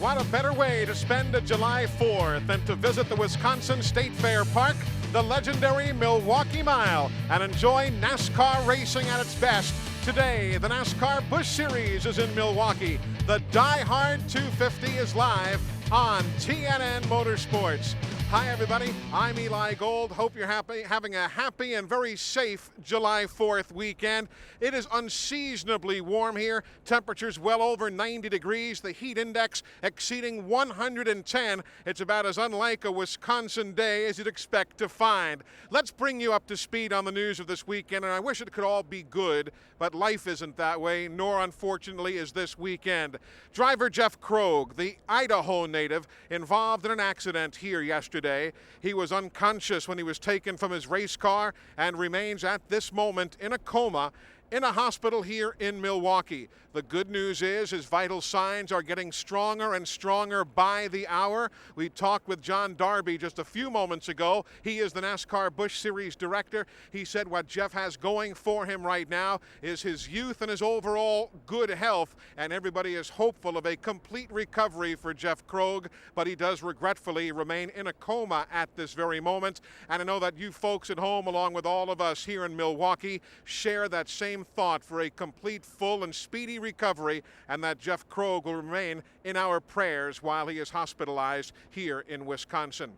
What a better way to spend a July 4th than to visit the Wisconsin State Fair Park, the legendary Milwaukee Mile, and enjoy NASCAR racing at its best. Today, the NASCAR Busch Series is in Milwaukee. The DieHard 250 is live on TNN Motorsports. Hi everybody, I'm Eli Gold. Hope you're having a happy and very safe July 4th weekend. It is unseasonably warm here. Temperatures well over 90 degrees. The heat index exceeding 110. It's about as unlike a Wisconsin day as you'd expect to find. Let's bring you up to speed on the news of this weekend, and I wish it could all be good, but life isn't that way, nor unfortunately is this weekend. Driver Jeff Krogue, the Idaho native, involved in an accident here yesterday. He was unconscious when he was taken from his race car and remains at this moment in a coma in a hospital here in Milwaukee. The good news is his vital signs are getting stronger and stronger by the hour. We talked with John Darby just a few moments ago. He is the NASCAR Busch Series director. He said what Jeff has going for him right now is his youth and his overall good health, and everybody is hopeful of a complete recovery for Jeff Krogue, but he does regretfully remain in a coma at this very moment. And I know that you folks at home, along with all of us here in Milwaukee, share that same thought for a complete, full, and speedy recovery, and that Jeff Krogue will remain in our prayers while he is hospitalized here in Wisconsin.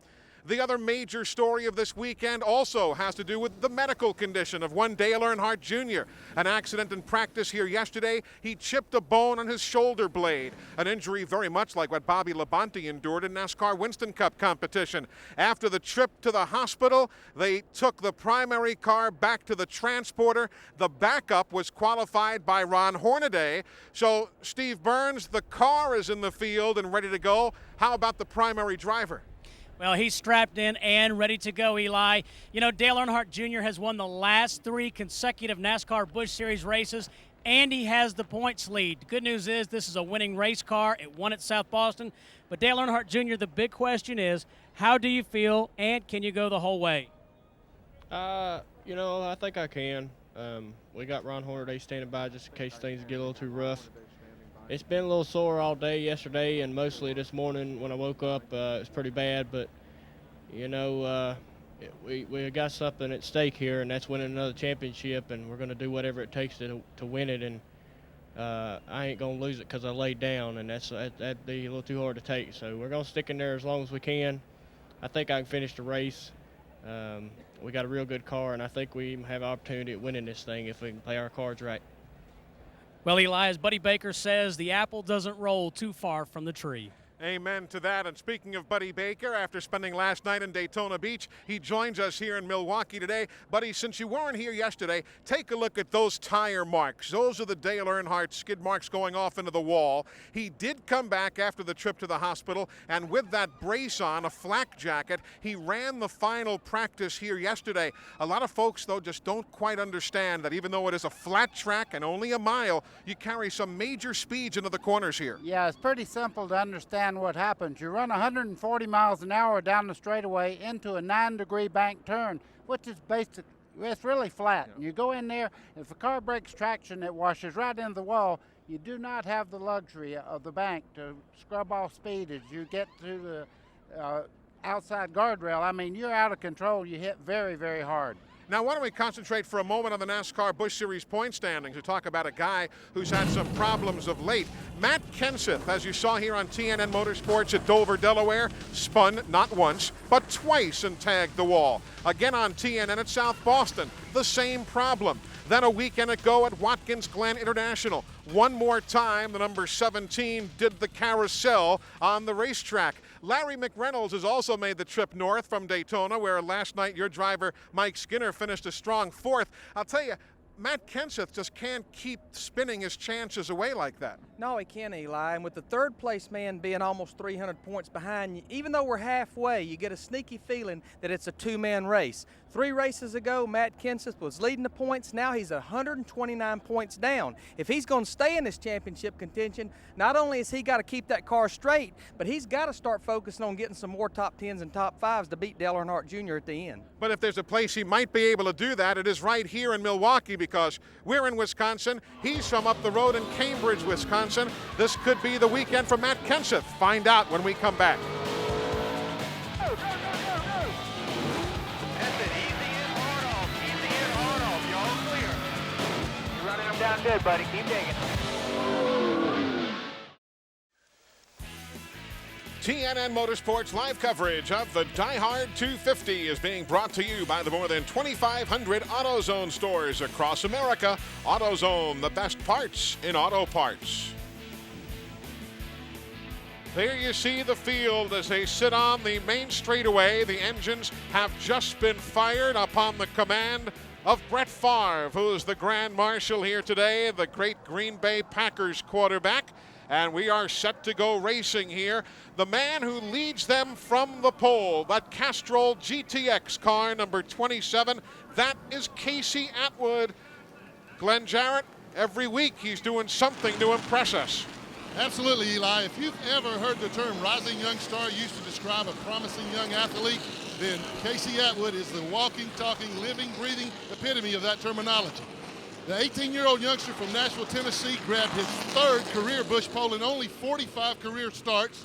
The other major story of this weekend also has to do with the medical condition of one Dale Earnhardt Jr. An accident in practice here yesterday. He chipped a bone on his shoulder blade, an injury very much like what Bobby Labonte endured in NASCAR Winston Cup competition. After the trip to the hospital, they took the primary car back to the transporter. The backup was qualified by Ron Hornaday. So, Steve Burns, the car is in the field and ready to go. How about the primary driver? Well, he's strapped in and ready to go, Eli. You know, Dale Earnhardt Jr. has won the last 3 consecutive NASCAR Busch Series races, and he has the points lead. Good news is this is a winning race car. It won at South Boston. But Dale Earnhardt Jr., the big question is, how do you feel, and can you go the whole way? You know, I think I can. We got Ron Hornaday standing by just in case things get a little too rough. It's been a little sore all day yesterday and mostly this morning when I woke up. It was pretty bad, but, you know, we got something at stake here, and that's winning another championship, and we're going to do whatever it takes to win it. And I ain't going to lose it because I laid down, and that'd be a little too hard to take. So we're going to stick in there as long as we can. I think I can finish the race. We got a real good car, and I think we have an opportunity at winning this thing if we can play our cards right. Well, Eli, as Buddy Baker says, the apple doesn't roll too far from the tree. Amen to that. And speaking of Buddy Baker, after spending last night in Daytona Beach, he joins us here in Milwaukee today. Buddy, since you weren't here yesterday, take a look at those tire marks. Those are the Dale Earnhardt skid marks going off into the wall. He did come back after the trip to the hospital, and with that brace on, a flak jacket, he ran the final practice here yesterday. A lot of folks, though, just don't quite understand that even though it is a flat track and only a mile, you carry some major speeds into the corners here. Yeah, it's pretty simple to understand what happens. You run 140 miles an hour down the straightaway into a 9-degree bank turn, which is basic. It's really flat. Yeah. You go in there, if a car breaks traction, it washes right into the wall. You do not have the luxury of the bank to scrub off speed as you get to the outside guardrail. I mean, you're out of control. You hit very, very hard. Now, why don't we concentrate for a moment on the NASCAR Busch Series point standings to talk about a guy who's had some problems of late. Matt Kenseth, as you saw here on TNN Motorsports at Dover, Delaware, spun not once, but twice and tagged the wall. Again on TNN at South Boston, the same problem. Then a weekend ago at Watkins Glen International. One more time, the number 17 did the carousel on the racetrack. Larry McReynolds has also made the trip north from Daytona, where last night your driver, Mike Skinner, finished a strong 4th. I'll tell you, Matt Kenseth just can't keep spinning his chances away like that. No, he can't, Eli. And with the third place man being almost 300 points behind you, even though we're halfway, you get a sneaky feeling that it's a 2-man race. 3 races ago, Matt Kenseth was leading the points. Now he's 129 points down. If he's going to stay in this championship contention, not only has he got to keep that car straight, but he's got to start focusing on getting some more top 10s and top 5s to beat Dale Earnhardt Jr. at the end. But if there's a place he might be able to do that, it is right here in Milwaukee, because we're in Wisconsin. He's from up the road in Cambridge, Wisconsin. This could be the weekend for Matt Kenseth. Find out when we come back. Down good, buddy. Keep digging. TNN Motorsports live coverage of the DieHard 250 is being brought to you by the more than 2,500 AutoZone stores across America. AutoZone, the best parts in auto parts. There you see the field as they sit on the main straightaway. The engines have just been fired upon the command of Brett Favre, who is the Grand Marshal here today, the great Green Bay Packers quarterback. And we are set to go racing here. The man who leads them from the pole, that Castrol GTX car, number 27, that is Casey Atwood. Glenn Jarrett, every week he's doing something to impress us. Absolutely, Eli. If you've ever heard the term rising young star used to describe a promising young athlete, then Casey Atwood is the walking, talking, living, breathing epitome of that terminology. The 18-year-old youngster from Nashville, Tennessee grabbed his 3rd career Busch pole in only 45 career starts.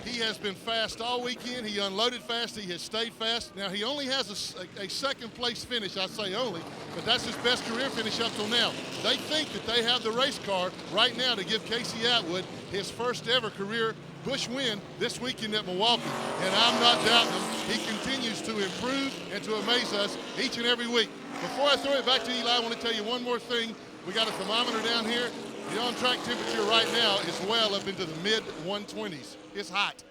He has been fast all weekend. He unloaded fast. He has stayed fast. Now, he only has a second-place finish, I say only, but that's his best career finish up till now. They think that they have the race car right now to give Casey Atwood his first ever career Busch win this weekend at Milwaukee, and I'm not doubting him. He continues to improve and to amaze us each and every week. Before I throw it back to Eli, I want to tell you one more thing. We got a thermometer down here. The on-track temperature right now is well up into the mid-120s. It's hot.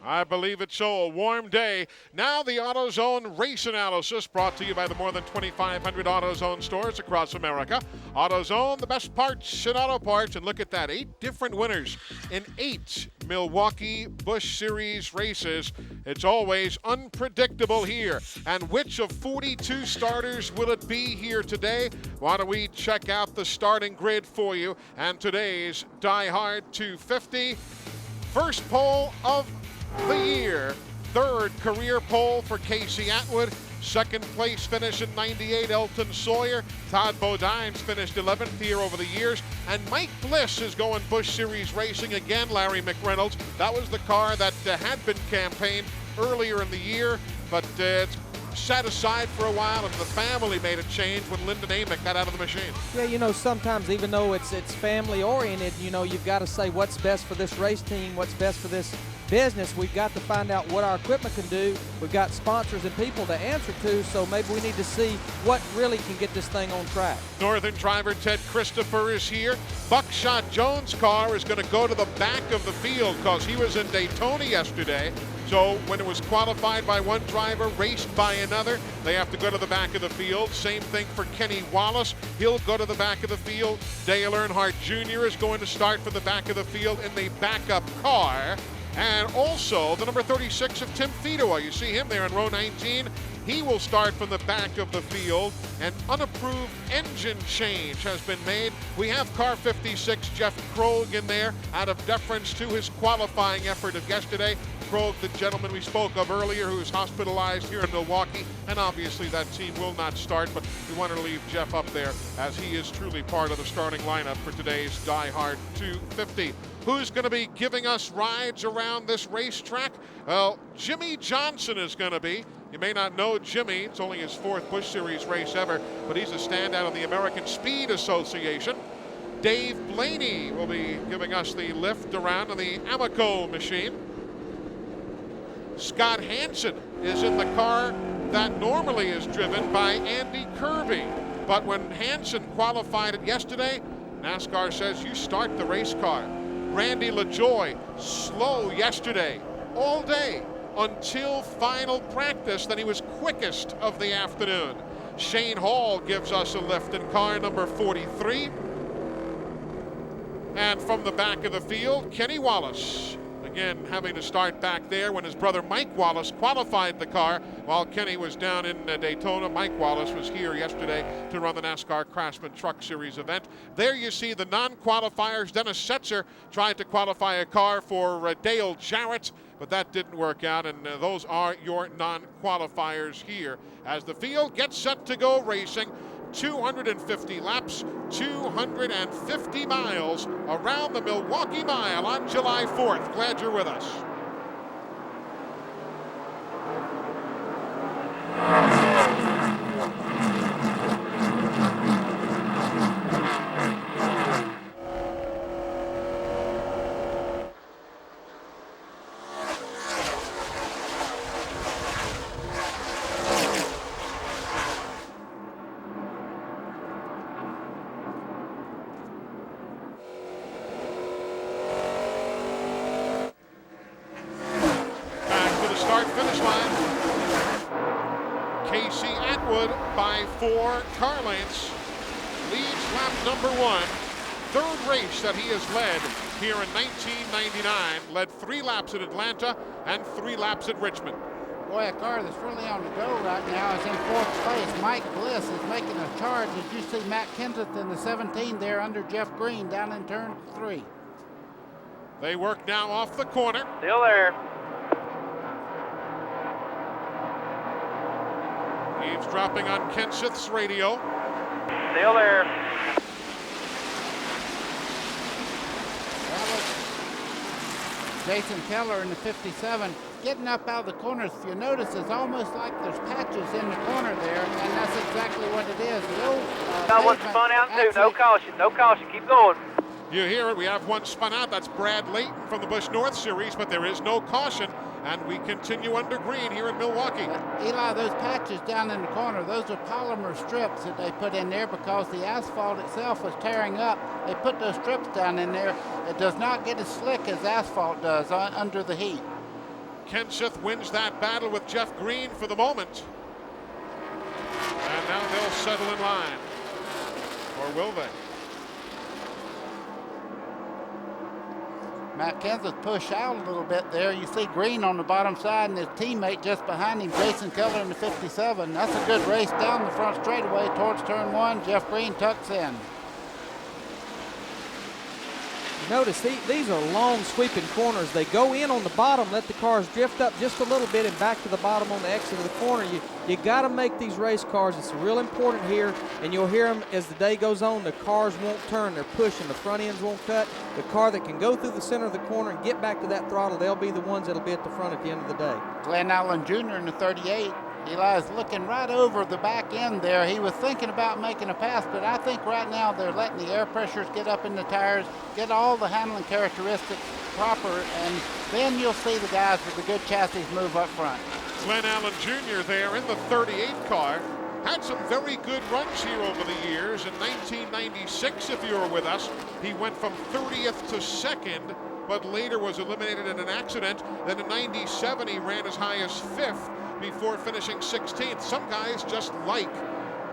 I believe it's so. A warm day. Now the AutoZone race analysis brought to you by the more than 2,500 AutoZone stores across America. AutoZone, the best parts in auto parts. And look at that, 8 different winners in 8 Milwaukee Busch Series races. It's always unpredictable here. And which of 42 starters will it be here today? Why don't we check out the starting grid for you and today's DieHard 250. First pole of the year, 3rd career pole for Casey Atwood. 2nd place finish in 98, Elton Sawyer. Todd Bodine's finished 11th here over the years. And Mike Bliss is going Busch Series racing again, Larry McReynolds. That was the car that had been campaigned earlier in the year, but it's set aside for a while, and the family made a change when Lyndon Amick got out of the machine. Yeah, you know, sometimes even though it's family oriented, you know, you've got to say what's best for this race team, what's best for this business. We've got to find out what our equipment can do. We've got sponsors and people to answer to, so maybe we need to see what really can get this thing on track. Northern driver Ted Christopher is here. Buckshot Jones' car is going to go to the back of the field because he was in Daytona yesterday. So when it was qualified by one driver, raced by another, they have to go to the back of the field. Same thing for Kenny Wallace. He'll go to the back of the field. Dale Earnhardt Jr. is going to start from the back of the field in the backup car. And also the number 36 of Tim Fedewa. You see him there in row 19. He will start from the back of the field. An unapproved engine change has been made. We have car 56, Jeff Krogue, in there out of deference to his qualifying effort of yesterday. Krogue, the gentleman we spoke of earlier, who is hospitalized here in Milwaukee, and obviously that team will not start, but we want to leave Jeff up there as he is truly part of the starting lineup for today's DieHard 250. Who's going to be giving us rides around this racetrack? Well, Jimmy Johnson is going to be. You may not know Jimmy. It's only his 4th Busch Series race ever, but he's a standout of the American Speed Association. Dave Blaney will be giving us the lift around on the Amoco machine. Scott Hansen is in the car that normally is driven by Andy Kirby. But when Hansen qualified it yesterday, NASCAR says you start the race car. Randy LaJoie, slow yesterday, all day, until final practice. Then he was quickest of the afternoon. Shane Hall gives us a lift in car number 43. And from the back of the field, Kenny Wallace, the Again, having to start back there when his brother Mike Wallace qualified the car while Kenny was down in Daytona. Mike Wallace was here yesterday to run the NASCAR Craftsman Truck Series event. There you see the non-qualifiers. Dennis Setzer tried to qualify a car for Dale Jarrett, but that didn't work out, and those are your non-qualifiers here as the field gets set to go racing. 250 laps, 250 miles around the Milwaukee Mile on July 4th. Glad you're with us. Start-finish line. Casey Atwood by 4 car lengths leads lap number 1. Third race that he has led here in 1999. Led 3 laps at Atlanta and 3 laps at Richmond. Boy, a car that's really on the go right now is in 4th place. Mike Bliss is making a charge. As you see Matt Kenseth in the 17 there under Jeff Green down in turn 3. They work now off the corner. Still there. Eavesdropping on Kenseth's radio. Still there. Jason Keller in the 57. Getting up out of the corners, if you notice, it's almost like there's patches in the corner there, and that's exactly what it is. The old, Got one spun out too. No caution. No caution. Keep going. You hear it. We have one spun out. That's Brad Layton from the Busch North Series, but there is no caution, and we continue under green here in Milwaukee. Eli, those patches down in the corner, those are polymer strips that they put in there because the asphalt itself was tearing up. They put those strips down in there. It does not get as slick as asphalt does under the heat. Kenseth wins that battle with Jeff Green for the moment. And now they'll settle in line. Or will they? Matt Kenseth pushed out a little bit there. You see Green on the bottom side and his teammate just behind him, Jason Keller in the 57. That's a good race down the front straightaway towards turn 1. Jeff Green tucks in. Notice these are long sweeping corners. They go in on the bottom, let the cars drift up just a little bit and back to the bottom on the exit of the corner. You got to make these race cars. It's real important here, and you'll hear them as the day goes on. The cars won't turn. They're pushing. The front ends won't cut. The car that can go through the center of the corner and get back to that throttle, they'll be the ones that'll be at the front at the end of the day. Glenn Allen Jr. in the 38. Eli's looking right over the back end there. He was thinking about making a pass, but I think right now they're letting the air pressures get up in the tires, get all the handling characteristics proper, and then you'll see the guys with the good chassis move up front. Glenn Allen Jr. there in the 38 car. Had some very good runs here over the years. In 1996, if you were with us, he went from 30th to 2nd, but later was eliminated in an accident. Then in 97, he ran as high as 5th before finishing 16th. Some guys just like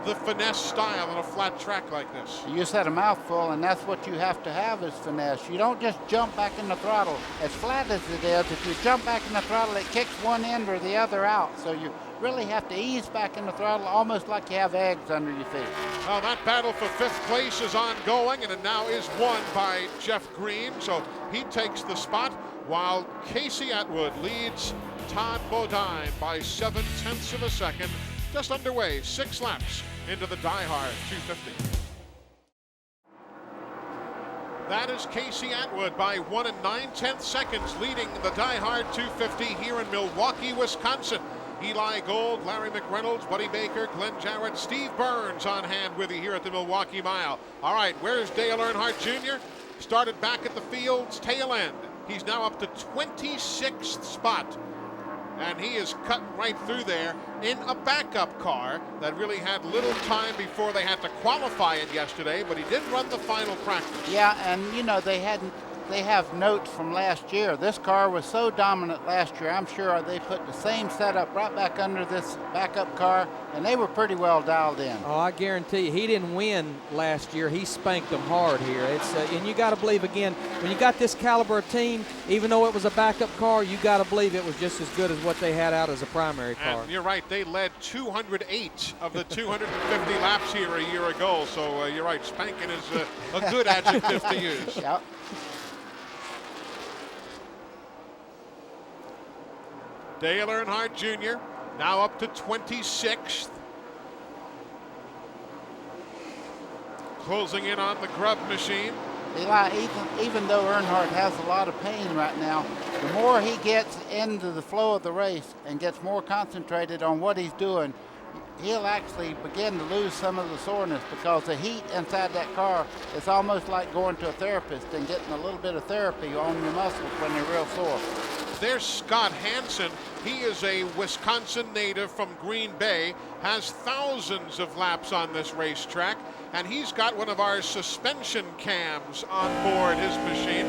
the finesse style on a flat track like this. You said a mouthful, and that's what you have to have is finesse. You don't just jump back in the throttle. As flat as it is, if you jump back in the throttle, it kicks one end or the other out. So you really have to ease back in the throttle almost like you have eggs under your feet. Well, that battle for 5th place is ongoing, and it now is won by Jeff Green. So he takes the spot while Casey Atwood leads Todd Bodine by 0.7 of a second. Just underway, 6 laps into the DieHard 250. That is Casey Atwood by 1 9/10 seconds, leading the DieHard 250 here in Milwaukee, Wisconsin. Eli Gold, Larry McReynolds, Buddy Baker, Glenn Jarrett, Steve Burns on hand with you here at the Milwaukee Mile. All right, where's Dale Earnhardt Jr.? Started back at the field's tail end. He's now up to 26th spot. And he is cutting right through there in a backup car that really had little time before they had to qualify it yesterday, but he did run the final practice. Yeah, and you know, they hadn't they have notes from last year. This car was so dominant last year, I'm sure they put the same setup right back under this backup car, and they were pretty well dialed in. Oh, I guarantee you, he didn't win last year. He spanked them hard here. And you got to believe, again, when you got this caliber of team, even though it was a backup car, you got to believe it was just as good as what they had out as a primary car. And you're right, they led 208 of the 250 laps here a year ago, so you're right, spanking is a good adjective to use. Yep. Dale Earnhardt Jr. now up to 26th. Closing in on the Grubb machine. Eli, even though Earnhardt has a lot of pain right now, the more he gets into the flow of the race and gets more concentrated on what he's doing, he'll actually begin to lose some of the soreness, because the heat inside that car is almost like going to a therapist and getting a little bit of therapy on your muscles when they're real sore. There's Scott Hansen. He is a Wisconsin native from Green Bay, has thousands of laps on this racetrack, and he's got one of our suspension cams on board his machine.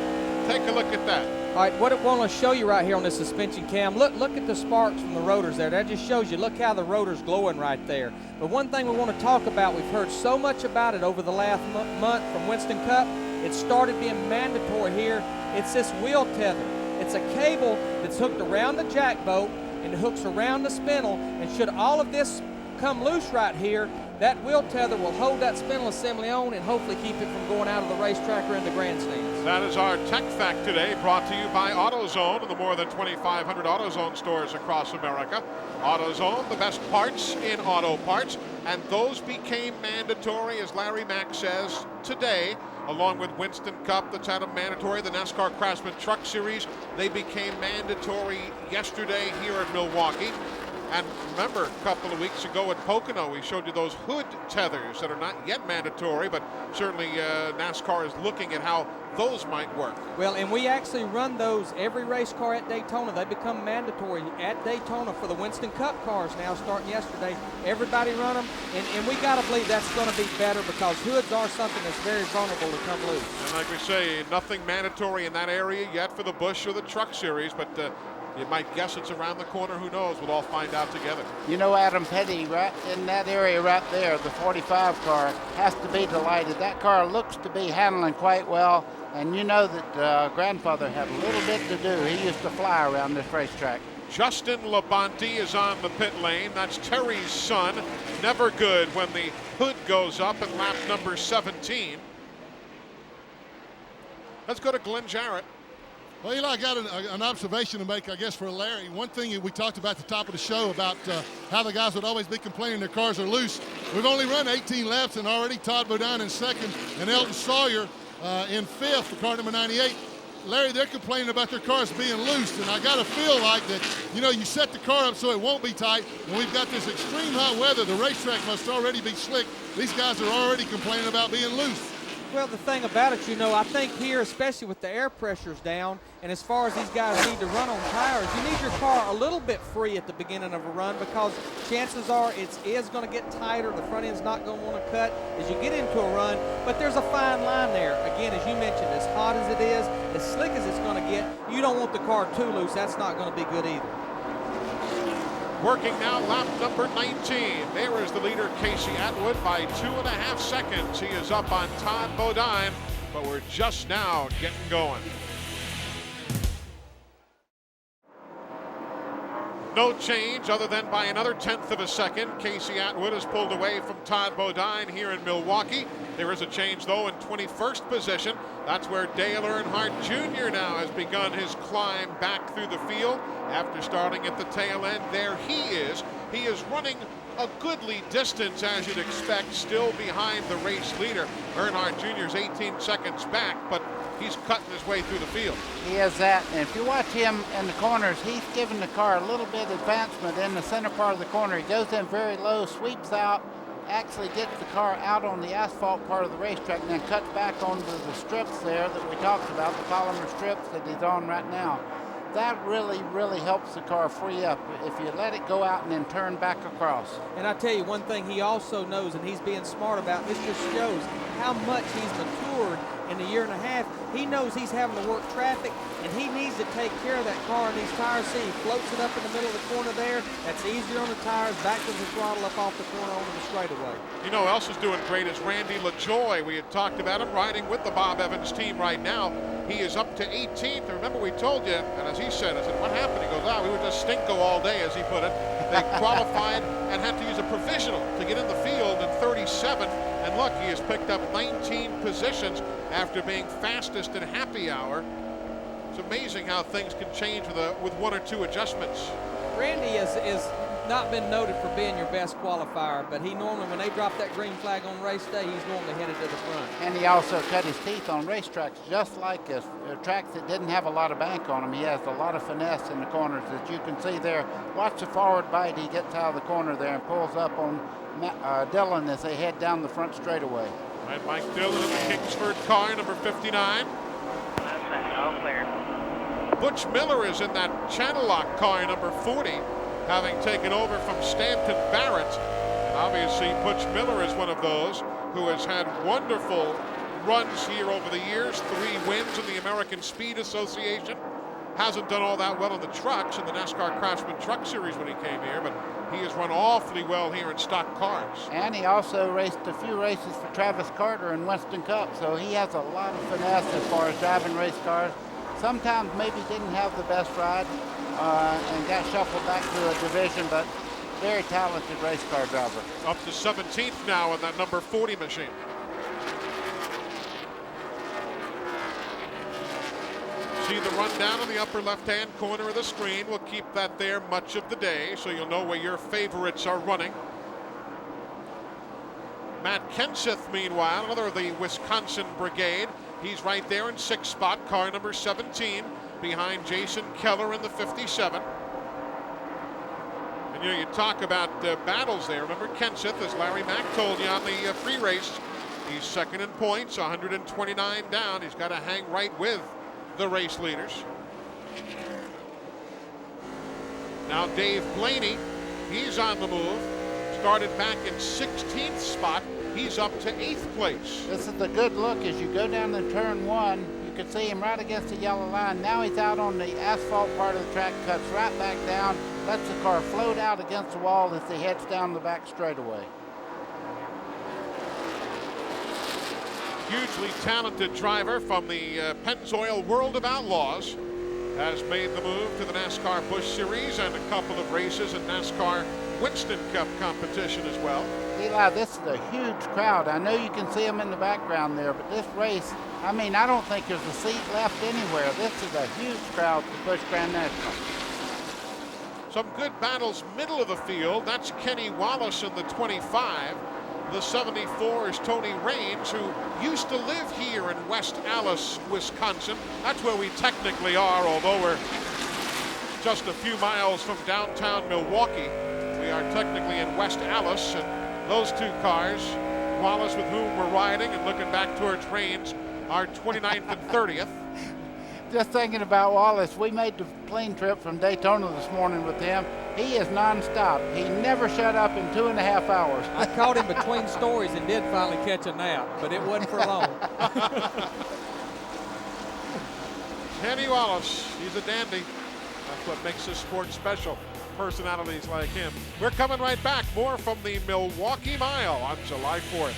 Take a look at that. All right, what I want to show you right here on this suspension cam, look at the sparks from the rotors there. That just shows you, look how the rotor's glowing right there. But one thing we want to talk about, we've heard so much about it over the last month from Winston Cup. It started being mandatory here. It's this wheel tether. It's a cable that's hooked around the jack bolt and it hooks around the spindle, and should all of this come loose right here, that wheel tether will hold that spindle assembly on and hopefully keep it from going out of the racetrack or into grandstands. That is our Tech Fact today, brought to you by AutoZone and the more than 2,500 AutoZone stores across America. AutoZone, the best parts in auto parts, and those became mandatory, as Larry Mack says, today, along with Winston Cup, that's out of mandatory, the NASCAR Craftsman Truck Series. They became mandatory yesterday here at Milwaukee. And remember, a couple of weeks ago at Pocono, we showed you those hood tethers that are not yet mandatory, but certainly NASCAR is looking at how those might work. Well, and we actually run those every race car at Daytona. They become mandatory at Daytona for the Winston Cup cars now, starting yesterday. Everybody run them, and we got to believe that's going to be better, because hoods are something that's very vulnerable to come loose. And like we say, nothing mandatory in that area yet for the Busch or the Truck Series, but you might guess it's around the corner. Who knows? We'll all find out together. You know, Adam Petty, right in that area right there, the 45 car, has to be delighted. That car looks to be handling quite well, and you know that grandfather had a little bit to do. He used to fly around this racetrack. Justin Labonte is on the pit lane. That's Terry's son. Never good when the hood goes up in lap number 17. Let's go to Glenn Jarrett. Well, Eli, I got an observation to make, I guess, for Larry. One thing we talked about at the top of the show about how the guys would always be complaining their cars are loose. We've only run 18 laps, and already Todd Bodine in second and Elton Sawyer in fifth for car number 98. Larry, they're complaining about their cars being loose, and I got to feel like that, you know, you set the car up so it won't be tight, and we've got this extreme hot weather. The racetrack must already be slick. These guys are already complaining about being loose. Well, the thing about it, you know, I think here, especially with the air pressures down, and as far as these guys need to run on tires, you need your car a little bit free at the beginning of a run, because chances are it is going to get tighter. The front end's not going to want to cut as you get into a run, but there's a fine line there. Again, as you mentioned, as hot as it is, as slick as it's going to get, you don't want the car too loose. That's not going to be good either. Working now lap number 19. There is the leader, Casey Atwood, by 2.5 seconds. He is up on Todd Bodine, but we're just now getting going. No change other than by another 1/10 of a second. Casey Atwood has pulled away from Todd Bodine here in Milwaukee. There is a change, though, in 21st position. That's where Dale Earnhardt Jr. now has begun his climb back through the field after starting at the tail end. There he is. He is running a goodly distance, as you'd expect, still behind the race leader. Earnhardt Jr. is 18 seconds back, but he's cutting his way through the field. He is that, and if you watch him in the corners, he's giving the car a little bit of advancement in the center part of the corner. He goes in very low, sweeps out, actually gets the car out on the asphalt part of the racetrack, and then cuts back onto the strips there that we talked about, the polymer strips that he's on right now. That really, really helps the car free up if you let it go out and then turn back across. And I tell you one thing he also knows, and he's being smart about, this just shows how much he's matured in a year and a half. He knows he's having to work traffic, and he needs to take care of that car in these tires. See, he floats it up in the middle of the corner there. That's easier on the tires, back to the throttle up off the corner onto the straightaway. You know who else is doing great is Randy LaJoie. We had talked about him riding with the Bob Evans team right now. He is up to 18th. Remember we told you, and as he said, I said, what happened? He goes, we were just stinko all day, as he put it. They qualified and had to use a provisional to get in the field in 37th. And look, he has picked up 19 positions after being fastest in happy hour. It's amazing how things can change with one or two adjustments. Randy is not been noted for being your best qualifier, but he normally, when they drop that green flag on race day, he's normally headed to the front. And he also cut his teeth on racetracks just like this. Tracks that didn't have a lot of bank on them. He has a lot of finesse in the corners, as you can see there. Watch the forward bite. He gets out of the corner there and pulls up on Dillon as they head down the front straightaway. Right, Mike Dillon in the Kingsford car, number 59. All clear. Butch Miller is in that Channel Lock car, number 40, having taken over from Stanton Barrett. Obviously, Butch Miller is one of those who has had wonderful runs here over the years. 3 wins in the American Speed Association. Hasn't done all that well in the trucks in the NASCAR Craftsman Truck Series when he came here, but he has run awfully well here in stock cars. And he also raced a few races for Travis Carter in Winston Cup, so he has a lot of finesse as far as driving race cars. Sometimes maybe didn't have the best ride and got shuffled back to a division, but very talented race car driver. Up to 17th now in that number 40 machine. See the rundown in the upper left-hand corner of the screen. We'll keep that there much of the day, so you'll know where your favorites are running. Matt Kenseth, meanwhile, another of the Wisconsin brigade. He's right there in 6th spot, car number 17, behind Jason Keller in the 57. And you talk about battles there. Remember Kenseth, as Larry Mack told you on the free race, he's second in points, 129 down. He's got to hang right with the race leaders. Now Dave Blaney, he's on the move. Started back in 16th spot. He's up to 8th place. This is a good look as you go down to turn 1. You can see him right against the yellow line. Now he's out on the asphalt part of the track, cuts right back down, lets the car float out against the wall as he heads down the back straightaway. Hugely talented driver from the Pennzoil World of Outlaws has made the move to the NASCAR Busch Series and a couple of races in NASCAR Winston Cup competition as well. Eli, this is a huge crowd. I know you can see them in the background there, but this race, I mean, I don't think there's a seat left anywhere. This is a huge crowd for Busch Grand National. Some good battles middle of the field. That's Kenny Wallace in the 25. The 74 is Tony Raines, who used to live here in West Allis, Wisconsin. That's where we technically are, although we're just a few miles from downtown Milwaukee. We are technically in West Allis, and those two cars, Wallace, with whom we're riding and looking back towards Raines, are 29th and 30th. Just thinking about Wallace, we made the plane trip from Daytona this morning with him. He is nonstop. He never shut up in 2.5 hours. I caught him between stories and did finally catch a nap, but it wasn't for long. Kenny Wallace, he's a dandy. That's what makes this sport special. Personalities like him. We're coming right back. More from the Milwaukee Mile on July 4th.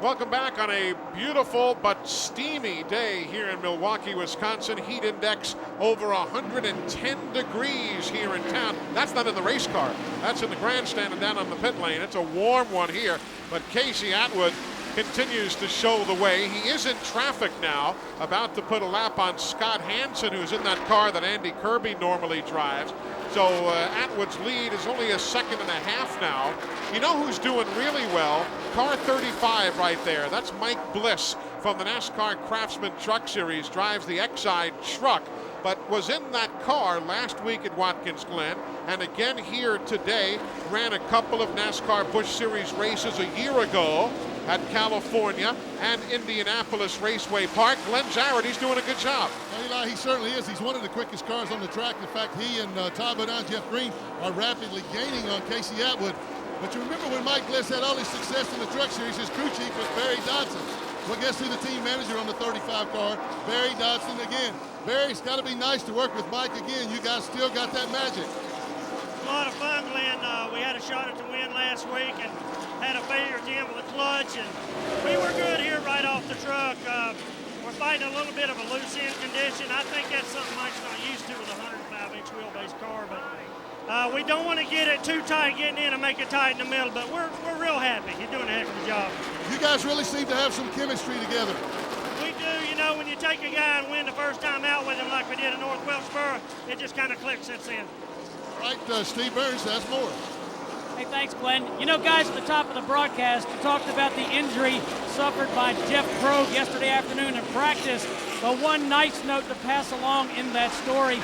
Welcome back on a beautiful but steamy day here in Milwaukee, Wisconsin. Heat index over 110 degrees here in town. That's not in the race car. That's in the grandstand and down on the pit lane. It's a warm one here, but Casey Atwood continues to show the way. He is in traffic now, about to put a lap on Scott Hansen, who's in that car that Andy Kirby normally drives. So Atwood's lead is only 1.5 seconds now. You know who's doing really well? Car 35 right there. That's Mike Bliss from the NASCAR Craftsman Truck Series, drives the Exide truck, but was in that car last week at Watkins Glen and again here today. Ran a couple of NASCAR Busch Series races a year ago at California and Indianapolis Raceway Park. Glenn Jarrett, he's doing a good job. Well, Eli, he certainly is. He's one of the quickest cars on the track. In fact, he and Todd Bodine, Jeff Green are rapidly gaining on Casey Atwood. But you remember when Mike Bliss had all his success in the Truck Series, his crew chief was Barry Dodson. Well, guess who the team manager on the 35 car? Barry Dodson again. Barry's got to be nice to work with Mike again. You guys still got that magic. A lot of fun, Glenn. We had a shot at the win last week and had a failure again with a clutch, and we were good here right off the truck. We're fighting a little bit of a loose end condition. I think that's something Mike's not used to with a 105-inch wheelbase car, but we don't want to get it too tight getting in and make it tight in the middle, but we're real happy. He's doing a heck of a job. You guys really seem to have some chemistry together. We do. You know, when you take a guy and win the first time out with him like we did in North Wilkesboro, it just kind of clicks since then. All right, Steve Burns has more. Hey, thanks, Glenn. You know, guys, at the top of the broadcast, we talked about the injury suffered by Jeff Krogue yesterday afternoon in practice. But one nice note to pass along in that story,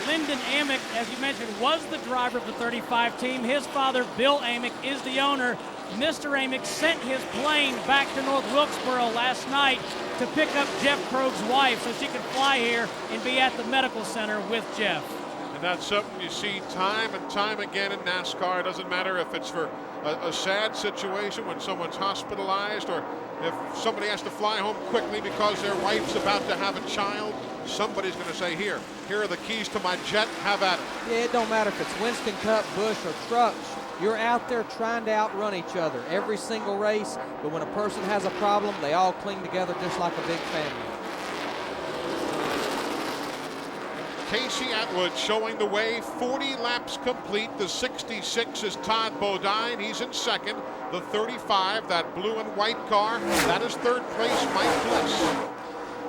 Lyndon Amick, as you mentioned, was the driver of the 35 team. His father, Bill Amick, is the owner. Mr. Amick sent his plane back to North Wilkesboro last night to pick up Jeff Kroge's wife so she could fly here and be at the medical center with Jeff. And that's something you see time and time again in NASCAR. It doesn't matter if it's for a sad situation when someone's hospitalized or if somebody has to fly home quickly because their wife's about to have a child. Somebody's going to say, here are the keys to my jet, have at it. Yeah, it don't matter if it's Winston Cup, Busch, or trucks. You're out there trying to outrun each other every single race, but when a person has a problem, they all cling together just like a big family. Casey Atwood showing the way, 40 laps complete. The 66 is Todd Bodine. He's in second. The 35, that blue and white car, that is third place, Mike Bliss.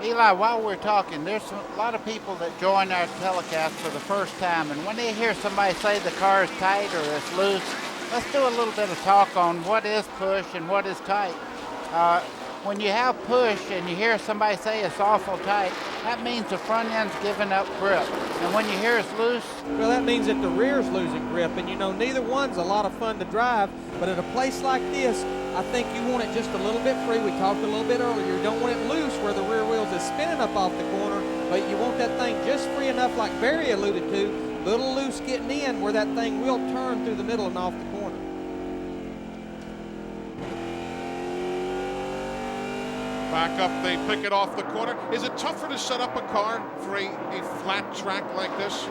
Eli, while we're talking, there's a lot of people that join our telecast for the first time, and when they hear somebody say the car is tight or it's loose, let's do a little bit of talk on what is push and what is tight. When you have push and you hear somebody say it's awful tight, that means the front end's giving up grip. And when you hear it's loose, well, that means that the rear's losing grip, and you know, neither one's a lot of fun to drive, but at a place like this, I think you want it just a little bit free. We talked a little bit earlier. You don't want it loose where the rear wheels is spinning up off the corner, but you want that thing just free enough, like Barry alluded to, a little loose getting in where that thing will turn through the middle and off the corner. Back up, they pick it off the corner. Is it tougher to set up a car for a flat track like this?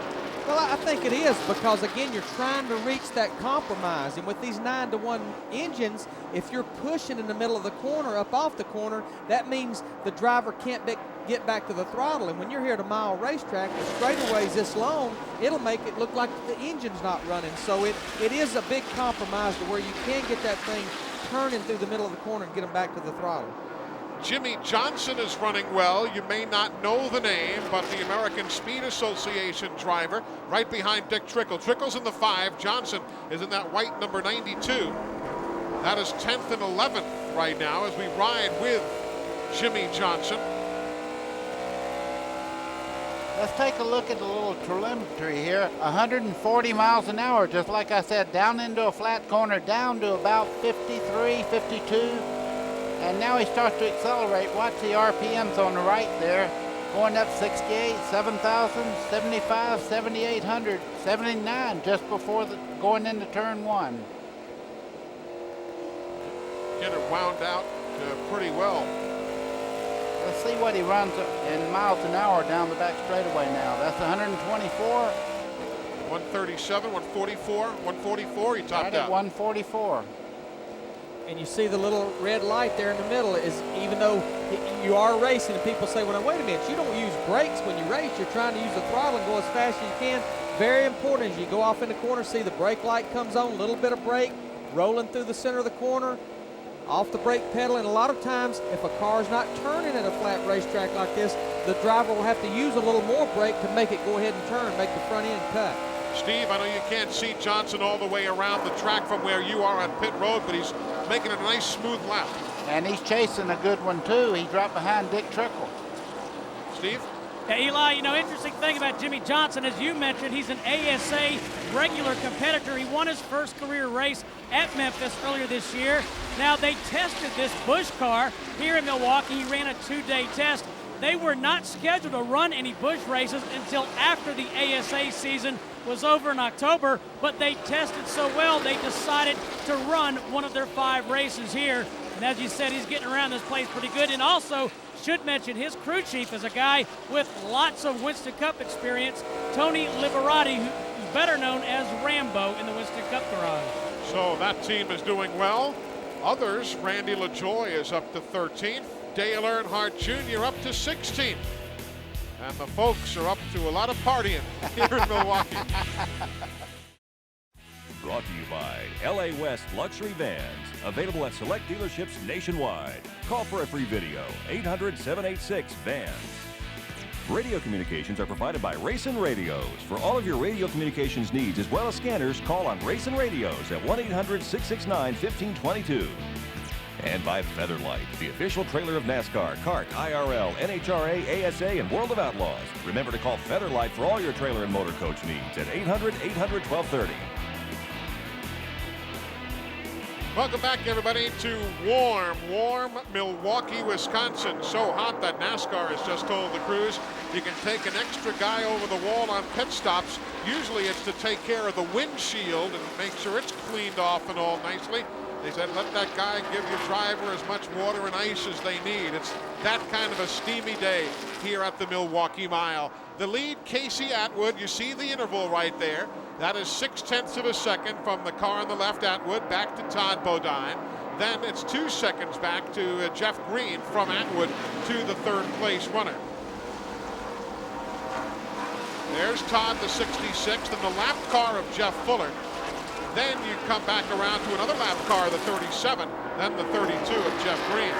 Well, I think it is because, again, you're trying to reach that compromise. And with these 9-to-1 engines, if you're pushing in the middle of the corner, up off the corner, that means the driver can't get back to the throttle. And when you're here at a mile racetrack, the straightaway's this long, it'll make it look like the engine's not running. So it is a big compromise to where you can get that thing turning through the middle of the corner and get them back to the throttle. Jimmy Johnson is running well. You may not know the name, but the American Speed Association driver right behind Dick Trickle. Trickle's in the 5. Johnson is in that white number 92. That is 10th and 11th right now as we ride with Jimmy Johnson. let's take a look at a little telemetry here. 140 miles an hour, just like I said, down into a flat corner, down to about 53, 52. And now he starts to accelerate. Watch the RPMs on the right there. Going up 68, 7,000, 75, 7,800, 79 just before going into turn one. Get it wound out pretty well. Let's see what he runs in miles an hour down the back straightaway now. That's 124. 137, 144, 144, he topped right out. At 144. And you see the little red light there in the middle is, even though you are racing, and people say, well, now, wait a minute, you don't use brakes when you race. You're trying to use the throttle and go as fast as you can. Very important as you go off in the corner, see the brake light comes on, a little bit of brake, rolling through the center of the corner, off the brake pedal. And a lot of times, if a car is not turning at a flat racetrack like this, the driver will have to use a little more brake to make it go ahead and turn, make the front end cut. Steve, I know you can't see Johnson all the way around the track from where you are on pit road, but he's making a nice smooth lap. And he's chasing a good one too. He dropped behind Dick Trickle. Steve? Yeah, Eli, you know, interesting thing about Jimmy Johnson, as you mentioned, he's an ASA regular competitor. He won his first career race at Memphis earlier this year. Now, they tested this Busch car here in Milwaukee. He ran a 2-day test. They were not scheduled to run any Busch races until after the ASA season was over in October, but they tested so well they decided to run one of their 5 races here. And as you said, he's getting around this place pretty good. And also, should mention his crew chief is a guy with lots of Winston Cup experience, Tony Liberati, who's better known as Rambo in the Winston Cup garage. So that team is doing well. Others, Randy LaJoie is up to 13th, Dale Earnhardt Jr. up to 16th. And the folks are up to a lot of partying here in Milwaukee. Brought to you by LA West Luxury Vans. Available at select dealerships nationwide. Call for a free video, 800-786-VANS. Radio communications are provided by Racing Radios. For all of your radio communications needs as well as scanners, call on Racing Radios at 1-800-669-1522. And by Featherlight, the official trailer of NASCAR, CART, IRL, NHRA, ASA, and World of Outlaws. Remember to call Featherlight for all your trailer and motor coach needs at 800-800-1230. Welcome back, everybody, to warm Milwaukee, Wisconsin. So hot that NASCAR has just told the crews you can take an extra guy over the wall on pit stops. Usually it's to take care of the windshield and make sure it's cleaned off and all nicely. They said let that guy give your driver as much water and ice as they need. It's that kind of a steamy day here at the Milwaukee Mile. The lead, Casey Atwood. You see the interval right there. That is 0.6 of a second from the car on the left, Atwood, back to Todd Bodine. Then it's 2 seconds back to Jeff Green from Atwood to the 3rd place runner. There's Todd, the 66th, and the lap car of Jeff Fuller. Then you come back around to another lap car, the 37, then the 32 of Jeff Green.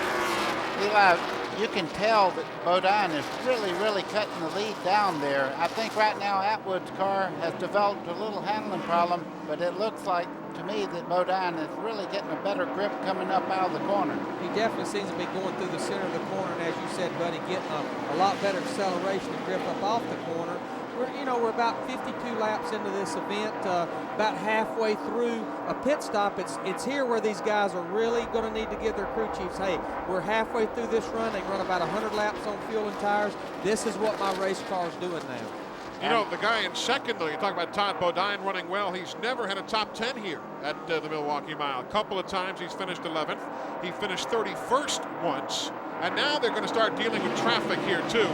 Eli, you can tell that Bodine is really cutting the lead down there. I think right now Atwood's car has developed a little handling problem, but it looks like to me that Bodine is really getting a better grip coming up out of the corner. He definitely seems to be going through the center of the corner, and as you said, Buddy, getting a lot better acceleration and grip up off the corner. We're about 52 laps into this event, about halfway through a pit stop. It's here where these guys are really going to need to give their crew chiefs, hey, we're halfway through this run. They run about 100 laps on fuel and tires. This is what my race car is doing now. You know, the guy in second, though, you talk about Todd Bodine running well. He's never had a top 10 here at the Milwaukee Mile. A couple of times he's finished 11th. He finished 31st once. And now they're going to start dealing with traffic here, too.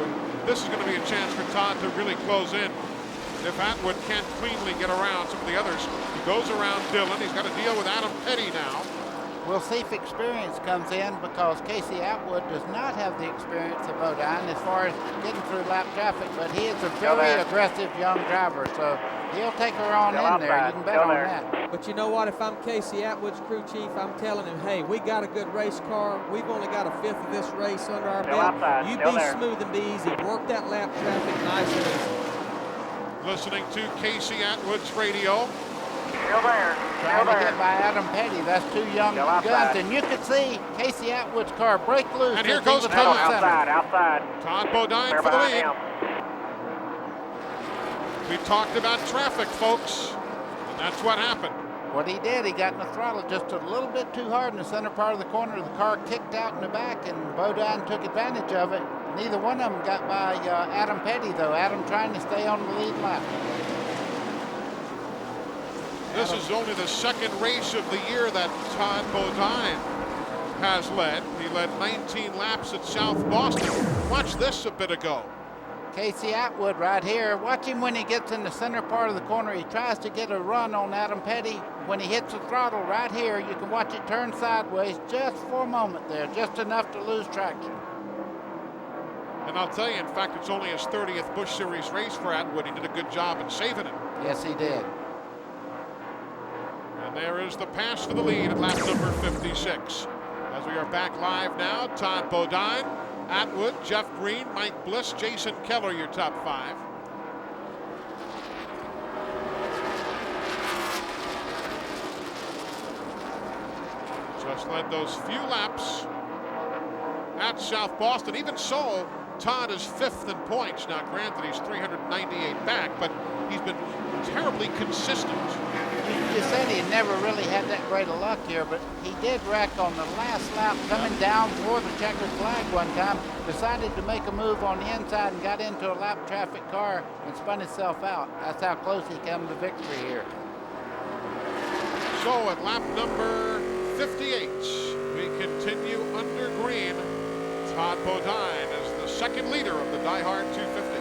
This is going to be a chance for Todd to really close in. If Atwood can't cleanly get around some of the others, he goes around Dillon. He's got to deal with Adam Petty now. We'll see if experience comes in, because Casey Atwood does not have the experience of Bodine as far as getting through lap traffic, but he is a very aggressive young driver, so he'll take her on in there. You can bet on that. But you know what? If I'm Casey Atwood's crew chief, I'm telling him, hey, we got a good race car. We've only got a 5th of this race under our belt. You be smooth and be easy. Work that lap traffic nice and easy. Listening to Casey Atwood's radio. Still there. Trying to get by Adam Petty. That's 2 young guns. And you could see Casey Atwood's car break loose. And here goes Todd. Outside. Todd Bodine for the lead. We talked about traffic, folks, and that's what happened. What he did, he got in the throttle just a little bit too hard in the center part of the corner. The car kicked out in the back, and Bodine took advantage of it. Neither one of them got by Adam Petty, though. Adam trying to stay on the lead lap. This is only the 2nd race of the year that Todd Bodine has led. He led 19 laps at South Boston. Watch this a bit ago. Casey Atwood right here. Watch him when he gets in the center part of the corner. He tries to get a run on Adam Petty. When he hits the throttle right here, you can watch it turn sideways just for a moment there, just enough to lose traction. And I'll tell you, in fact, it's only his 30th Busch Series race for Atwood. He did a good job in saving it. Yes, he did. And there is the pass for the lead at lap number 56. As we are back live now, Todd Bodine, Atwood, Jeff Green, Mike Bliss, Jason Keller, your top 5. Just led those few laps at South Boston. Even so, Todd is 5th in points. Now, granted, he's 398 back, but he's been terribly consistent. You just said he never really had that great of luck here, but he did wreck on the last lap coming down for the checkered flag one time, decided to make a move on the inside and got into a lap traffic car and spun himself out. That's how close he came to victory here. So at lap number 58, we continue under green. Todd Bodine is the second leader of the DieHard 250.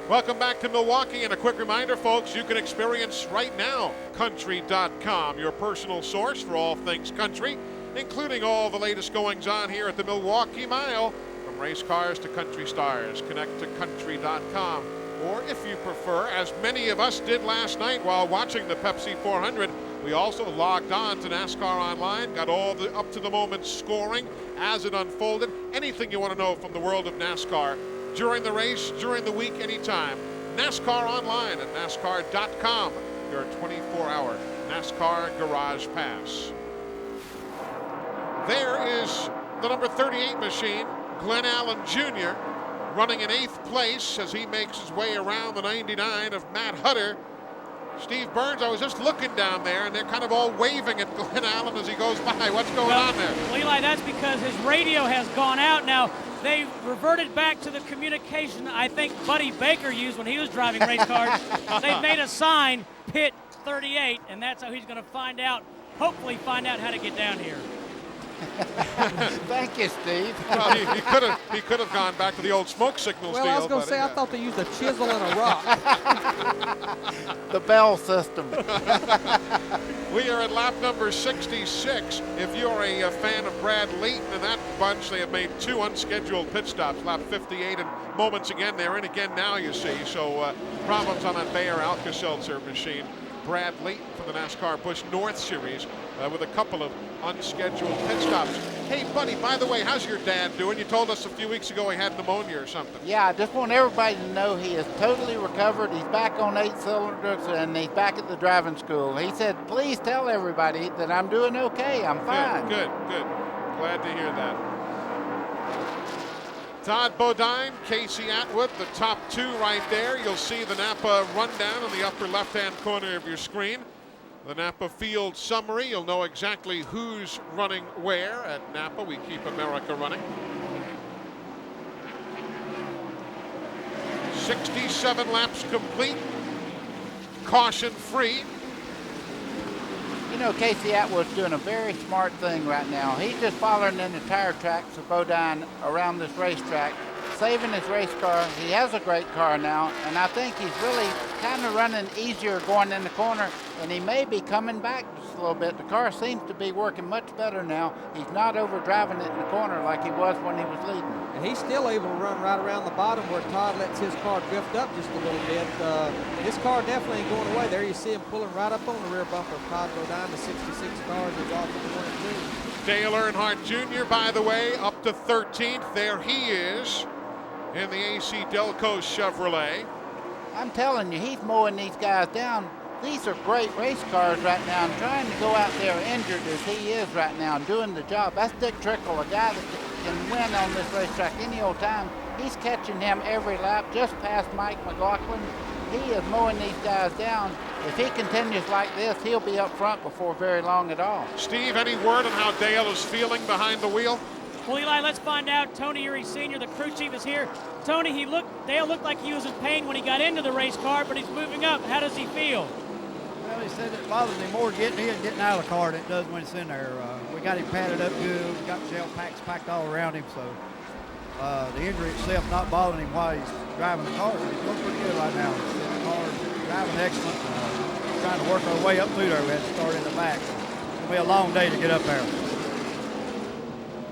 Welcome back to Milwaukee, and a quick reminder, folks, you can experience right now country.com, your personal source for all things country, including all the latest goings-on here at the Milwaukee Mile. From race cars to country stars, connect to country.com. Or if you prefer, as many of us did last night while watching the Pepsi 400, we also logged on to NASCAR Online, got all the up-to-the-moment scoring as it unfolded. Anything you want to know from the world of NASCAR during the race, during the week, anytime. NASCAR Online at NASCAR.com, your 24-hour NASCAR Garage Pass. There is the number 38 machine, Glenn Allen Jr., running in 8th place as he makes his way around the 99 of Matt Hutter. Steve Burns, I was just looking down there, and they're kind of all waving at Glenn Allen as he goes by. What's going on there? Well, Eli, that's because his radio has gone out now. They reverted back to the communication I think Buddy Baker used when he was driving race cars. They've made a sign, pit 38, and that's how he's going to find out, hopefully find out how to get down here. Thank you, Steve. Well, he could have gone back to the old smoke signals deal. Well, I was going to say, I thought they used a chisel and a rock. The bell system. We are at lap number 66. If you're a fan of Brad Leighton and that bunch, they have made 2 unscheduled pit stops, lap 58 and moments again. They're in again now, you see. So problems on that Bayer Alka-Seltzer machine. Brad Leighton from the NASCAR Busch North Series with a couple of unscheduled pit stops. Hey, buddy, by the way, how's your dad doing? You told us a few weeks ago he had pneumonia or something. Yeah, I just want everybody to know he is totally recovered. He's back on 8 cylinders, and he's back at the driving school. He said, please tell everybody that I'm doing okay. I'm fine. Good. Glad to hear that. Todd Bodine, Casey Atwood, the top 2 right there. You'll see the Napa rundown in the upper left-hand corner of your screen. The Napa field summary. You'll know exactly who's running where at Napa. We keep America running. 67 laps complete. Caution free. You know, Casey Atwood's doing a very smart thing right now. He's just following in the tire tracks of Bodine around this racetrack, saving his race car. He has a great car now, and I think he's really kind of running easier going in the corner, and he may be coming back just a little bit. The car seems to be working much better now. He's not overdriving it in the corner like he was when he was leading. And he's still able to run right around the bottom where Todd lets his car drift up just a little bit. This car definitely ain't going away. There you see him pulling right up on the rear bumper of Todd Bodine, the 66 cars is off of the 1 and 2. Dale Earnhardt Jr., by the way, up to 13th. There he is in the AC Delco Chevrolet. I'm telling you, he's mowing these guys down. These are great race cars right now, and trying to go out there injured as he is right now and doing the job. That's Dick Trickle, a guy that can win on this racetrack any old time. He's catching him every lap, just past Mike McLaughlin. He is mowing these guys down. If he continues like this, he'll be up front before very long at all. Steve, any word on how Dale is feeling behind the wheel? Well, Eli, let's find out. Tony Uri Sr., the crew chief, is here. Tony, Dale looked like he was in pain when he got into the race car, but he's moving up. How does he feel? Well, he said it bothers him more getting in and getting out of the car than it does when it's in there. We got him padded up good. We got shell packs packed all around him, so the injury itself not bothering him while he's driving the car. He's doing pretty good right now. The car driving excellent. Trying to work our way up through there. We had to start in the back. It'll be a long day to get up there.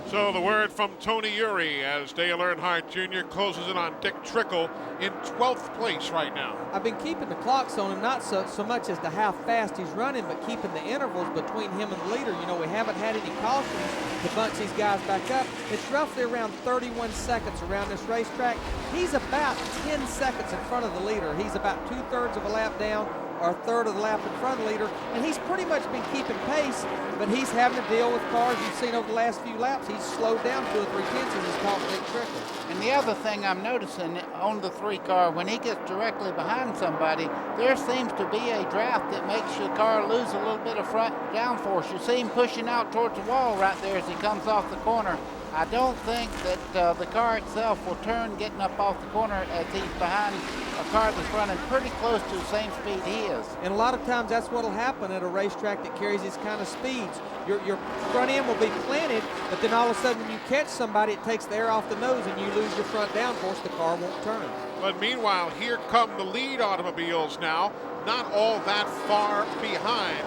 So the word from Tony Uri as Dale Earnhardt Jr. closes in on Dick Trickle in 12th place right now. I've been keeping the clocks on him, not so much as to how fast he's running, but keeping the intervals between him and the leader. You know, we haven't had any cautions to bunch these guys back up. It's roughly around 31 seconds around this racetrack. He's about 10 seconds in front of the leader. He's about 2/3 of a lap down. or a third of the lap in front of the leader, and he's pretty much been keeping pace, but he's having to deal with cars. You've seen over the last few laps, he's slowed down 2 or 3 tenths and he's caught big trickle. And the other thing I'm noticing on the 3 car, when he gets directly behind somebody, there seems to be a draft that makes the car lose a little bit of front downforce. You see him pushing out towards the wall right there as he comes off the corner. I don't think that the car itself will turn getting up off the corner as he's behind a car that's running pretty close to the same speed he is. And a lot of times that's what will happen at a racetrack that carries these kind of speeds. Your front end will be planted, but then all of a sudden when you catch somebody, it takes the air off the nose and you lose your front downforce, the car won't turn. But meanwhile, here come the lead automobiles now, not all that far behind.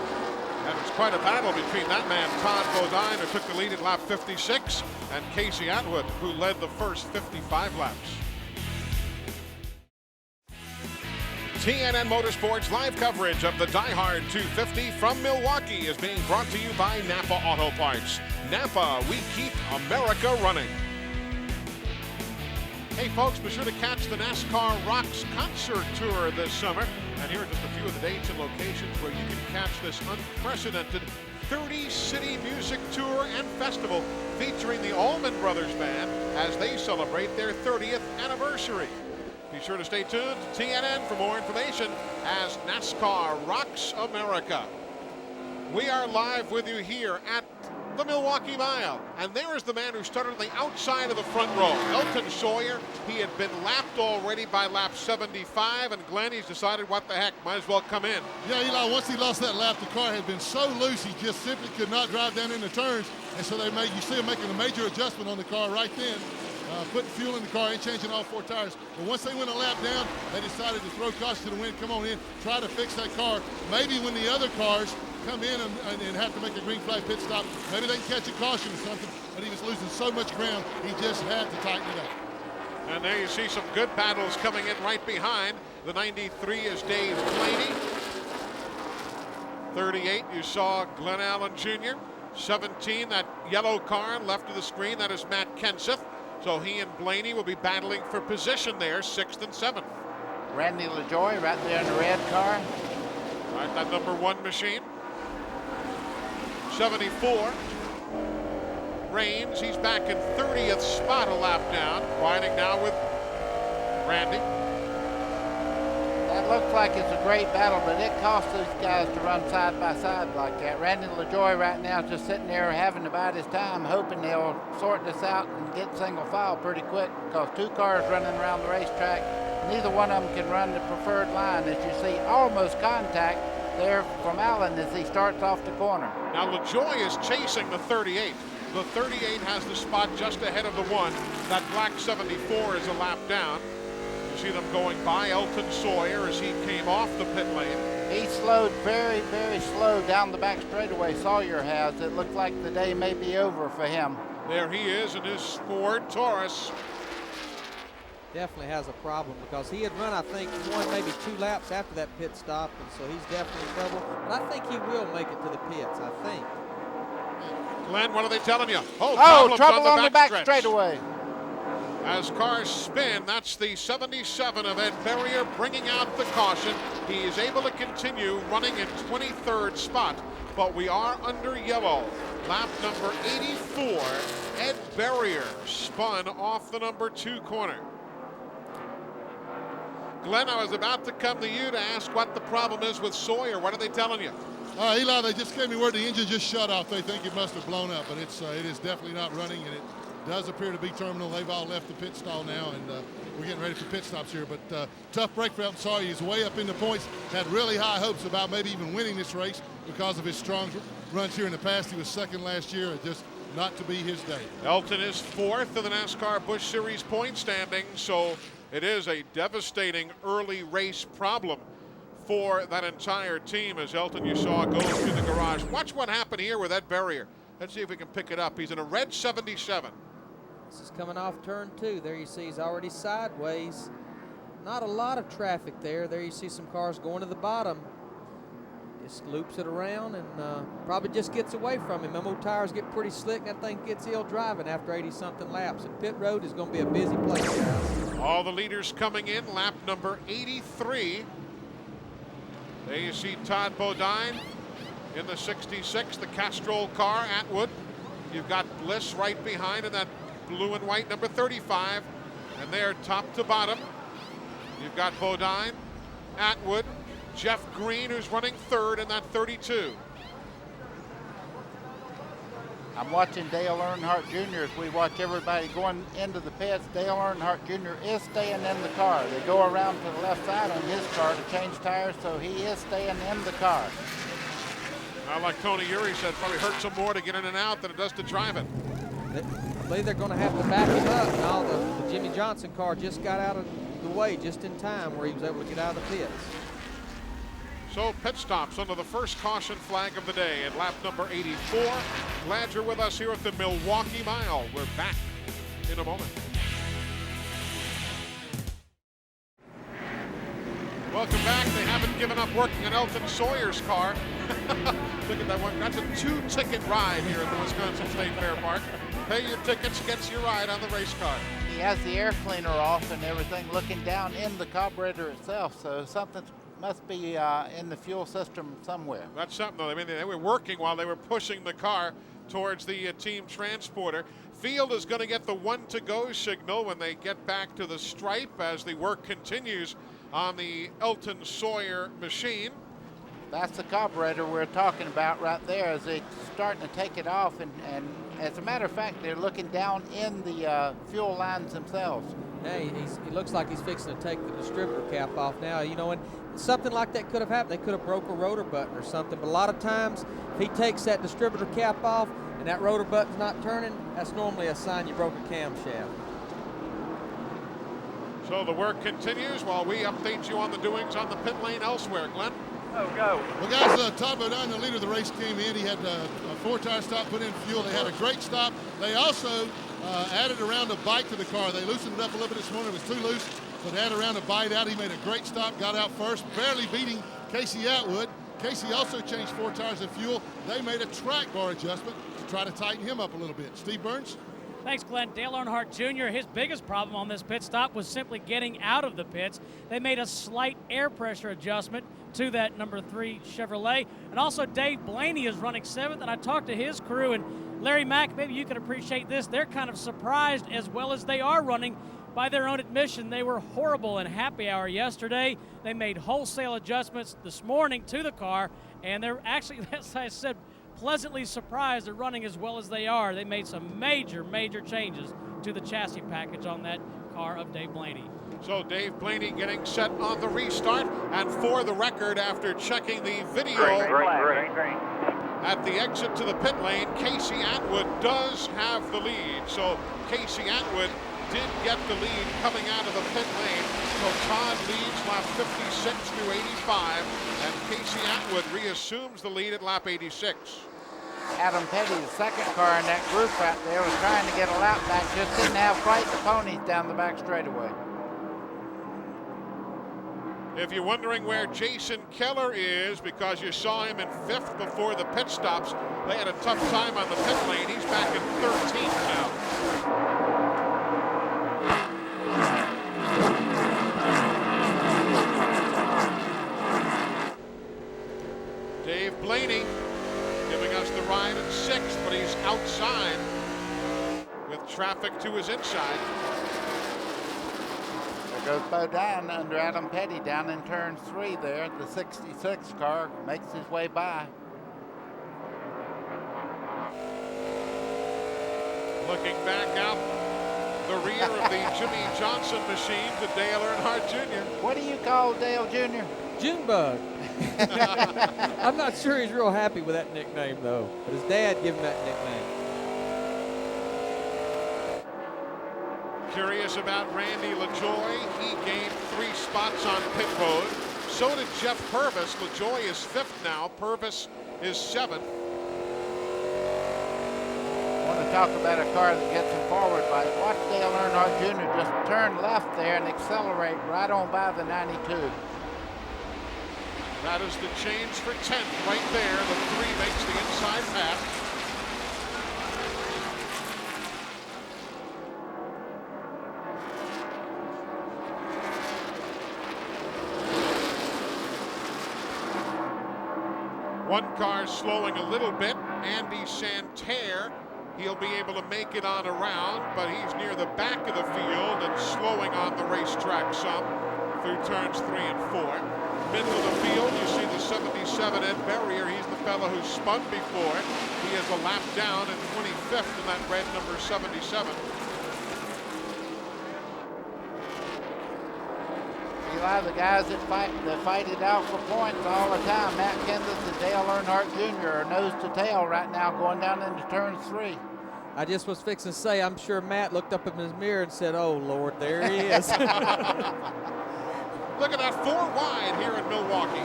And it's quite a battle between that man, Todd Bodine, who took the lead at lap 56, and Casey Atwood, who led the first 55 laps. TNN Motorsports live coverage of the DieHard 250 from Milwaukee is being brought to you by Napa Auto Parts. Napa, we keep America running. Hey folks, be sure to catch the NASCAR Rocks concert tour this summer. And here are just a few of the dates and locations where you can catch this unprecedented 30-city music tour and festival featuring the Allman Brothers Band as they celebrate their 30th anniversary. Be sure to stay tuned to TNN for more information as NASCAR Rocks America. We are live with you here at the Milwaukee Mile, and there is the man who started on the outside of the front row, Elton Sawyer. He had been lapped already by lap 75, and Glenn, he's decided what the heck, might as well come in. Yeah, Eli, once he lost that lap, the car had been so loose he just simply could not drive down in the turns, and so you see him making a major adjustment on the car right then, putting fuel in the car and changing all 4 tires. But once they went a lap down, they decided to throw caution to the wind, come on in, try to fix that car. Maybe when the other cars come in and have to make a green flag pit stop, maybe they can catch a caution or something, but he was losing so much ground, he just had to tighten it up. And there you see some good battles coming in right behind. The 93 is Dave Blaney. 38, you saw Glenn Allen Jr. 17, that yellow car left of the screen, that is Matt Kenseth. So he and Blaney will be battling for position there, 6th and 7th. Randy LaJoie right there in the red car. Right, that number 1 machine. 74. Reigns, he's back in 30th spot, a lap down. Riding now with Randy. That looks like it's a great battle, but it costs these guys to run side by side like that. Randy LaJoie right now is just sitting there having to bide his time, hoping they'll sort this out and get single file pretty quick, because 2 cars running around the racetrack, neither one of them can run the preferred line. As you see, almost contact there from Allen as he starts off the corner. Now LaJoie is chasing the 38. The 38 has the spot just ahead of the 1. That black 74 is a lap down. You see them going by Elton Sawyer as he came off the pit lane. He slowed very, very slow down the back straightaway, Sawyer has. It looks like the day may be over for him. There he is in his Ford Taurus. Definitely has a problem because he had run, I think, 1, maybe 2 laps after that pit stop, and so he's definitely in trouble. But I think he will make it to the pits, I think. Glenn, what are they telling you? Trouble on the back straightaway. As cars spin, that's the 77 of Ed Berrier bringing out the caution. He is able to continue running in 23rd spot, but we are under yellow. Lap number 84, Ed Berrier spun off the number 2 corner. Glenn, I was about to come to you to ask what the problem is with Sawyer. What are they telling you? Eli, they just gave me word the engine just shut off. They think it must have blown up, but it is definitely not running, and it does appear to be terminal. They've all left the pit stall now, and we're getting ready for pit stops here. But tough break for Elton Sawyer. He's way up in the points. Had really high hopes about maybe even winning this race because of his strong runs here in the past. He was 2nd last year. Just not to be his day. Elton is 4th in the NASCAR Busch Series point standing, so it is a devastating early race problem for that entire team as Elton, you saw, goes through the garage. Watch what happened here with Ed Berrier. Let's see if we can pick it up. He's in a red 77. This is coming off turn 2. There you see he's already sideways. Not a lot of traffic there. There you see some cars going to the bottom. Just loops it around and probably just gets away from him. Them old tires get pretty slick. That thing gets ill driving after 80-something laps. And pit road is going to be a busy place, guys. All the leaders coming in. Lap number 83. There you see Todd Bodine in the 66, the Castrol car, Atwood. You've got Bliss right behind in that blue and white number 35. And there, top to bottom, you've got Bodine, Atwood, Jeff Green, who's running third in that 32. I'm watching Dale Earnhardt Jr. as we watch everybody going into the pits. Dale Earnhardt Jr. is staying in the car. They go around to the left side on his car to change tires, so he is staying in the car. Like Tony Uri said, probably hurts him more to get in and out than it does to drive it. I believe they're going to have to back him up. Now the Jimmy Johnson car just got out of the way just in time where he was able to get out of the pits. So pit stops under the first caution flag of the day at lap number 84. Glad you're with us here at the Milwaukee Mile. We're back in a moment. Welcome back. They haven't given up working on Elton Sawyer's car. Look at that one. That's a 2-ticket ride here at the Wisconsin State Fair Park. Pay your tickets, gets your ride on the race car. He has the air cleaner off and everything, looking down in the carburetor itself, so something must be in the fuel system somewhere. That's something, though. I mean, they were working while they were pushing the car towards the team transporter. Field is going to get the 1-to-go signal when they get back to the stripe as the work continues on the Elton Sawyer machine. That's the carburetor we're talking about right there as they're starting to take it off, and as a matter of fact, they're looking down in the fuel lines themselves. Hey, he looks like he's fixing to take the distributor cap off now. You know, and something like that could have happened. They could have broke a rotor button or something. But a lot of times, if he takes that distributor cap off and that rotor button's not turning, that's normally a sign you broke a camshaft. So the work continues while we update you on the doings on the pit lane elsewhere. Glenn? Oh, go. Well, guys, Todd Bodine, the leader of the race, came in. He had a 4-tire stop, put in fuel. They had a great stop. They also added around a bite to the car. They loosened it up a little bit this morning. It was too loose, so they added around a bite out. He made a great stop, got out first, barely beating Casey Atwood. Casey also changed 4 tires of fuel. They made a track bar adjustment to try to tighten him up a little bit. Steve Burns? Thanks, Glenn. Dale Earnhardt Jr., his biggest problem on this pit stop was simply getting out of the pits. They made a slight air pressure adjustment to that number 3 Chevrolet. And also Dave Blaney is running 7th, and I talked to his crew, and Larry Mack, maybe you can appreciate this. They're kind of surprised, as well as they are running. By their own admission, they were horrible in happy hour yesterday. They made wholesale adjustments this morning to the car, and they're actually, as I said, pleasantly surprised they're running as well as they are. They made some major changes to the chassis package on that car of Dave Blaney. So Dave Blaney getting set on the restart, and for the record, after checking the video Green. at the exit to the pit lane, Casey Atwood does have the lead. So Casey Atwood did get the lead coming out of the pit lane. So Todd leads lap 56 through 85, and Casey Atwood reassumes the lead at lap 86. Adam Petty, the second car in that group right there, was trying to get a lap back, just didn't have quite the ponies down the back straightaway. If you're wondering where Jason Keller is because you saw him in 5th before the pit stops, they had a tough time on the pit lane. He's back in 13th now. Dave Blaney giving us the ride in 6th, but he's outside with traffic to his inside. There goes Bodine under Adam Petty down in turn 3 there. The 66 car makes his way by. Looking back out the rear of the Jimmy Johnson machine to Dale Earnhardt Jr. What do you call Dale Jr.? Junebug. I'm not sure he's real happy with that nickname, though. But his dad gave him that nickname. Curious about Randy LaJoie. He gained 3 spots on pit road. So did Jeff Purvis. LaJoie is 5th now. Purvis is 7th. I want to talk about a car that gets him forward, but watch Dale Earnhardt Jr. just turn left there and accelerate right on by the 92. That is the change for 10th right there. The 3 makes the inside pass. One car slowing a little bit. Andy Santerre. He'll be able to make it on around, but he's near the back of the field and slowing on the racetrack some through turns 3 and 4. Middle of the field, you see the 77 Ed Berrier. He's the fellow who spun before. He is a lap down and 25th in that red number 77. Eli, the guys that fight it out for points all the time. Matt Kenseth and Dale Earnhardt Jr. are nose to tail right now going down into turns 3. I just was fixing to say, I'm sure Matt looked up in his mirror and said, oh, Lord, there he is. Look at that, 4 wide here in Milwaukee.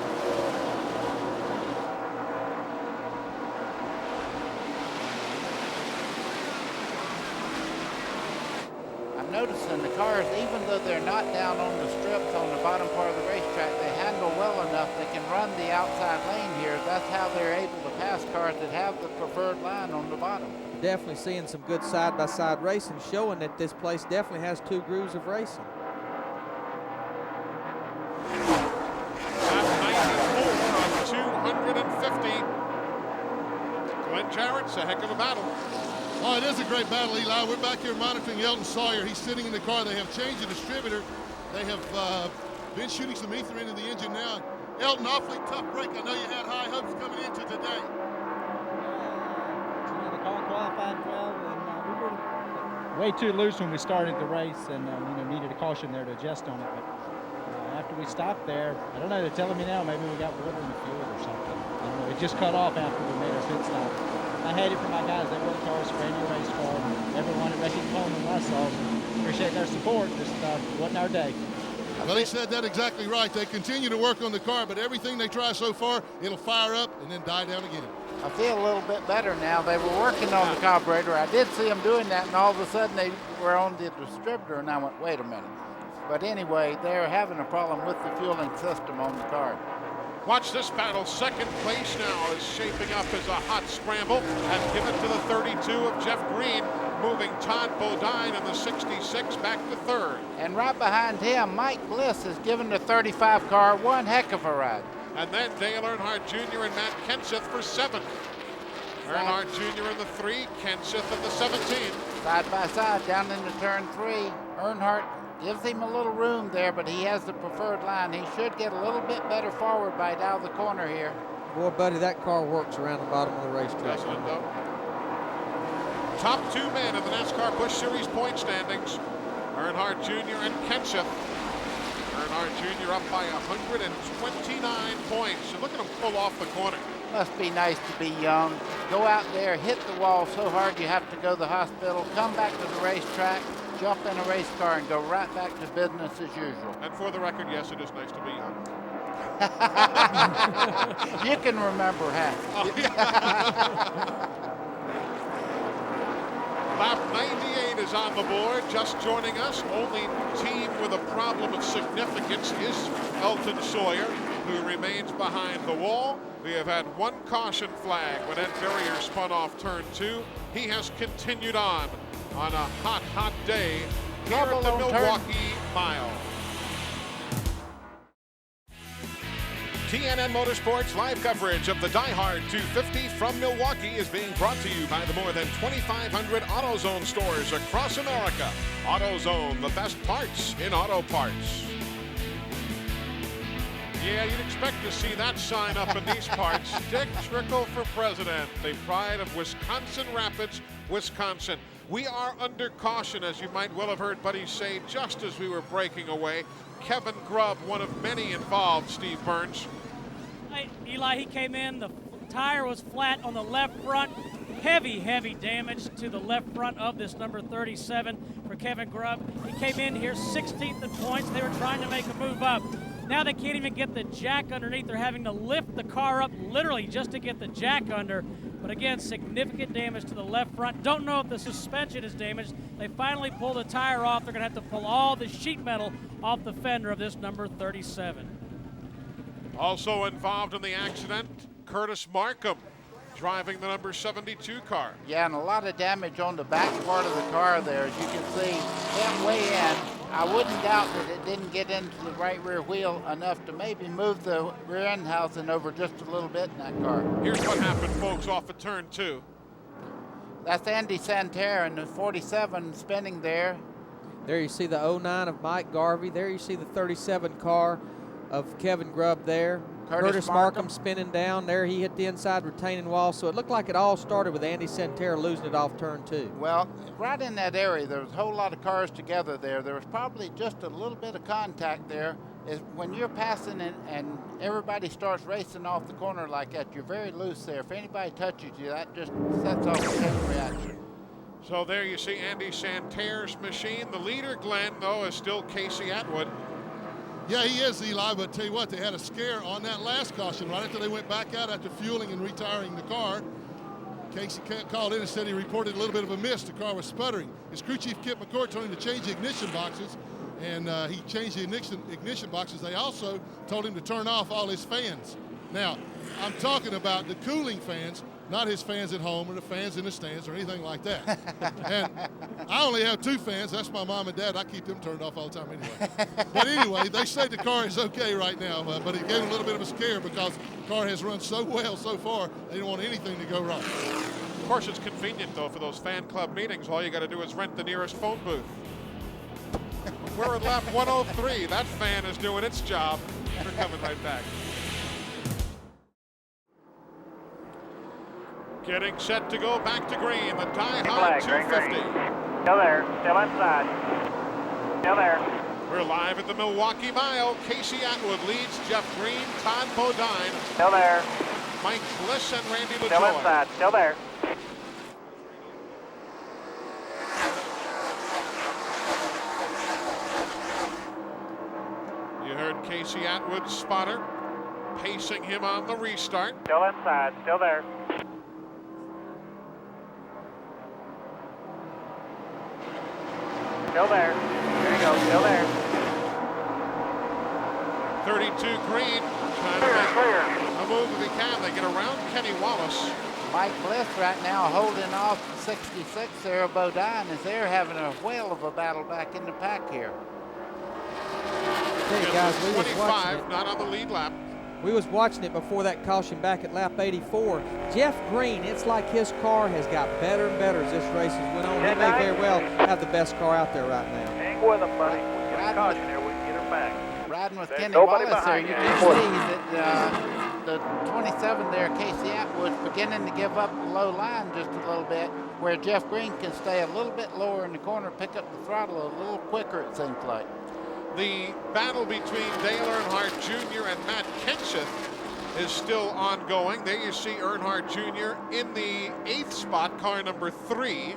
I'm noticing the cars, even though they're not down on the strips on the bottom part of the racetrack, they handle well enough. They can run the outside lane here. That's how they're able to pass cars that have the preferred line on the bottom. Definitely seeing some good side-by-side racing, showing that this place definitely has 2 grooves of racing. Lap 94 of 250. Glenn Jarrett's a heck of a battle. Oh, it is a great battle, Eli. We're back here monitoring Elton Sawyer. He's sitting in the car. They have changed the distributor. They have been shooting some ether into the engine now. Elton, awfully tough break. I know you had high hopes coming into today. The car qualified well, and we were way too loose when we started the race, and needed a caution there to adjust on it. But after we stopped there, I don't know. They're telling me now maybe we got water in the fuel or something. I don't know. It just cut off after we made our pit stop. I hate it for my guys. They worked hard, brand new race car. Everyone at Racing Coleman, I saw. Appreciate their support. Just wasn't our day. Well, he said that exactly right. They continue to work on the car, but everything they try so far, it'll fire up and then die down again. I feel a little bit better now. They were working on the carburetor. I did see them doing that, and all of a sudden they were on the distributor, and I went, wait a minute. But anyway, they're having a problem with the fueling system on the car. Watch this battle. Second place now is shaping up as a hot scramble, and give it to the 32 of Jeff Green, moving Todd Bodine in the 66 back to third. And right behind him, Mike Bliss is giving the 35 car one heck of a ride. And then Dale Earnhardt Jr. and Matt Kenseth for 7th. Earnhardt Jr. in the 3, Kenseth in the 17. Side by side down into turn 3. Earnhardt gives him a little room there, but he has the preferred line. He should get a little bit better forward bite out of the corner here. Boy, buddy, that car works around the bottom of the racetrack. Yes, Lindo. Top 2 men in the NASCAR Busch Series point standings, Earnhardt Jr. and Kenseth. Earnhardt Jr. up by 129 points. And look at him pull off the corner. Must be nice to be young. Go out there, hit the wall so hard you have to go to the hospital, come back to the racetrack, jump in a race car, and go right back to business as usual. And for the record, yes, it is nice to be young. You can remember how. Lap 98 is on the board. Just joining us, only team with a problem of significance is Elton Sawyer, who remains behind the wall. We have had one caution flag when Ed Berrier spun off turn 2. He has continued on a hot, hot day here at the Milwaukee Mile. TNN Motorsports live coverage of the DieHard 250 from Milwaukee is being brought to you by the more than 2,500 AutoZone stores across America. AutoZone, the best parts in auto parts. Yeah, you'd expect to see that sign up in these parts. Dick Trickle for president, the pride of Wisconsin Rapids, Wisconsin. We are under caution, as you might well have heard Buddy say just as we were breaking away. Kevin Grubb, one of many involved, Steve Burns. Eli, he came in, the tire was flat on the left front. Heavy, heavy damage to the left front of this number 37 for Kevin Grubb. He came in here 16th in points. They were trying to make a move up. Now they can't even get the jack underneath. They're having to lift the car up literally just to get the jack under. But again, significant damage to the left front. Don't know if the suspension is damaged. They finally pull the tire off. They're going to have to pull all the sheet metal off the fender of this number 37. Also involved in the accident, Curtis Markham, driving the number 72 car. Yeah, and a lot of damage on the back part of the car there. As you can see, went way in, I wouldn't doubt that it didn't get into the right rear wheel enough to maybe move the rear end housing over just a little bit in that car. Here's what happened, folks, off of turn 2. That's Andy Santerre and the 47 spinning there. There you see the 09 of Mike Garvey. There you see the 37 car of Kevin Grubb there. Curtis Markham spinning down there. He hit the inside retaining wall. So it looked like it all started with Andy Santerre losing it off turn 2. Well, right in that area, there was a whole lot of cars together there. There was probably just a little bit of contact there. Is when you're passing and everybody starts racing off the corner like that, you're very loose there. If anybody touches you, that just sets off a chain reaction. So there you see Andy Santerre's machine. The leader, Glenn, though, is still Casey Atwood. Yeah, he is, Eli, but tell you what, they had a scare on that last caution right after they went back out after fueling and retiring the car. Casey called in and said he reported a little bit of a miss. The car was sputtering. His crew chief, Kip McCord, told him to change the ignition boxes, and he changed the ignition boxes. They also told him to turn off all his fans. Now, I'm talking about the cooling fans, not his fans at home or the fans in the stands or anything like that. And I only have 2 fans. That's my mom and dad. I keep them turned off all the time anyway. But anyway, they say the car is okay right now, but it gave them a little bit of a scare because the car has run so well so far, they don't want anything to go wrong. Of course, it's convenient, though, for those fan club meetings. All you got to do is rent the nearest phone booth. We're at lap 103. That fan is doing its job. We're coming right back. Getting set to go back to green. The DieHard 250. Still there. Still inside. Still there. We're live at the Milwaukee Mile. Casey Atwood leads Jeff Green, Todd Bodine. Still there. Mike Bliss and Randy LaJoie. Still inside. Still there. You heard Casey Atwood's spotter pacing him on the restart. Still inside. Still there. Still there. There you go. Still there. 32 green. Trying to make a move if he can. They get around Kenny Wallace. Mike Bliss right now holding off 66 there. Bodine is there having a whale of a battle back in the pack here. Hey guys, we was watching it. Not on the lead lap. We was watching it before that caution back at lap 84. Jeff Green, it's like his car has got better and better as this race has went on. He may very well have the best car out there right now. Hang with him, buddy. We get a caution here. We can get her back. Riding with Kenny Wallace there, you can see that the 27 there, Casey Atwood, beginning to give up the low line just a little bit, where Jeff Green can stay a little bit lower in the corner, pick up the throttle a little quicker, it seems like. The battle between Dale Earnhardt Jr. and Matt Kenseth is still ongoing. There you see Earnhardt Jr. in the 8th spot, car number 3.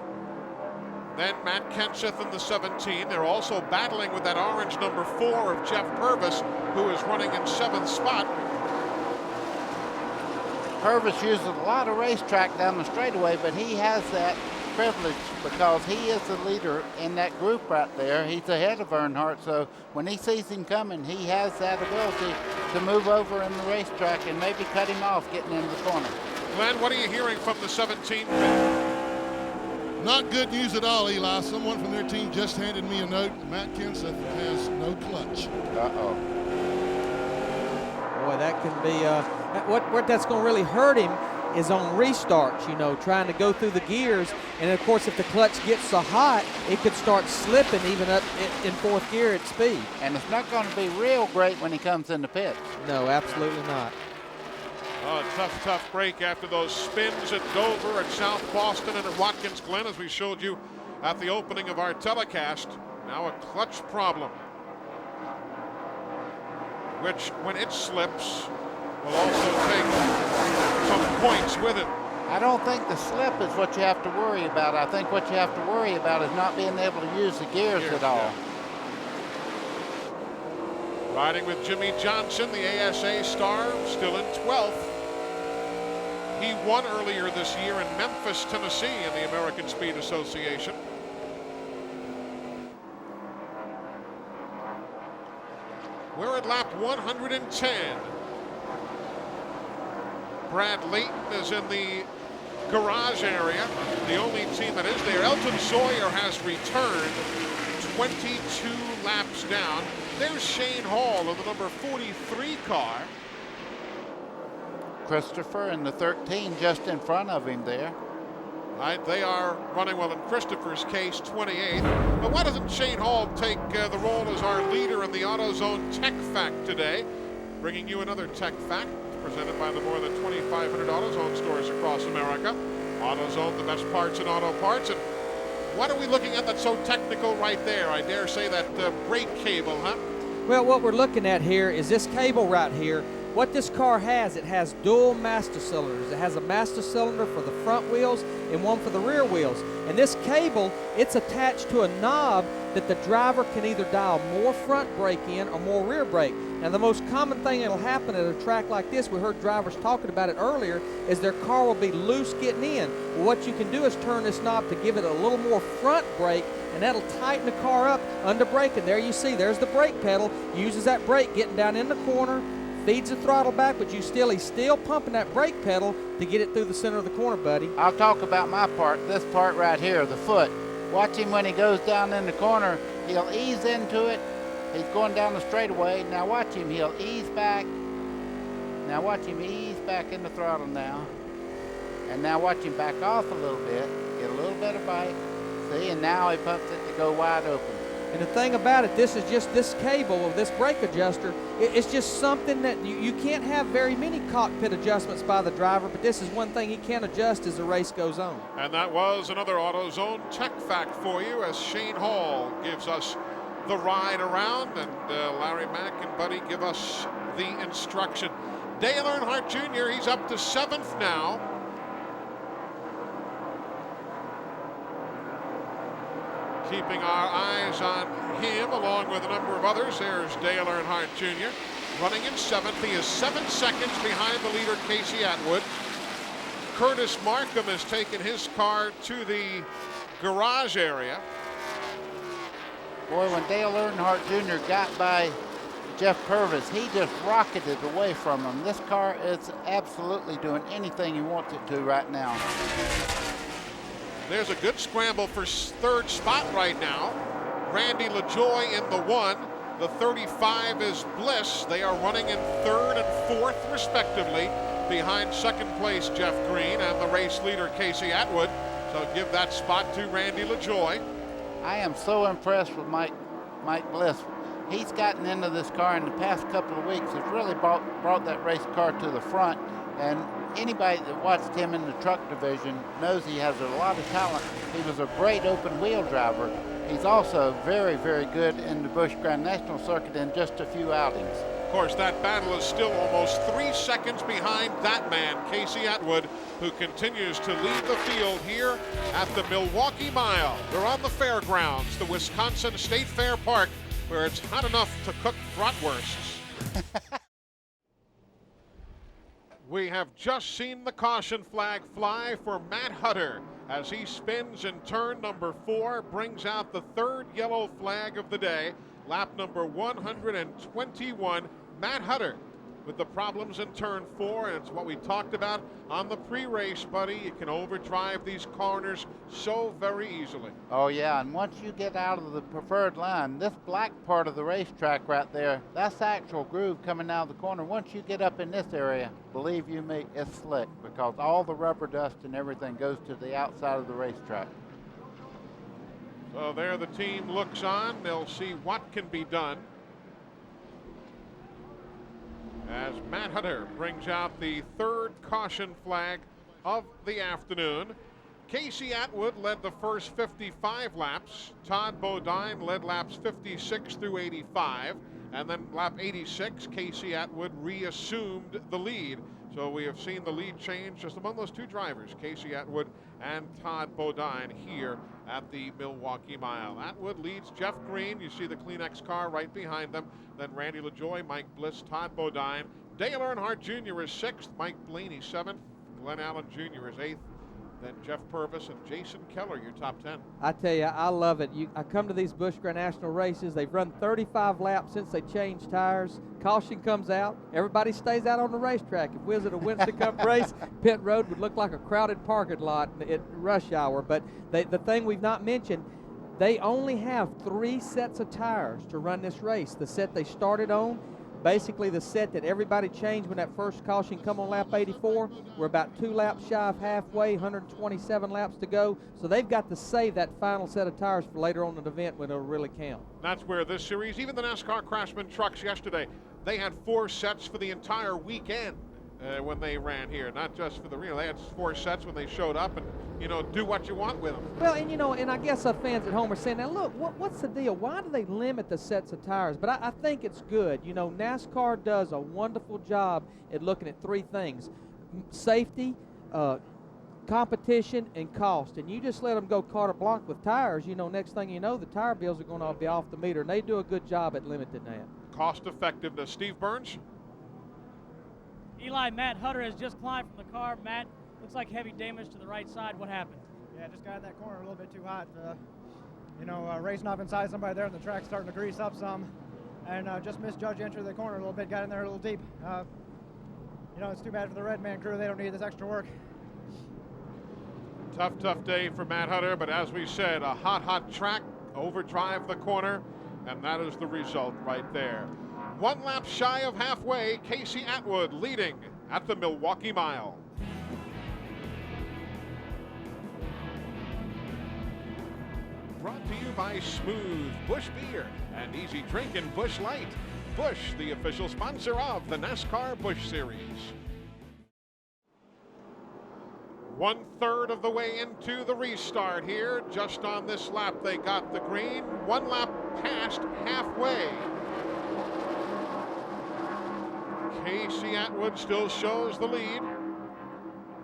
Then Matt Kenseth in the 17. They're also battling with that orange number 4 of Jeff Purvis, who is running in 7th spot. Purvis uses a lot of racetrack down the straightaway, but he has that privilege because he is the leader in that group right there. He's ahead of Earnhardt, so when he sees him coming, he has that ability to move over in the racetrack and maybe cut him off getting into the corner. Glenn, what are you hearing from the 17? Not good news at all, Eli. Someone from their team just handed me a note. Matt Kenseth has no clutch. Uh-oh. Boy, that can be, what that's going to really hurt him is on restarts, you know, trying to go through the gears. And of course, if the clutch gets so hot, it could start slipping even up in 4th gear at speed. And it's not going to be real great when he comes in the pits. No, absolutely not. Oh, tough break after those spins at Dover, at South Boston, and at Watkins Glen, as we showed you at the opening of our telecast. Now a clutch problem, which, when it slips, will also take some points with it. I don't think the slip is what you have to worry about. I think what you have to worry about is not being able to use the gears at all. Yeah. Riding with Jimmy Johnson, the ASA star, still in 12th. He won earlier this year in Memphis, Tennessee in the American Speed Association. We're at lap 110. Brad Layton is in the garage area. The only team that is there. Elton Sawyer has returned 22 laps down. There's Shane Hall of the number 43 car. Christopher in the 13 just in front of him there. Right, they are running well in Christopher's case, 28th. But why doesn't Shane Hall take the role as our leader in the AutoZone Tech Fact today? Bringing you another Tech Fact presented by the more than 2,500 AutoZone stores across America. AutoZone, the best parts in auto parts. And what are we looking at that's so technical right there? I dare say that brake cable, huh? Well, what we're looking at here is this cable right here. What this car has, it has dual master cylinders. It has a master cylinder for the front wheels and one for the rear wheels. And this cable, it's attached to a knob that the driver can either dial more front brake in or more rear brake. Now, the most common thing that'll happen at a track like this, we heard drivers talking about it earlier, is their car will be loose getting in. Well, what you can do is turn this knob to give it a little more front brake, and that'll tighten the car up under braking. There you see, there's the brake pedal. Uses that brake getting down in the corner, feeds the throttle back, but he's still pumping that brake pedal to get it through the center of the corner, buddy. I'll talk about my part, this part right here, the foot. Watch him when he goes down in the corner. He'll ease into it. He's going down the straightaway. Now watch him, he'll ease back. Now watch him ease back in the throttle now. And now watch him back off a little bit, get a little bit of bite. See, and now he pumps it to go wide open. And the thing about it, this is just this cable of this brake adjuster. It's just something that you can't have very many cockpit adjustments by the driver, but this is one thing he can adjust as the race goes on. And that was another AutoZone Tech Fact for you as Shane Hall gives us the ride around, and Larry Mack and Buddy give us the instruction. Dale Earnhardt Jr., he's up to 7th now. Keeping our eyes on him along with a number of others. There's Dale Earnhardt Jr. running in 7th. He is 7 seconds behind the leader, Casey Atwood. Curtis Markham has taken his car to the garage area. Boy, when Dale Earnhardt Jr. got by Jeff Purvis, he just rocketed away from him. This car is absolutely doing anything he wants it to right now. There's a good scramble for 3rd spot right now. Randy LaJoie in the 1. The 35 is Bliss. They are running in 3rd and 4th respectively behind 2nd place Jeff Green and the race leader Casey Atwood. So give that spot to Randy LaJoie. I am so impressed with Mike Bliss. He's gotten into this car in the past couple of weeks. Has really brought that race car to the front. And anybody that watched him in the truck division knows he has a lot of talent. He was a great open wheel driver. He's also very, very good in the Busch Grand National Circuit in just a few outings. Of course, that battle is still almost 3 seconds behind that man, Casey Atwood, who continues to lead the field here at the Milwaukee Mile. They're on the fairgrounds, the Wisconsin State Fair Park, where it's hot enough to cook bratwursts. We have just seen the caution flag fly for Matt Hutter as he spins in turn number 4, brings out the 3rd yellow flag of the day. Lap number 121, Matt Hutter with the problems in turn 4, and it's what we talked about on the pre-race, buddy. You can overdrive these corners so very easily. Oh yeah, and once you get out of the preferred line, this black part of the racetrack right there, that's the actual groove coming out of the corner. Once you get up in this area, believe you me, it's slick because all the rubber dust and everything goes to the outside of the racetrack. So there the team looks on. They'll see what can be done as Matt Hutter brings out the 3rd caution flag of the afternoon. Casey Atwood led the first 55 laps. Todd Bodine led laps 56 through 85. And then lap 86, Casey Atwood reassumed the lead. So we have seen the lead change just among those 2 drivers, Casey Atwood and Todd Bodine, here at the Milwaukee Mile. Atwood leads Jeff Green. You see the Kleenex car right behind them. Then Randy LaJoie, Mike Bliss, Todd Bodine. Dale Earnhardt Jr. is 6th. Mike Blaney 7th. Glenn Allen Jr. is 8th. Then Jeff Purvis and Jason Keller, your top 10. I tell you, I love it. I come to these Busch Grand National races. They've run 35 laps since they changed tires. Caution comes out. Everybody stays out on the racetrack. If we was at a Winston Cup race, pit road would look like a crowded parking lot at rush hour. But the thing we've not mentioned, they only have 3 sets of tires to run this race. The set they started on, basically the set that everybody changed when that first caution come on lap 84. We're about 2 laps shy of halfway, 127 laps to go. So they've got to save that final set of tires for later on in the event when it'll really count. That's where this series, even the NASCAR Craftsman trucks yesterday, they had 4 sets for the entire weekend when they ran here, not just for the real. They had 4 sets when they showed up, and do what you want with them. Well, and I guess our fans at home are saying, now look, what's the deal? Why do they limit the sets of tires? But I think it's good. NASCAR does a wonderful job at looking at 3 things: safety, competition, and cost. And you just let them go carte blanche with tires, next thing you know, the tire bills are going to be off the meter, and they do a good job at limiting that. Cost effectiveness. Steve Burns? Eli, Matt Hutter has just climbed from the car. Matt, looks like heavy damage to the right side. What happened? Yeah, just got in that corner a little bit too hot. Racing off inside somebody there, and the track's starting to grease up some. And just misjudged entry of the corner a little bit, got in there a little deep. It's too bad for the Red Man crew. They don't need this extra work. Tough day for Matt Hutter, but as we said, a hot track, overdrive the corner, and that is the result right there. 1 lap shy of halfway, Casey Atwood leading at the Milwaukee Mile. Brought to you by Smooth Busch Beer and Easy Drinkin' Busch Light. Busch, the official sponsor of the NASCAR Busch Series. 1/3 of the way into the restart here. Just on this lap, they got the green. 1 lap past halfway. Casey Atwood still shows the lead.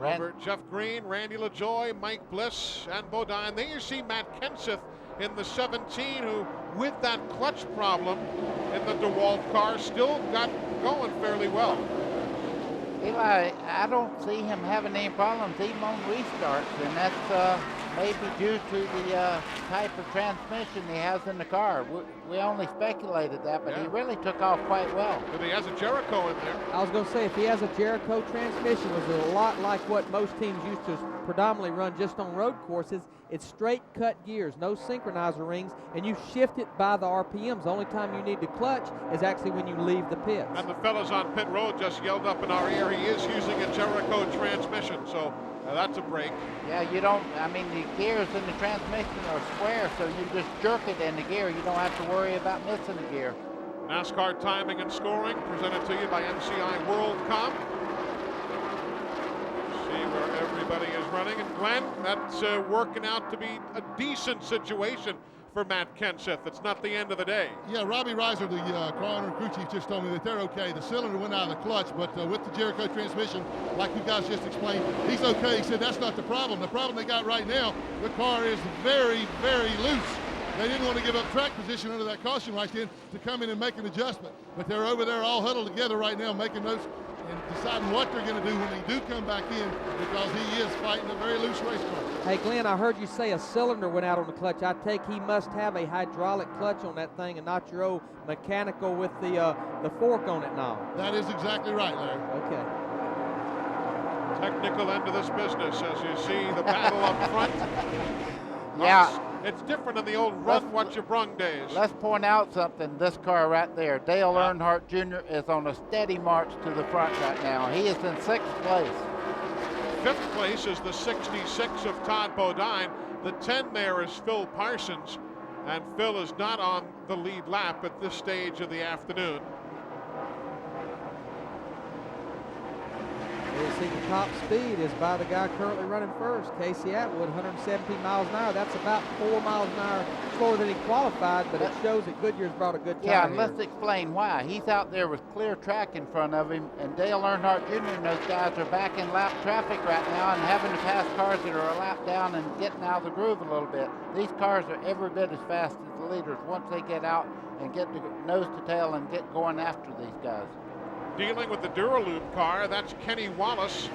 Over Jeff Green, Randy LaJoie, Mike Bliss, and Bodine. Then you see Matt Kenseth in the 17, who, with that clutch problem in the DeWalt car, still got going fairly well. Eli, I don't see him having any problems even on restarts, and that's maybe due to the type of transmission he has in the car. We only speculated that, but he really took off quite well. But he has a Jericho in there. I was going to say, if he has a Jericho transmission, which is a lot like what most teams used to predominantly run just on road courses, it's straight cut gears, no synchronizer rings, and you shift it by the RPMs. The only time you need to clutch is actually when you leave the pits. And the fellas on pit road just yelled up in our ear, he is using a Jericho transmission, so that's a break. Yeah, the gears in the transmission are square, so you just jerk it in the gear. You don't have to worry about missing a gear. NASCAR timing and scoring presented to you by MCI WorldCom. See where everybody is running. And Glenn, that's working out to be a decent situation for Matt Kenseth. It's not the end of the day. Yeah, Robbie Reiser, the car owner and crew chief, just told me that they're okay. The cylinder went out of the clutch, but with the Jericho transmission, like you guys just explained, he's okay. He said that's not the problem. The problem they got right now, the car is very, very loose. They didn't want to give up track position under that caution right then to come in and make an adjustment. But they're over there all huddled together right now, making notes and deciding what they're going to do when they do come back in, because he is fighting a very loose race car. Hey, Glenn, I heard you say a cylinder went out on the clutch. I take he must have a hydraulic clutch on that thing and not your old mechanical with the fork on it now. That is exactly right, Larry. Okay. Technical end of this business, as you see the battle up front. Yeah. It's different than the old run what you brung days. Let's point out something. This car right there, Dale Earnhardt Jr. is on a steady march to the front right now. He is in 6th place. 5th place is the 66 of Todd Bodine. The 10 there is Phil Parsons, and Phil is not on the lead lap at this stage of the afternoon. You see the top speed is by the guy currently running first, Casey Atwood, 117 miles an hour. That's about 4 miles an hour slower than he qualified, but it shows that Goodyear's brought a good time. Yeah, and let's explain why. He's out there with clear track in front of him, and Dale Earnhardt Jr. and those guys are back in lap traffic right now and having to pass cars that are a lap down and getting out of the groove a little bit. These cars are every bit as fast as the leaders once they get out and get to nose to tail and get going after these guys. Dealing with the Duraloop car, that's Kenny Wallace.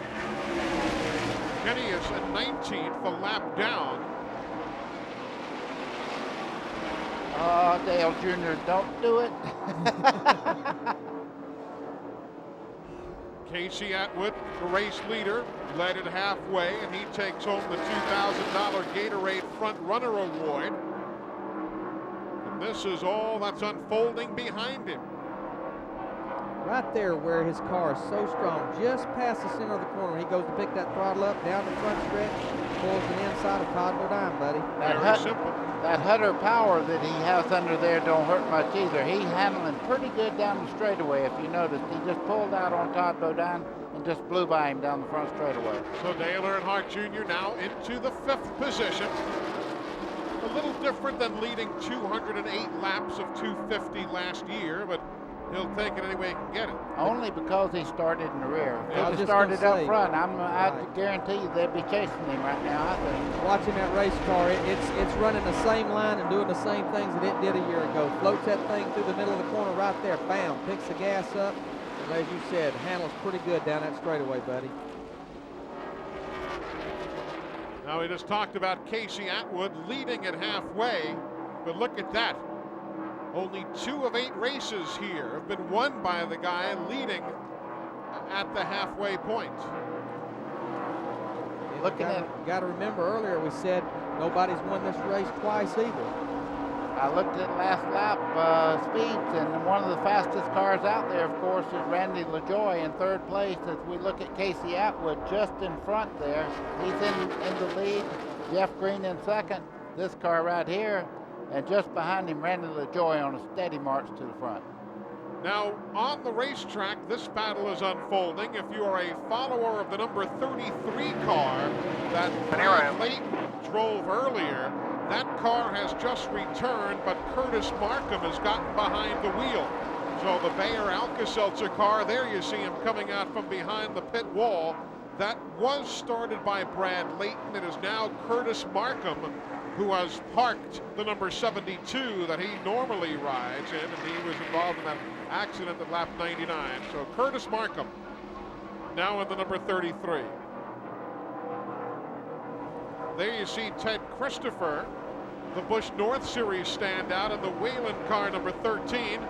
Kenny is at 19th, a lap down. Oh, Dale Jr., don't do it. Casey Atwood, the race leader, led it halfway, and he takes home the $2,000 Gatorade Front Runner Award. And this is all that's unfolding behind him. Right there where his car is so strong, just past the center of the corner, he goes to pick that throttle up, down the front stretch, pulls the inside of Todd Bodine, buddy. Very simple. That Hutter power that he has under there don't hurt much either. He's handling pretty good down the straightaway, if you noticed. He just pulled out on Todd Bodine and just blew by him down the front straightaway. So Dale Earnhardt Jr. now into the 5th position. A little different than leading 208 laps of 250 last year, but he'll take it any way he can get it. Only because he started in the rear. If I was he just started gonna up say, front, I right. guarantee you they'd be chasing him right now, I think. Watching that race car, it's running the same line and doing the same things that it did a year ago. Floats that thing through the middle of the corner right there, bam, picks the gas up. And as you said, handles pretty good down that straightaway, buddy. Now, we just talked about Casey Atwood leading at halfway, but look at that. Only 2 of 8 races here have been won by the guy leading at the halfway point. Looking at, got to remember earlier we said nobody's won this race twice either. I looked at last lap speeds, and one of the fastest cars out there, of course, is Randy LaJoie in 3rd place. As we look at Casey Atwood just in front there, he's in the lead. Jeff Green in 2nd. This car right here, and just behind him, Randy LaJoie on a steady march to the front. Now, on the racetrack, this battle is unfolding. If you are a follower of the number 33 car that Brad Layton drove earlier, that car has just returned, but Curtis Markham has gotten behind the wheel. So the Bayer Alka-Seltzer car, there you see him coming out from behind the pit wall. That was started by Brad Layton. It is now Curtis Markham who has parked the number 72 that he normally rides in, and he was involved in that accident at lap 99. So Curtis Markham now in the number 33. There you see Ted Christopher, the Busch North Series standout, in the Whelen car number 13,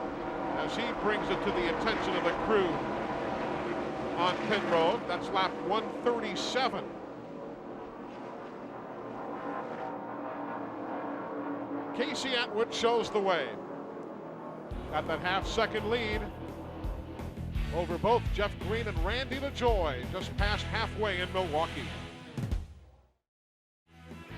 as he brings it to the attention of the crew on pit road. That's lap 137. Casey Atwood shows the way. Got that half-second lead over both Jeff Green and Randy LaJoie, just past halfway in Milwaukee.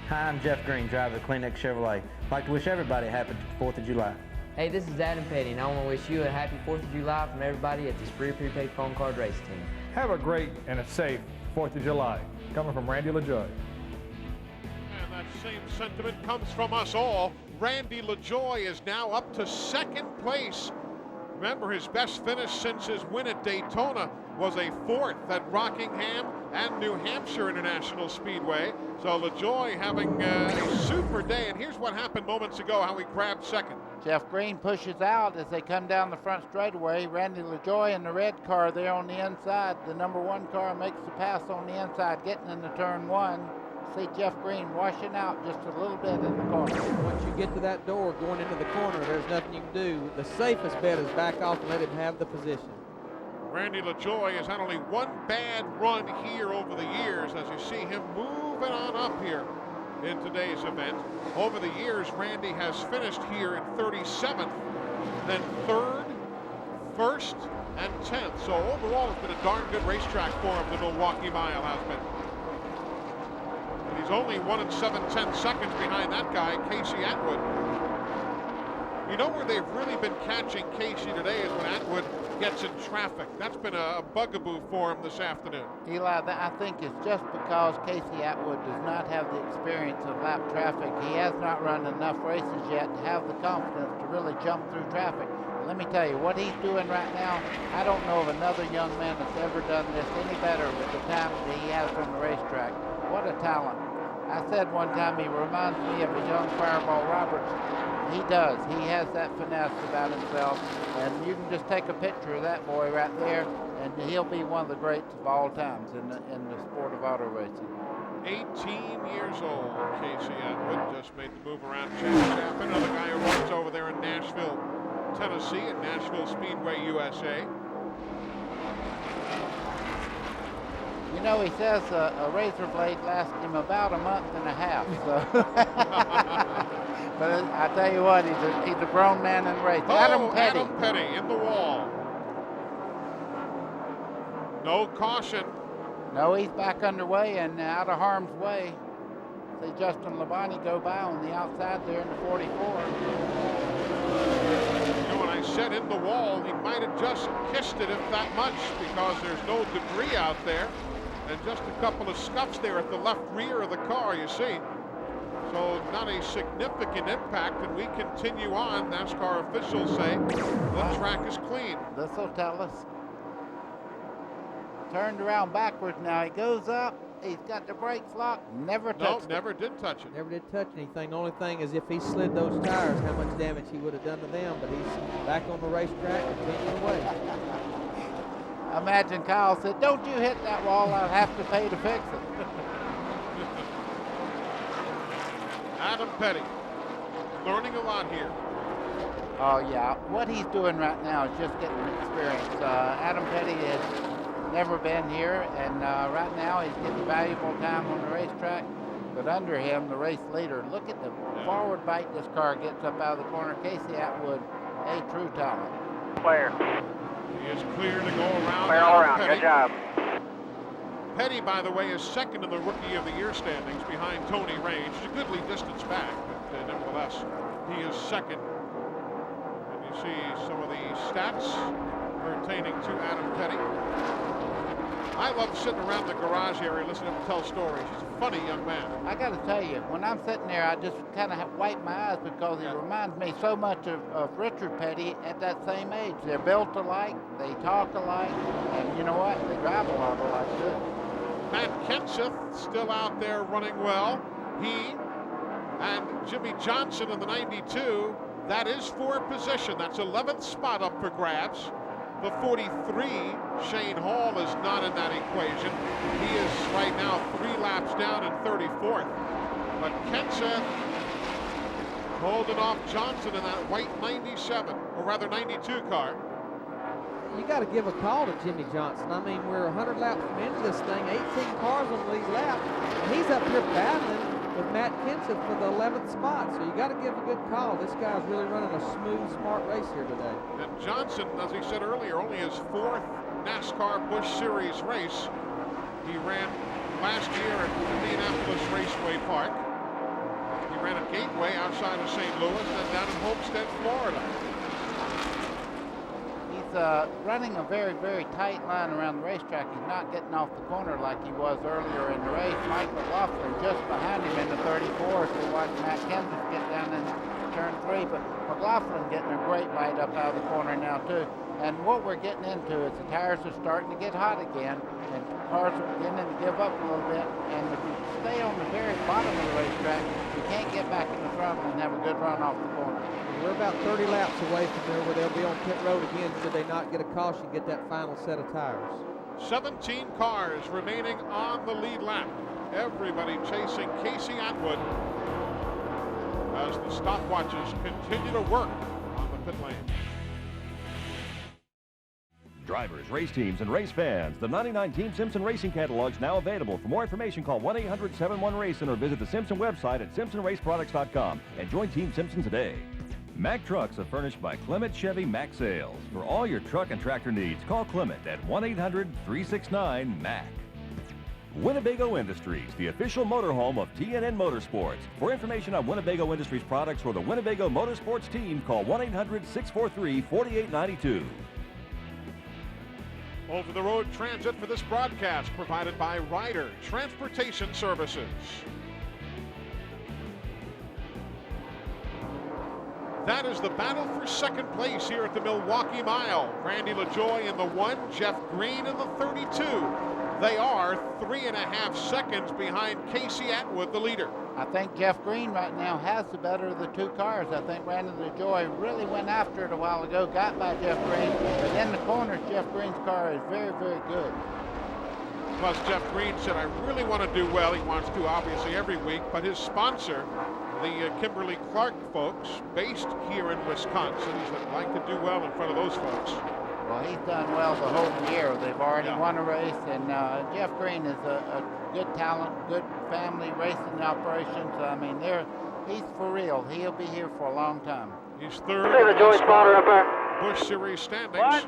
Hi, I'm Jeff Green, driver of Kleenex Chevrolet. I'd like to wish everybody a happy 4th of July. Hey, this is Adam Petty, and I want to wish you a happy 4th of July from everybody at the Spree Prepaid Phone Card Race Team. Have a great and a safe 4th of July. Coming from Randy LaJoie. And that same sentiment comes from us all. Randy LaJoie is now up to 2nd place. Remember, his best finish since his win at Daytona was a 4th at Rockingham and New Hampshire International Speedway. So LaJoie having a super day. And here's what happened moments ago, how he grabbed 2nd. Jeff Green pushes out as they come down the front straightaway. Randy LaJoie in the red car there on the inside. The number 1 car makes the pass on the inside, getting into turn 1. See Jeff Green washing out just a little bit in the corner. Once you get to that door going into the corner, there's nothing you can do. The safest bet is back off and let him have the position. Randy LaJoie has had only one bad run here over the years, as you see him moving on up here in today's event. Over the years, Randy has finished here in 37th, then 3rd, 1st, and 10th. So overall, it's been a darn good racetrack for him, the Milwaukee Mile has been. And he's only 1 7/10 seconds behind that guy, Casey Atwood. You know where they've really been catching Casey today is when Atwood gets in traffic. That's been a bugaboo for him this afternoon. Eli, I think it's just because Casey Atwood does not have the experience of lap traffic. He has not run enough races yet to have the confidence to really jump through traffic. But let me tell you, what he's doing right now, I don't know of another young man that's ever done this any better with the time that he has on the racetrack. What a talent. I said one time he reminds me of a young Fireball Roberts. He does. He has that finesse about himself, and you can just take a picture of that boy right there, and he'll be one of the greats of all times in the sport of auto racing. 18 years old. Casey Atwood just made the move around Chad Chapman, another guy who runs over there in Nashville, Tennessee at Nashville Speedway, USA. You know, he says a razor blade lasts him about a month and a half. So, but I tell you what, he's a grown man in the race. Oh, Adam Petty. Adam Petty in the wall. No caution. No, he's back underway and out of harm's way. See Justin Labonte go by on the outside there in the 44. You know, when I said in the wall, he might have just kissed it, if that much, because there's no debris out there. And just a couple of scuffs there at the left rear of the car, you see. So not a significant impact, and we continue on. NASCAR officials say the track is clean. This will tell us. Turned around backwards now. He goes up. He's got the brakes locked. Never touched it. Never did touch it. Never did touch anything. The only thing is if he slid those tires, how much damage he would have done to them. But he's back on the racetrack and continuing away. Imagine Kyle said, "Don't you hit that wall. I'll have to pay to fix it." Adam Petty, learning a lot here. Oh, yeah. What he's doing right now is just getting experience. Adam Petty has never been here, and right now he's getting valuable time on the racetrack. But under him, the race leader, look at the forward bite this car gets up out of the corner. Casey Atwood, a true talent. Clear. He is clear to go around. Clear all around. Petty. Good job. Petty, by the way, is second in the Rookie of the Year standings behind Tony Range. He's a goodly distance back, but nevertheless, he is second. And you see some of the stats pertaining to Adam Petty. I love sitting around the garage area listening to him tell stories. He's a funny young man. I got to tell you, when I'm sitting there, I just kind of wipe my eyes because he reminds me so much of Richard Petty at that same age. They're built alike, they talk alike, and you know what? They drive a lot alike too. Matt Kenseth still out there running well. He and Jimmy Johnson in the 92. That is for position. That's 11th spot up for grabs. The 43, Shane Hall, is not in that equation. He is right now 3 laps down in 34th. But Kenseth holding off Johnson in that white 97, or rather 92 car. You got to give a call to Jimmy Johnson. I mean, we're 100 laps from into this thing, 18 cars on the lead lap, and he's up here battling with Matt Kenseth for the 11th spot. So you got to give a good call. This guy's really running a smooth, smart race here today. And Johnson, as he said earlier, only his 4th NASCAR Busch Series race. He ran last year at Indianapolis Raceway Park. He ran at Gateway outside of St. Louis and then down in Homestead, Florida. He's running a very, very tight line around the racetrack. He's not getting off the corner like he was earlier in the race. Mike McLaughlin just behind him in the 34 as we watch Matt Kenseth get down in turn 3. But McLaughlin getting a great bite up out of the corner now too. And what we're getting into is the tires are starting to get hot again, and cars are beginning to give up a little bit. And if you stay on the very bottom of the racetrack, you can't get back in the throttle and have a good run off the corner. We're about 30 laps away from there where they'll be on pit road again should they not get a caution, get that final set of tires. 17 cars remaining on the lead lap. Everybody chasing Casey Atwood as the stopwatches continue to work on the pit lane. Drivers, race teams, and race fans, the 99 Team Simpson Racing Catalog is now available. For more information, call 1-800-71-RACIN or visit the Simpson website at simpsonraceproducts.com and join Team Simpson today. Mack Trucks are furnished by Clement Chevy Mack Sales. For all your truck and tractor needs, call Clement at 1-800-369-MACK. Winnebago Industries, the official motorhome of TNN Motorsports. For information on Winnebago Industries products or the Winnebago Motorsports team, call 1-800-643-4892. Over-the-road transit for this broadcast provided by Ryder Transportation Services. That is the battle for second place here at the Milwaukee Mile. Randy LaJoie in the 1, Jeff Green in the 32. They are 3.5 seconds behind Casey Atwood, the leader. I think Jeff Green right now has the better of the 2 cars. I think Randy LaJoie really went after it a while ago, got by Jeff Green, but in the corners, Jeff Green's car is very, very good. Plus, Jeff Green said, I really want to do well. He wants to, obviously, every week. But his sponsor, the Kimberly-Clark folks, based here in Wisconsin, he'd like to do well in front of those folks. Well, he's done well the whole year. They've already won a race, and Jeff Green is a good talent, good family racing operations. I mean, he's for real. He'll be here for a long time. He's third Hey, in the LaJoie spotter up there. Busch Series standings. What?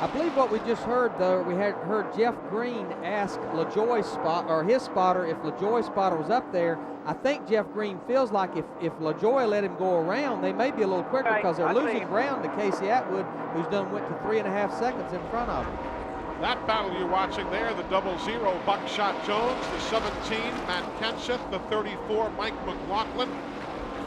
I believe what we just heard, though, we had heard Jeff Green ask LaJoie's spot, or his spotter, if LaJoie's spotter was up there. I think Jeff Green feels like if LaJoie let him go around, they may be a little quicker because they're losing ground to Casey Atwood, who's went to 3.5 seconds in front of him. That battle you're watching there, the 00 Buckshot Jones, the 17 Matt Kenseth, the 34 Mike McLaughlin,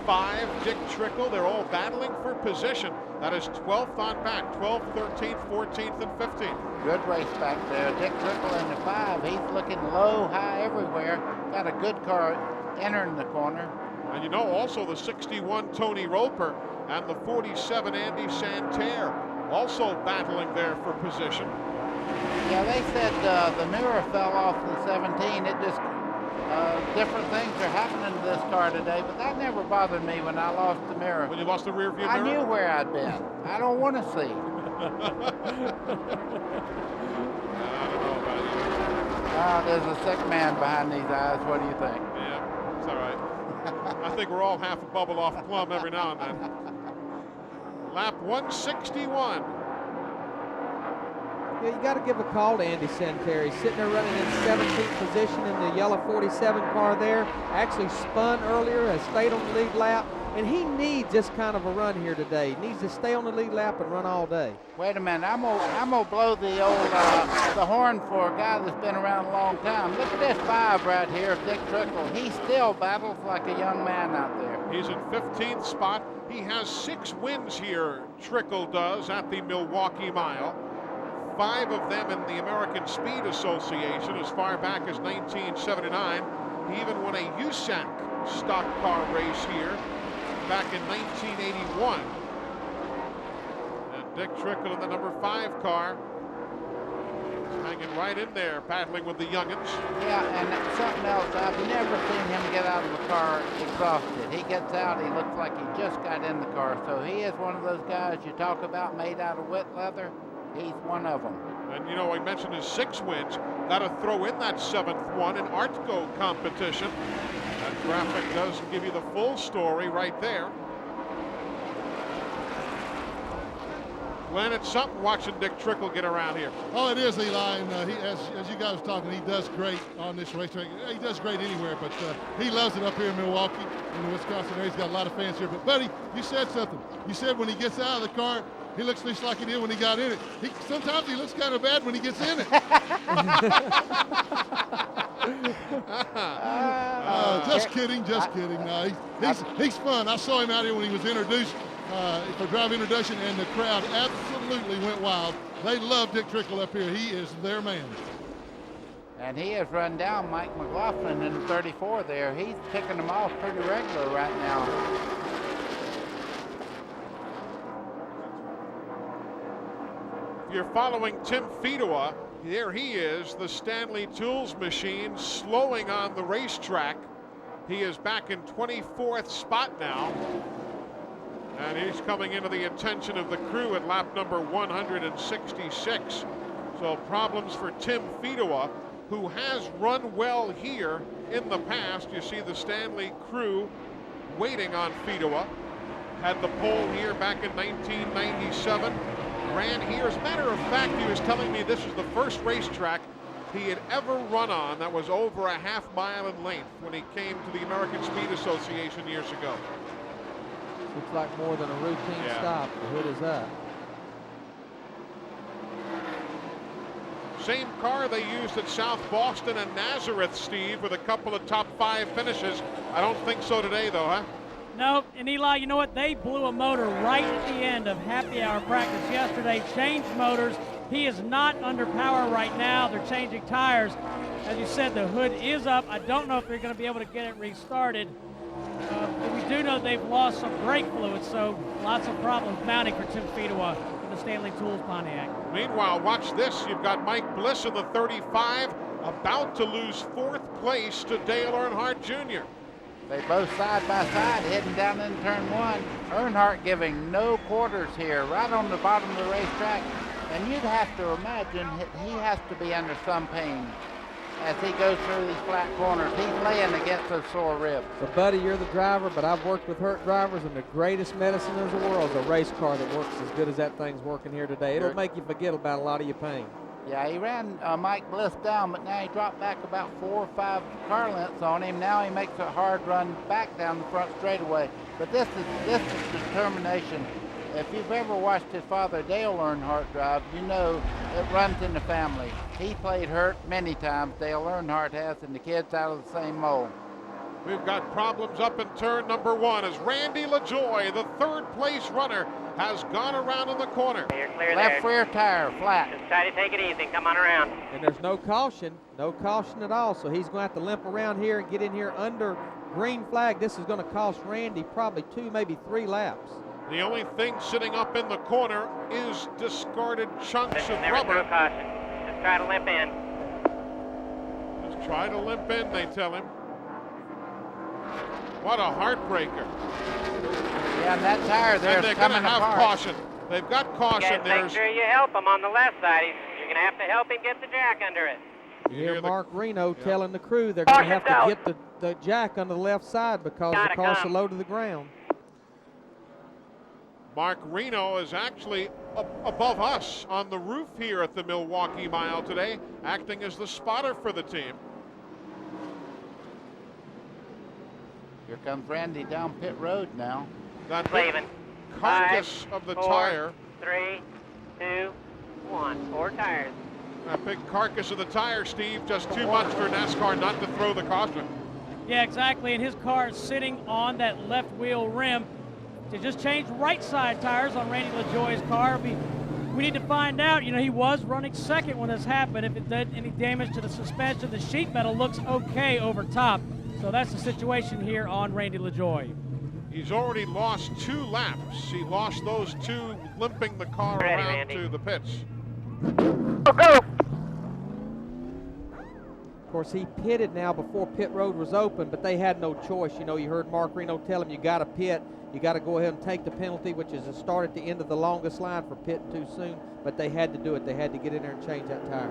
5 Dick Trickle. They're all battling for position. That is 12th on back, 12th, 13th, 14th, and 15th. Good race back there. Dick Trickle in the 5. He's looking low, high, everywhere. Got a good car entering the corner. And you know, also the 61 Tony Roper and the 47 Andy Santerre also battling there for position. Yeah, they said the mirror fell off the 17. It just, different things are happening to this car today, but that never bothered me when I lost the mirror. When you lost the rear view mirror? I knew where I'd been. I don't want to see. I don't know about you. There's a sick man behind these eyes. What do you think? Yeah, it's all right. I think we're all half a bubble off plumb every now and then. Lap 161. Yeah, you got to give a call to Andy Santerre. He's sitting there running in 17th position in the yellow 47 car there. Actually spun earlier, has stayed on the lead lap, and he needs this kind of a run here today. He needs to stay on the lead lap and run all day. Wait a minute, I'm gonna blow the old the horn for a guy that's been around a long time. Look at this 5 right here, Dick Trickle. He still battles like a young man out there. He's in 15th spot. He has 6 wins here, Trickle does, at the Milwaukee Mile. 5 of them in the American Speed Association as far back as 1979. He even won a USAC stock car race here back in 1981. And Dick Trickle in the number 5 car is hanging right in there, battling with the youngins. Yeah, and something else, I've never seen him get out of the car exhausted. He gets out, he looks like he just got in the car. So he is one of those guys you talk about made out of wet leather. He's one of them. And you know, I mentioned his 6 wins. Got to throw in that 7th one in Artco competition. That graphic does give you the full story right there. Glenn, it's something watching Dick Trickle get around here. Oh, it is, Eli, and he, as you guys were talking, he does great on this racetrack. He does great anywhere, but he loves it up here in Milwaukee, in the Wisconsin area. He's got a lot of fans here. But, buddy, you said something. You said when he gets out of the car, he looks just like he did when he got in it. Sometimes he looks kind of bad when he gets in it. Just kidding, just kidding. No, he's fun. I saw him out here when he was introduced for drive introduction, and the crowd absolutely went wild. They love Dick Trickle up here. He is their man. And he has run down Mike McLaughlin in the 34 there. He's picking them off pretty regular right now. You're following Tim Fedewa. There he is, the Stanley Tools machine, slowing on the racetrack. He is back in 24th spot now. And he's coming into the attention of the crew at lap number 166. So problems for Tim Fedewa, who has run well here in the past. You see the Stanley crew waiting on Fedewa. Had the pole here back in 1997. Ran here. As a matter of fact, he was telling me this was the first racetrack he had ever run on that was over a half mile in length when he came to the American Speed Association years ago. Looks like more than a routine stop. The hood is up. Same car they used at South Boston and Nazareth, Steve, with a couple of top 5 finishes. I don't think so today, though, huh? No, and Eli, you know what? They blew a motor right at the end of happy hour practice yesterday, changed motors. He is not under power right now. They're changing tires. As you said, the hood is up. I don't know if they're going to be able to get it restarted. But we do know they've lost some brake fluid, so lots of problems mounting for Tim Fedewa in the the Stanley Tools Pontiac. Meanwhile, watch this. You've got Mike Bliss in the 35, about to lose 4th place to Dale Earnhardt Jr. They both side by side heading down in turn 1. Earnhardt giving no quarters here, right on the bottom of the racetrack. And you'd have to imagine he has to be under some pain as he goes through these flat corners. He's laying against those sore ribs. So, buddy, you're the driver, but I've worked with hurt drivers, and the greatest medicine in the world is a race car that works as good as that thing's working here today. It'll make you forget about a lot of your pain. Yeah, he ran Mike Bliss down, but now he dropped back about 4 or 5 car lengths on him. Now he makes a hard run back down the front straightaway. But this is determination. If you've ever watched his father, Dale Earnhardt, drive, you know it runs in the family. He played hurt many times, Dale Earnhardt has, and the kid's out of the same mold. We've got problems up in turn number 1 as Randy LaJoie, the 3rd place runner, has gone around in the corner. You're clear Left there. rear tire, flat. Just try to take it easy. Come on around. And there's no caution at all. So he's going to have to limp around here and get in here under green flag. This is going to cost Randy probably 2, maybe 3 laps. The only thing sitting up in the corner is discarded chunks of rubber. No caution. Just try to limp in. Just try to limp in, they tell him. What a heartbreaker. Yeah, and that tire there and is they're going to coming have apart. caution. They've got caution. You make sure you help him on the left side. You're going to have to help him get the jack under it. You hear Mark Reno telling the crew they're going to have to get the jack on the left side because the car's so low to the ground. Mark Reno is actually above us on the roof here at the Milwaukee Mile today, acting as the spotter for the team. Here comes Randy down pit road now. That big carcass of the tire. 3, 2, 1. 4 tires. That big carcass of the tire, Steve, just too much for NASCAR not to throw the caution. Yeah, exactly, and his car is sitting on that left wheel rim. To just change right side tires on Randy LaJoie's car. We need to find out, you know, he was running 2nd when this happened. If it did any damage to the suspension, the sheet metal looks okay over top. So that's the situation here on Randy LaJoie. He's already lost 2 laps. He lost those 2 limping the car around to the pits. Of course, he pitted now before pit road was open, but they had no choice. You know, you heard Mark Reno tell him you got to pit. You got to go ahead and take the penalty, which is a start at the end of the longest line for pitting too soon. But they had to do it. They had to get in there and change that tire.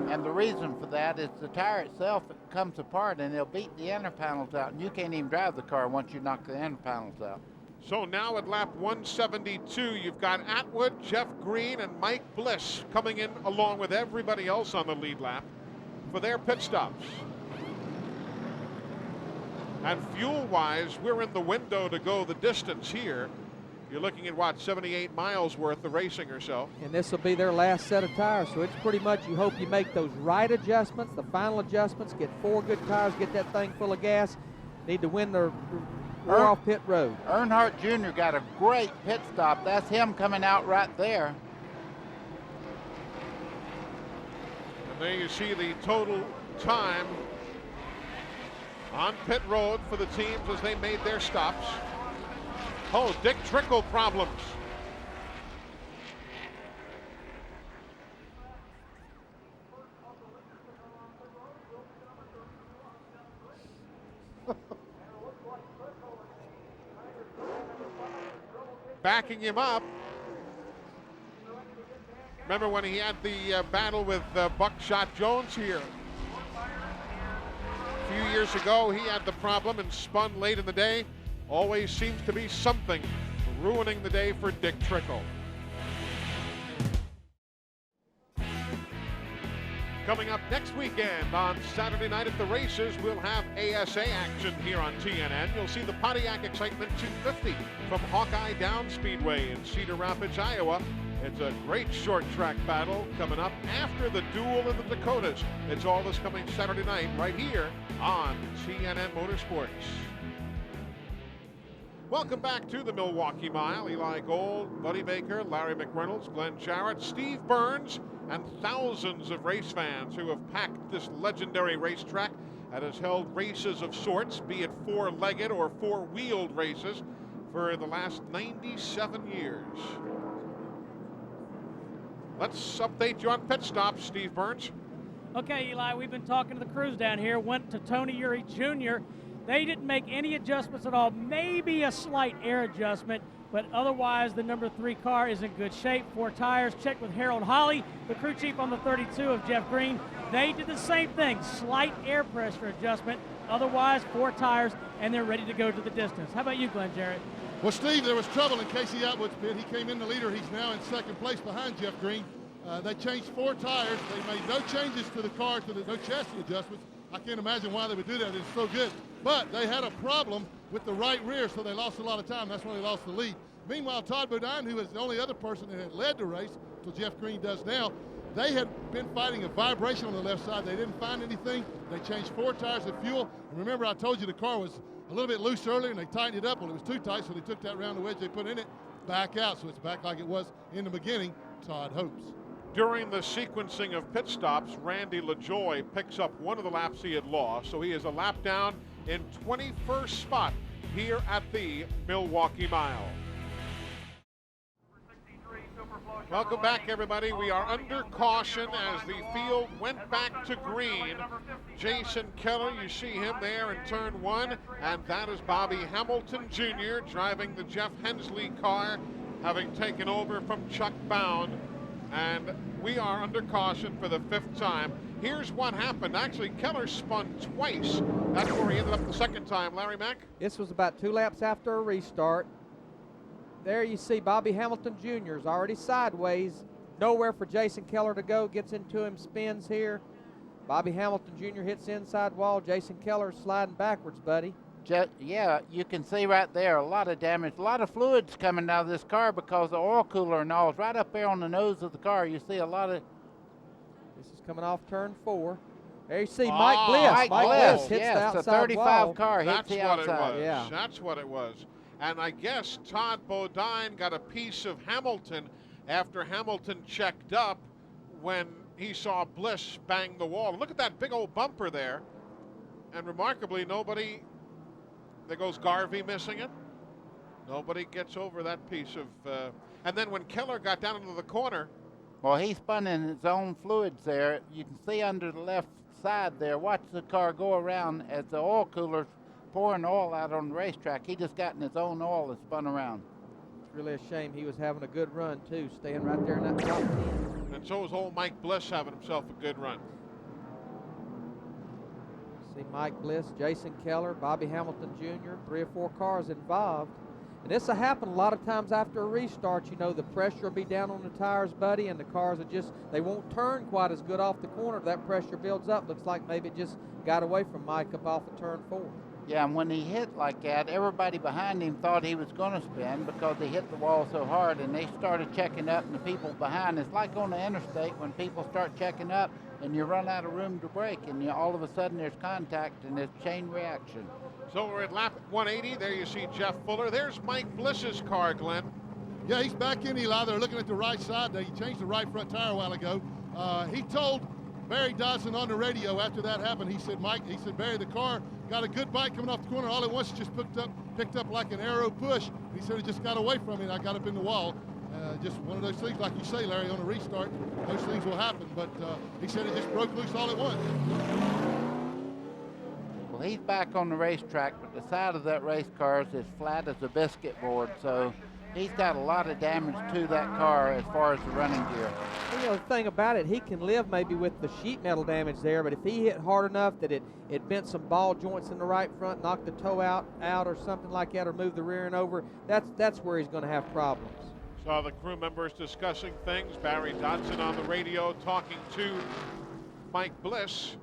And the reason for that is the tire itself comes apart and it'll beat the inner panels out. And you can't even drive the car once you knock the inner panels out. So now at lap 172, you've got Atwood, Jeff Green, and Mike Bliss coming in along with everybody else on the lead lap for their pit stops. And fuel-wise, we're in the window to go the distance here. You're looking at, what, 78 miles worth of racing or so. And this will be their last set of tires, so it's pretty much you hope you make those right adjustments, the final adjustments, get 4 good tires, get that thing full of gas. Need to win the off pit road. Earnhardt Jr. got a great pit stop. That's him coming out right there. And there you see the total time on pit road for the teams as they made their stops. Oh, Dick Trickle problems. Backing him up. Remember when he had the battle with Buckshot Jones here? A few years ago, he had the problem and spun late in the day. Always seems to be something ruining the day for Dick Trickle. Coming up next weekend on Saturday night at the races, we'll have ASA action here on TNN. You'll see the Pontiac Excitement 250 from Hawkeye Down Speedway in Cedar Rapids, Iowa. It's a great short track battle coming up after the duel in the Dakotas. It's all this coming Saturday night right here on TNN Motorsports. Welcome back to the Milwaukee Mile. Eli Gold, Buddy Baker, Larry McReynolds, Glenn Jarrett, Steve Burns, and thousands of race fans who have packed this legendary racetrack that has held races of sorts, be it 4-legged or 4-wheeled races, for the last 97 years. Let's update you on pit stops, Steve Burns. Okay, Eli, we've been talking to the crews down here. Went to Tony Uri Jr. They didn't make any adjustments at all, maybe a slight air adjustment, but otherwise the number 3 car is in good shape. 4 tires. Checked with Harold Holly, the crew chief on the 32 of Jeff Green. They did the same thing, slight air pressure adjustment. Otherwise, 4 tires, and they're ready to go to the distance. How about you, Glenn Jarrett? Well, Steve, there was trouble in Casey Atwood's pit. He came in the leader. He's now in second place behind Jeff Green. They changed 4 tires. They made no changes to the car, no chassis adjustments. I can't imagine why they would do that. It's so good. But they had a problem with the right rear, so they lost a lot of time. That's why they lost the lead. Meanwhile, Todd Bodine, who was the only other person that had led the race, until Jeff Green does now, they had been fighting a vibration on the left side. They didn't find anything. They changed 4 tires of fuel. And remember, I told you the car was a little bit loose earlier, and they tightened it up. Well, it was too tight, so they took that round the wedge they put in it back out. So it's back like it was in the beginning, Todd hopes. During the sequencing of pit stops, Randy LaJoie picks up one of the laps he had lost, so he is a lap down in 21st spot here at the Milwaukee Mile. Welcome back, everybody. We are under caution as the field went back to green. Jason Keller, you see him there in turn 1, and that is Bobby Hamilton Jr. driving the Jeff Hensley car, having taken over from Chuck Bound. And we are under caution for the 5th time. Here's what happened. Actually, Keller spun twice. That's where he ended up the 2nd time. Larry Mack? This was about 2 laps after a restart. There you see Bobby Hamilton Jr. is already sideways. Nowhere for Jason Keller to go. Gets into him, spins here. Bobby Hamilton Jr. hits the inside wall. Jason Keller sliding backwards, buddy. Yeah, you can see right there a lot of damage, a lot of fluids coming out of this car because the oil cooler and all is right up there on the nose of the car. You see a lot of. This is coming off turn 4. There you see Mike Bliss. Mike Bliss hits the outside the 35 wall. car hits the outside. That's what it was. Yeah. That's what it was. And I guess Todd Bodine got a piece of Hamilton after Hamilton checked up when he saw Bliss bang the wall. Look at that big old bumper there. And remarkably, nobody. There goes Garvey missing it. Nobody gets over that piece of. And then when Keller got down into the corner. Well, he spun in his own fluids there. You can see under the left side there. Watch the car go around as the oil cooler's pouring oil out on the racetrack. He just got in his own oil and spun around. It's really a shame. He was having a good run, too, staying right there in that top 10. And so was old Mike Bliss having himself a good run. See Mike Bliss, Jason Keller, Bobby Hamilton Jr., 3 or 4 cars involved. And this will happen a lot of times after a restart. You know, the pressure will be down on the tires, buddy, and the cars are just, they won't turn quite as good off the corner. That pressure builds up. Looks like maybe it just got away from Mike up off of turn 4. Yeah, and when he hit like that, everybody behind him thought he was going to spin because he hit the wall so hard, and they started checking up, and the people behind, it's like on the interstate when people start checking up and you run out of room to brake, and all of a sudden there's contact and there's chain reaction. So we're at lap 180. There you see Jeff Fuller. There's Mike Bliss's car, Glenn. Yeah, he's back in, Eli. They're looking at the right side there. He changed the right front tire a while ago. He told Barry Dodson on the radio after that happened, he said, Barry, the car got a good bite coming off the corner. All it was just picked up like an arrow push. He said it just got away from me, and I got up in the wall. Just one of those things, like you say, Larry, on a restart, those things will happen. But he said it just broke loose all at once. Well, he's back on the racetrack, but the side of that race car is as flat as a biscuit board, so he's got a lot of damage to that car as far as the running gear. You know, the thing about it, he can live maybe with the sheet metal damage there, but if he hit hard enough that it bent some ball joints in the right front, knocked the toe out or something like that, or moved the rear end over, that's where he's going to have problems. Saw the crew members discussing things. Barry Dodson on the radio talking to Mike Bliss.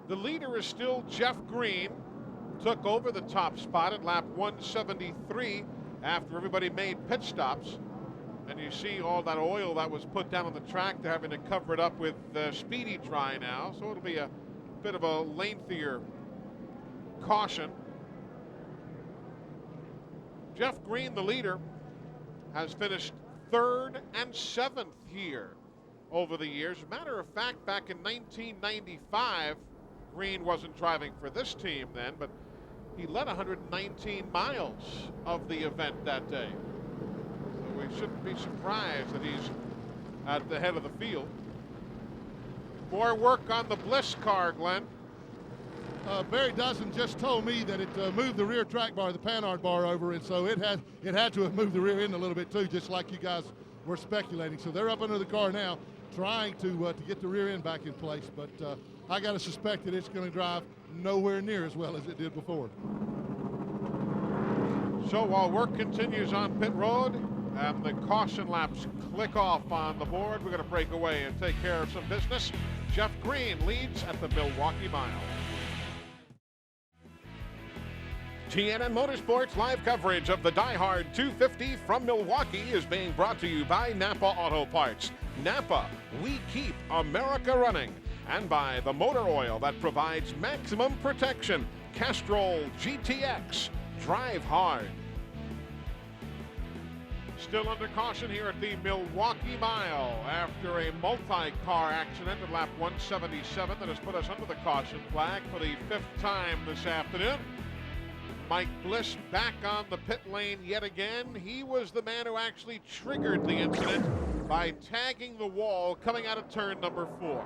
The leader is still Jeff Green. Took over the top spot at lap 173 after everybody made pit stops. And you see all that oil that was put down on the track. They're having to cover it up with Speedy Dry now. So it'll be a bit of a lengthier caution. Jeff Green, the leader, has finished 3rd and 7th here over the years. As a matter of fact, back in 1995, Green wasn't driving for this team then, but he led 119 miles of the event that day. So we shouldn't be surprised that he's at the head of the field. More work on the Bliss car, Glenn. Barry Dawson just told me that it moved the rear track bar, the Panhard bar over, and so it had to have moved the rear end a little bit too, just like you guys were speculating. So they're up under the car now, trying to get the rear end back in place. But I got to suspect that it's going to drive nowhere near as well as it did before. So while work continues on pit road and the caution laps click off on the board, we're going to break away and take care of some business. Jeff Green leads at the Milwaukee Mile. TNN Motorsports live coverage of the DieHard 250 from Milwaukee is being brought to you by Napa Auto Parts. Napa, we keep America running. And by the motor oil that provides maximum protection. Castrol GTX. Drive hard. Still under caution here at the Milwaukee Mile after a multi-car accident at lap 177 that has put us under the caution flag for the 5th time this afternoon. Mike Bliss back on the pit lane yet again. He was the man who actually triggered the incident by tagging the wall coming out of turn number 4.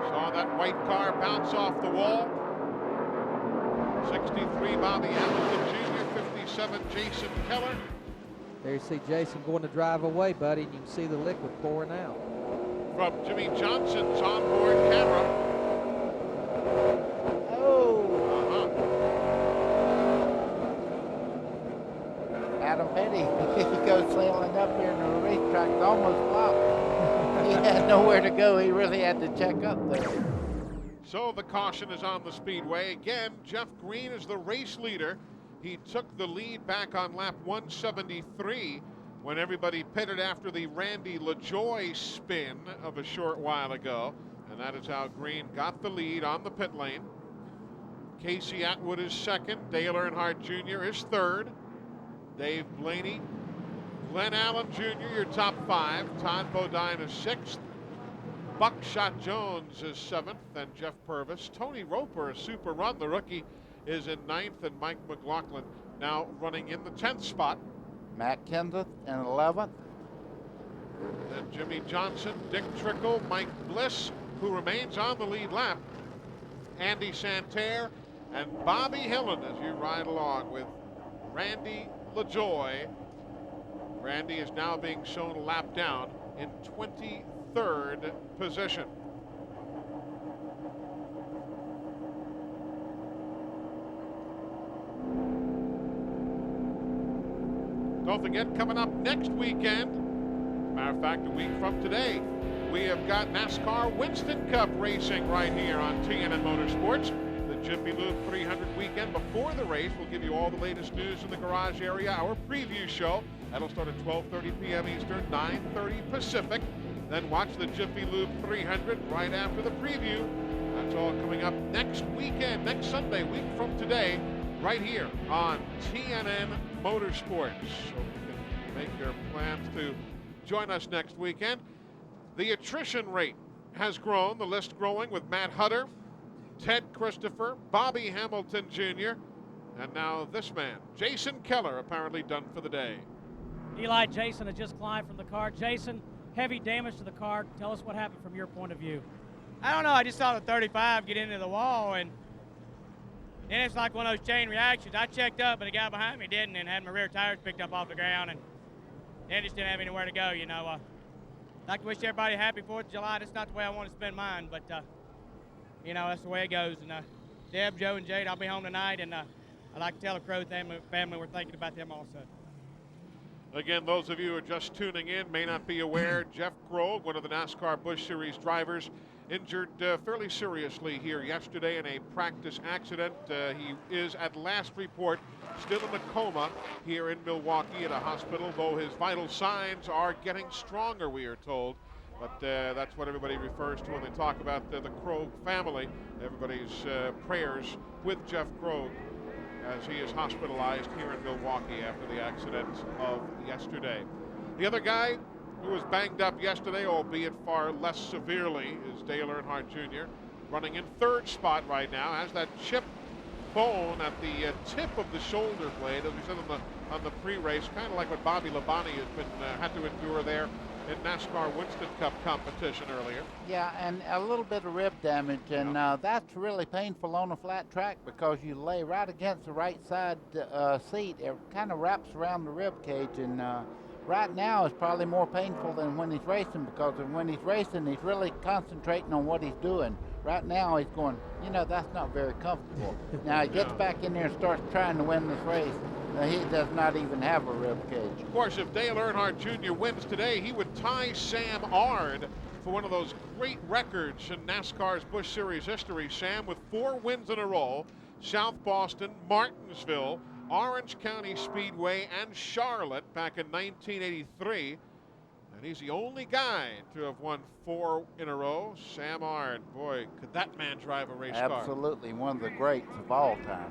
Saw that white car bounce off the wall. 63 Bobby Hamilton Jr., 57 Jason Keller. There you see Jason going to drive away, buddy, and you can see the liquid pouring out. From Jimmy Johnson's onboard camera. Adam Petty, he goes sailing up here and the racetrack's almost blocked. He had nowhere to go. He really had to check up there. So the caution is on the speedway. Again, Jeff Green is the race leader. He took the lead back on lap 173 when everybody pitted after the Randy LaJoie spin of a short while ago. And that is how Green got the lead on the pit lane. Casey Atwood is second. Dale Earnhardt Jr. is third. Dave Blaney, Glenn Allen Jr., your top 5. Todd Bodine is 6th. Buckshot Jones is 7th, and Jeff Purvis. Tony Roper, a super run. The rookie is in 9th, and Mike McLaughlin now running in the 10th spot. Matt Kenseth in 11th. And Jimmy Johnson, Dick Trickle, Mike Bliss, who remains on the lead lap. Andy Santerre and Bobby Hillen as you ride along with Randy LaJoie. Randy is now being shown a lap down in 23rd position. Don't forget, coming up next weekend, matter of fact, a week from today, we have got NASCAR Winston Cup racing right here on TNN Motorsports. Jiffy Lube 300 weekend before the race. We'll give you all the latest news in the garage area. Our preview show, that'll start at 12:30 p.m. Eastern, 9:30 Pacific. Then watch the Jiffy Lube 300 right after the preview. That's all coming up next weekend, next Sunday, week from today, right here on TNN Motorsports. So you can make your plans to join us next weekend. The attrition rate has grown, the list growing with Matt Hutter, Ted Christopher, Bobby Hamilton Jr., and now this man, Jason Keller, apparently done for the day. Eli, Jason had just climbed from the car. Jason, heavy damage to the car. Tell us what happened from your point of view. I don't know. I just saw the 35 get into the wall, and then it's like one of those chain reactions. I checked up, but the guy behind me didn't, and had my rear tires picked up off the ground, and then just didn't have anywhere to go, you know. I'd like to wish everybody a happy 4th of July. That's not the way I want to spend mine, but you know, that's the way it goes. And Deb, Joe, and Jade, I'll be home tonight, and I'd like to tell the Krogue family we're thinking about them also. Again, those of you who are just tuning in may not be aware, Jeff Krogue, one of the NASCAR Busch Series drivers, injured fairly seriously here yesterday in a practice accident. He is, at last report, still in a coma here in Milwaukee at a hospital, though his vital signs are getting stronger, we are told. But that's what everybody refers to when they talk about the Krogue family. Everybody's prayers with Jeff Krogue as he is hospitalized here in Milwaukee after the accident of yesterday. The other guy who was banged up yesterday, albeit far less severely, is Dale Earnhardt Jr., running in 3rd spot right now, has that chipped bone at the tip of the shoulder blade, as we said on the on the pre-race, kind of like what Bobby Labonte has been had to endure there in NASCAR Winston Cup competition earlier. Yeah, and a little bit of rib damage, and that's really painful on a flat track because you lay right against the right side seat. It kind of wraps around the rib cage, and right now it's probably more painful than when he's racing, because when he's racing, he's really concentrating on what he's doing. Right now he's going, that's not very comfortable. Now he gets back in there and starts trying to win this race. He does not even have a rib cage. Of course, if Dale Earnhardt Jr. wins today, he would tie Sam Ard for one of those great records in NASCAR's Busch Series history. Sam with 4 wins in a row: South Boston, Martinsville, Orange County Speedway, and Charlotte back in 1983. And he's the only guy to have won 4 in a row. Sam Ard, boy, could that man drive a race car. Absolutely, one of the greats of all time.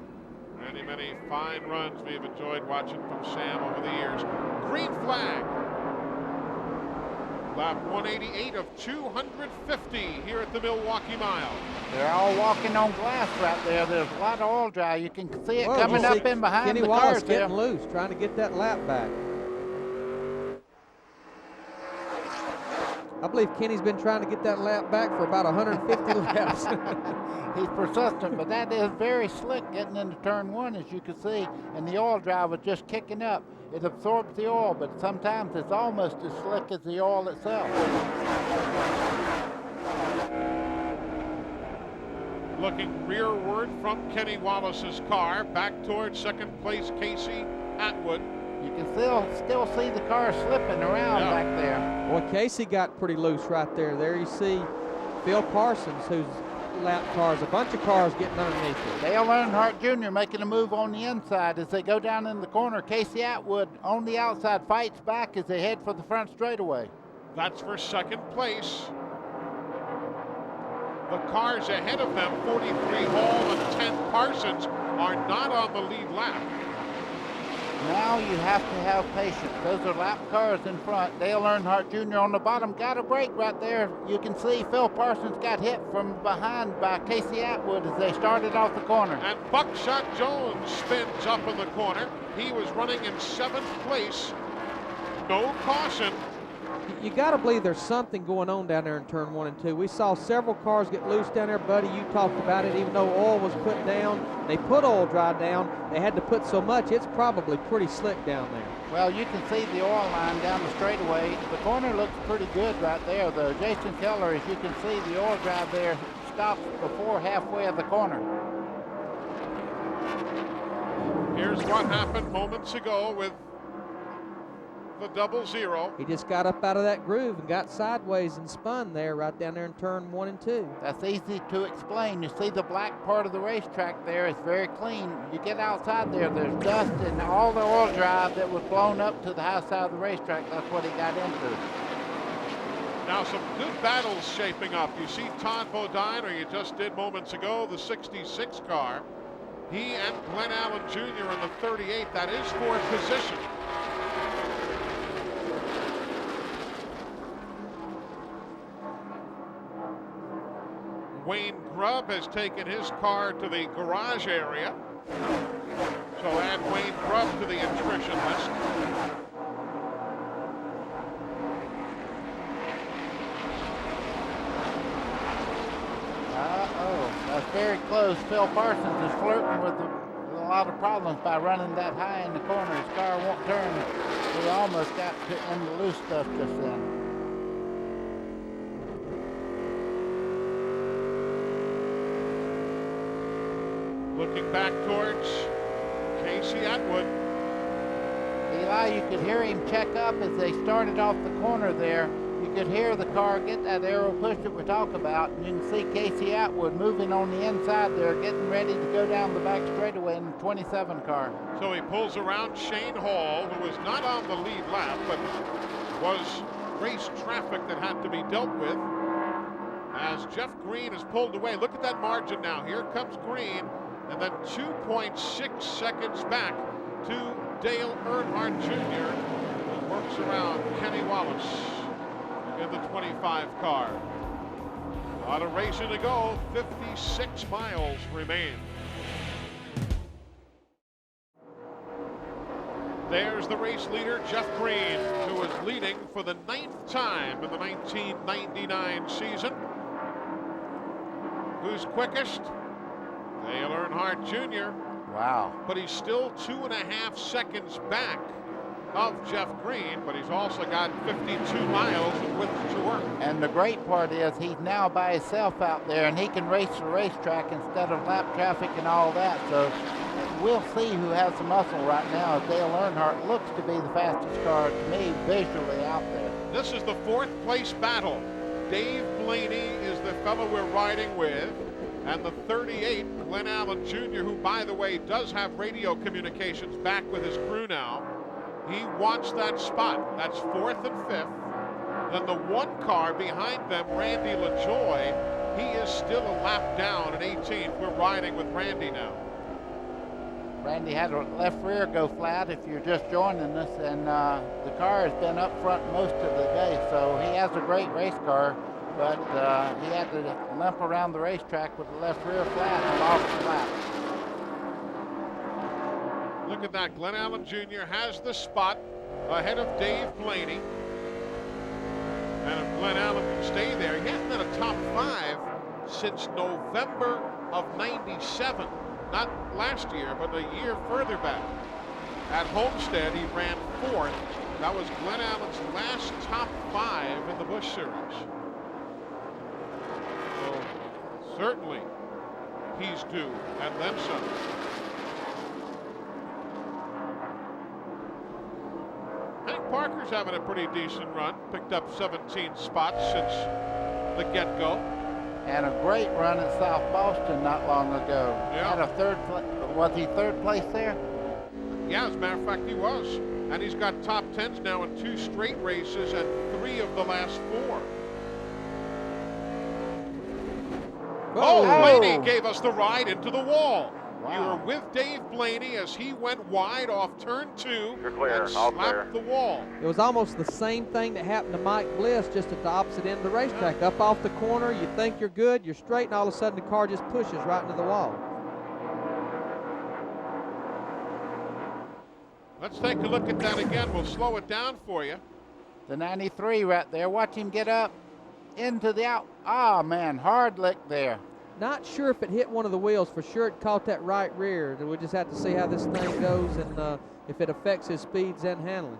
Many, many fine runs we've enjoyed watching from Sam over the years. Green flag. Lap 188 of 250 here at the Milwaukee Mile. They're all walking on glass right there. There's a lot of oil dry. You can see it coming up in behind Kenny the Wallace cars getting there. loose, trying to get that lap back. I believe Kenny's been trying to get that lap back for about 150 laps. He's persistent, but that is very slick getting into turn 1, as you can see, and the oil drive is just kicking up. It absorbs the oil, but sometimes it's almost as slick as the oil itself. Looking rearward from Kenny Wallace's car, back towards second place Casey Atwood. You can still see the car slipping around back there. Well, Casey got pretty loose right there. There you see Phil Parsons, whose lap cars, a bunch of cars getting underneath it. Dale Earnhardt Jr. making a move on the inside as they go down in the corner. Casey Atwood on the outside fights back as they head for the front straightaway. That's for second place. The cars ahead of them, 43 Hall and 10 Parsons, are not on the lead lap. Now you have to have patience. Those are lap cars in front. Dale Earnhardt Jr. on the bottom got a break right there. You can see Phil Parsons got hit from behind by Casey Atwood as they started off the corner. And Buckshot Jones spins up in the corner. He was running in 7th place. No caution. You got to believe there's something going on down there in turn 1 and 2. We saw several cars get loose down there, Buddy. You talked about it. Even though oil was put down, they put oil dry down. They had to put so much. It's probably pretty slick down there. Well, you can see the oil line down the straightaway. The corner looks pretty good right there. The Jason Keller, as you can see, the oil drive there stops before halfway of the corner. Here's what happened moments ago with the 00. He just got up out of that groove and got sideways and spun there right down there in turn 1 and 2. That's easy to explain. You see the black part of the racetrack there is very clean. You get outside there, there's dust and all the oil drive that was blown up to the high side of the racetrack. That's what he got into. Now some good battles shaping up. You see Todd Bodine, or you just did moments ago, the 66 car. He and Glenn Allen Jr. in the 38. That is for position. Wayne Grubb has taken his car to the garage area. So add Wayne Grubb to the attrition list. That's very close. Phil Parsons is flirting with a lot of problems by running that high in the corner. His car won't turn. He almost got in the loose stuff just then. Looking back towards Casey Atwood. Eli, you could hear him check up as they started off the corner there. You could hear the car get that aero push that we talk about, and you can see Casey Atwood moving on the inside there, getting ready to go down the back straightaway in the 27 car. So he pulls around Shane Hall, who was not on the lead lap, but was race traffic that had to be dealt with. As Jeff Green is pulled away. Look at that margin now. Here comes Green, and then 2.6 seconds back to Dale Earnhardt Jr., who works around Kenny Wallace in the 25 car. A lot of racing to go. 56 miles remain. There's the race leader, Jeff Green, who is leading for the 9th time in the 1999 season. Who's quickest? Dale Earnhardt Jr. Wow. But he's still 2.5 seconds back of Jeff Green, but he's also got 52 miles with to work. And the great part is he's now by himself out there, and he can race the racetrack instead of lap traffic and all that. So we'll see who has the muscle right now. Dale Earnhardt looks to be the fastest car to me visually out there. This is the 4th place battle. Dave Blaney is the fellow we're riding with, and the 38, Glenn Allen Jr., who, by the way, does have radio communications back with his crew now. He wants that spot. That's 4th and 5th. Then the 1 car behind them, Randy LaJoie, he is still a lap down at 18th. We're riding with Randy now. Randy had a left rear go flat if you're just joining us, and the car has been up front most of the day, so he has a great race car, but he had to limp around the racetrack with the left rear flat and lost the lap. Look at that. Glenn Allen Jr. has the spot ahead of Dave Blaney. And if Glenn Allen can stay there, he hasn't been a top 5 since November of '97. Not last year, but a year further back. At Homestead, he ran 4th. That was Glenn Allen's last top 5 in the Busch Series. So certainly he's due, and then some. Parker's having a pretty decent run. Picked up 17 spots since the get-go. And a great run at South Boston not long ago. Yeah. Had a was he 3rd place there? Yeah, as a matter of fact, he was. And he's got top 10s now in 2 straight races and 3 of the last 4. Oh, Blaney gave us the ride into the wall. Wow. You were with Dave Blaney as he went wide off turn 2 and all slapped the wall. It was almost the same thing that happened to Mike Bliss, just at the opposite end of the racetrack. Up off the corner, you think you're good, you're straight, and all of a sudden the car just pushes right into the wall. Let's take a look at that again. We'll slow it down for you. The 93 right there. Watch him get up into the out. Ah, man, hard lick there. Not sure if it hit one of the wheels. For sure it caught that right rear. We'll just have to see how this thing goes and if it affects his speeds and handling.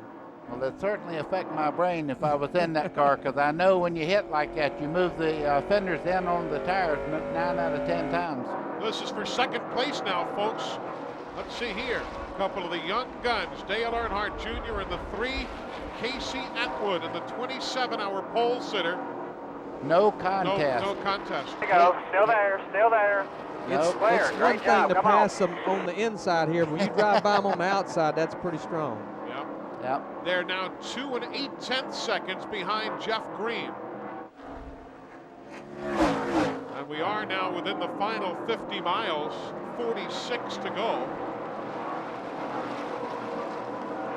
Well, it certainly affect my brain if I was in that car, because I know when you hit like that, you move the fenders in on the tires 9 out of 10 times. This is for 2nd place now, folks. Let's see here. A couple of the young guns. Dale Earnhardt Jr. in the 3. Casey Atwood in the 27-hour pole sitter. No contest. No contest. There you go. Still there. Still there. It's one thing to pass them on the inside here, but when you drive by them on the outside, that's pretty strong. Yep. They're now 2 8/10 seconds behind Jeff Green. And we are now within the final 50 miles, 46 to go.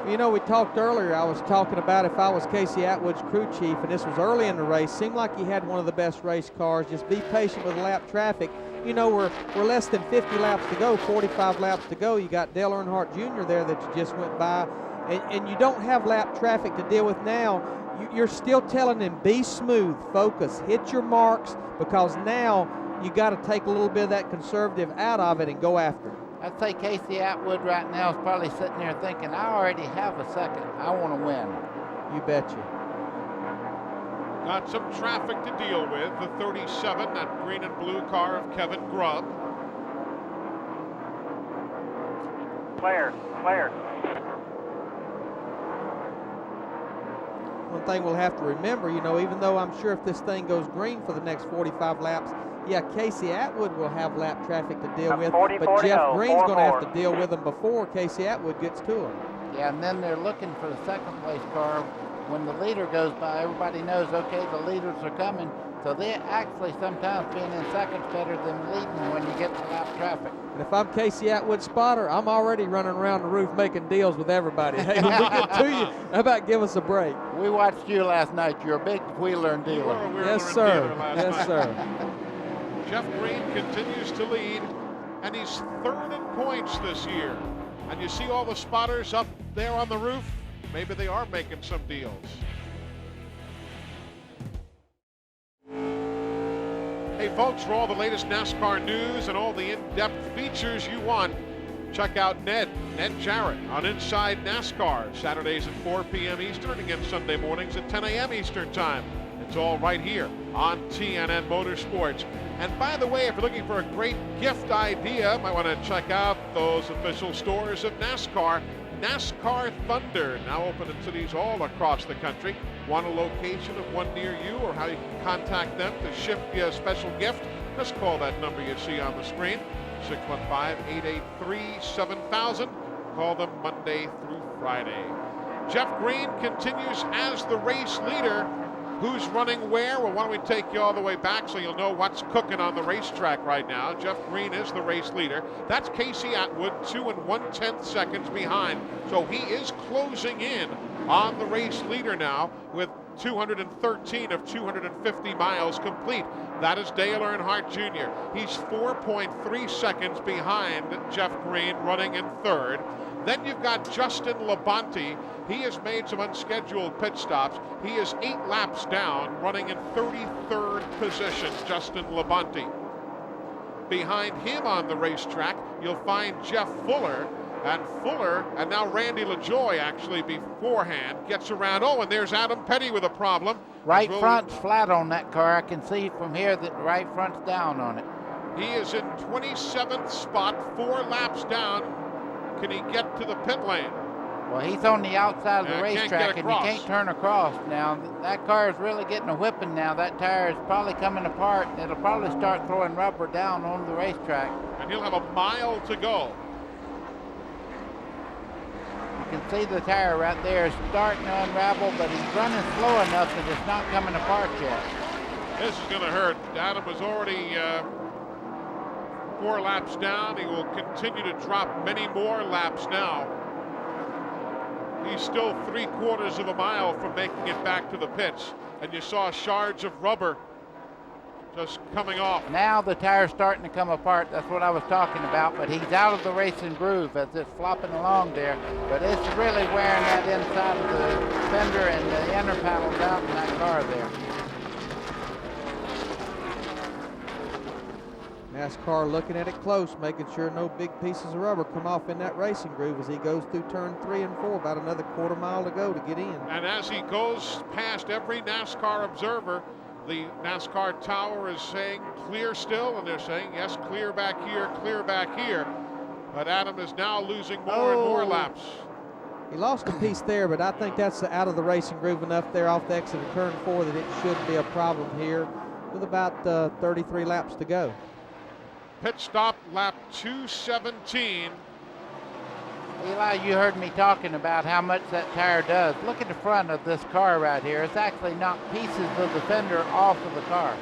You know, we talked earlier, I was talking about if I was Casey Atwood's crew chief, and this was early in the race, seemed like he had one of the best race cars. Just be patient with lap traffic. You know, we're less than 50 laps to go, 45 laps to go. You got Dale Earnhardt Jr. there that you just went by, and you don't have lap traffic to deal with now. You're still telling him, be smooth, focus, hit your marks, because now you got to take a little bit of that conservative out of it and go after it. I'd say Casey Atwood right now is probably sitting there thinking, I already have a second. I want to win. You betcha. Got some traffic to deal with. The 37, that green and blue car of Kevin Grubb. Clear. One thing we'll have to remember, you know, even though I'm sure if this thing goes green for the next 45 laps, yeah, Casey Atwood will have lap traffic to deal with, but Jeff Green's going to have to deal with them before Casey Atwood gets to him. Yeah, and then they're looking for the 2nd place car. When the leader goes by, everybody knows, okay, the leaders are coming. So they actually sometimes being in 2nd's better than leading when you get to lap traffic. And if I'm Casey Atwood's spotter, I'm already running around the roof making deals with everybody. Hey, when we get to you, how about give us a break? We watched you last night. You're a big wheeler and dealer. Yes, sir. Yes, sir. Jeff Green continues to lead, and he's 3rd in points this year. And you see all the spotters up there on the roof? Maybe they are making some deals. Hey folks, for all the latest NASCAR news and all the in-depth features you want, check out Ned Jarrett on Inside NASCAR, Saturdays at 4 p.m. Eastern, again Sunday mornings at 10 a.m. Eastern Time. It's all right here on TNN Motorsports. And by the way, if you're looking for a great gift idea, you might want to check out those official stores of NASCAR. NASCAR Thunder, now open in cities all across the country. Want a location of one near you or how you can contact them to ship you a special gift? Just call that number you see on the screen, 615-883-7000. Call them Monday through Friday. Jeff Green continues as the race leader. Who's running where? Well, why don't we take you all the way back so you'll know what's cooking on the racetrack right now. Jeff Green is the race leader. That's Casey Atwood, 2 1/10 seconds behind. So he is closing in on the race leader now with 213 of 250 miles complete. That is Dale Earnhardt Jr. He's 4.3 seconds behind Jeff Green, running in third. Then you've got Justin Labonte. He has made some unscheduled pit stops. He is 8 laps down, running in 33rd position, Justin Labonte. Behind him on the racetrack, you'll find Jeff Fuller. And now Randy LaJoie actually beforehand gets around. Oh, and there's Adam Petty with a problem. Right front's flat on that car. I can see from here that the right front's down on it. He is in 27th spot, 4 laps down. Can he get to the pit lane? Well, he's on the outside of the racetrack, and you can't turn across. Now, that car is really getting a whipping now. That tire is probably coming apart. It'll probably start throwing rubber down on the racetrack. And he'll have a mile to go. You can see the tire right there is starting to unravel, but he's running slow enough that it's not coming apart yet. This is going to hurt. Adam was already 4 laps down. He will continue to drop many more laps now. He's still 3/4 of a mile from making it back to the pits. And you saw shards of rubber just coming off. Now the tire's starting to come apart. That's what I was talking about. But he's out of the racing groove as it's flopping along there. But it's really wearing that inside of the fender and the inner panels out in that car there. NASCAR looking at it close, making sure no big pieces of rubber come off in that racing groove as he goes through turn 3 and 4, about another 1/4 mile to go to get in. And as he goes past every NASCAR observer, the NASCAR tower is saying clear still, and they're saying yes, clear back here, clear back here. But Adam is now losing more and more laps. He lost a piece there, but I think that's out of the racing groove enough there off the exit of turn 4 that it shouldn't be a problem here with about 33 laps to go. Pit stop lap 217. Eli, you heard me talking about how much that tire does. Look at the front of this car right here. It's actually knocked pieces of the fender off of the car.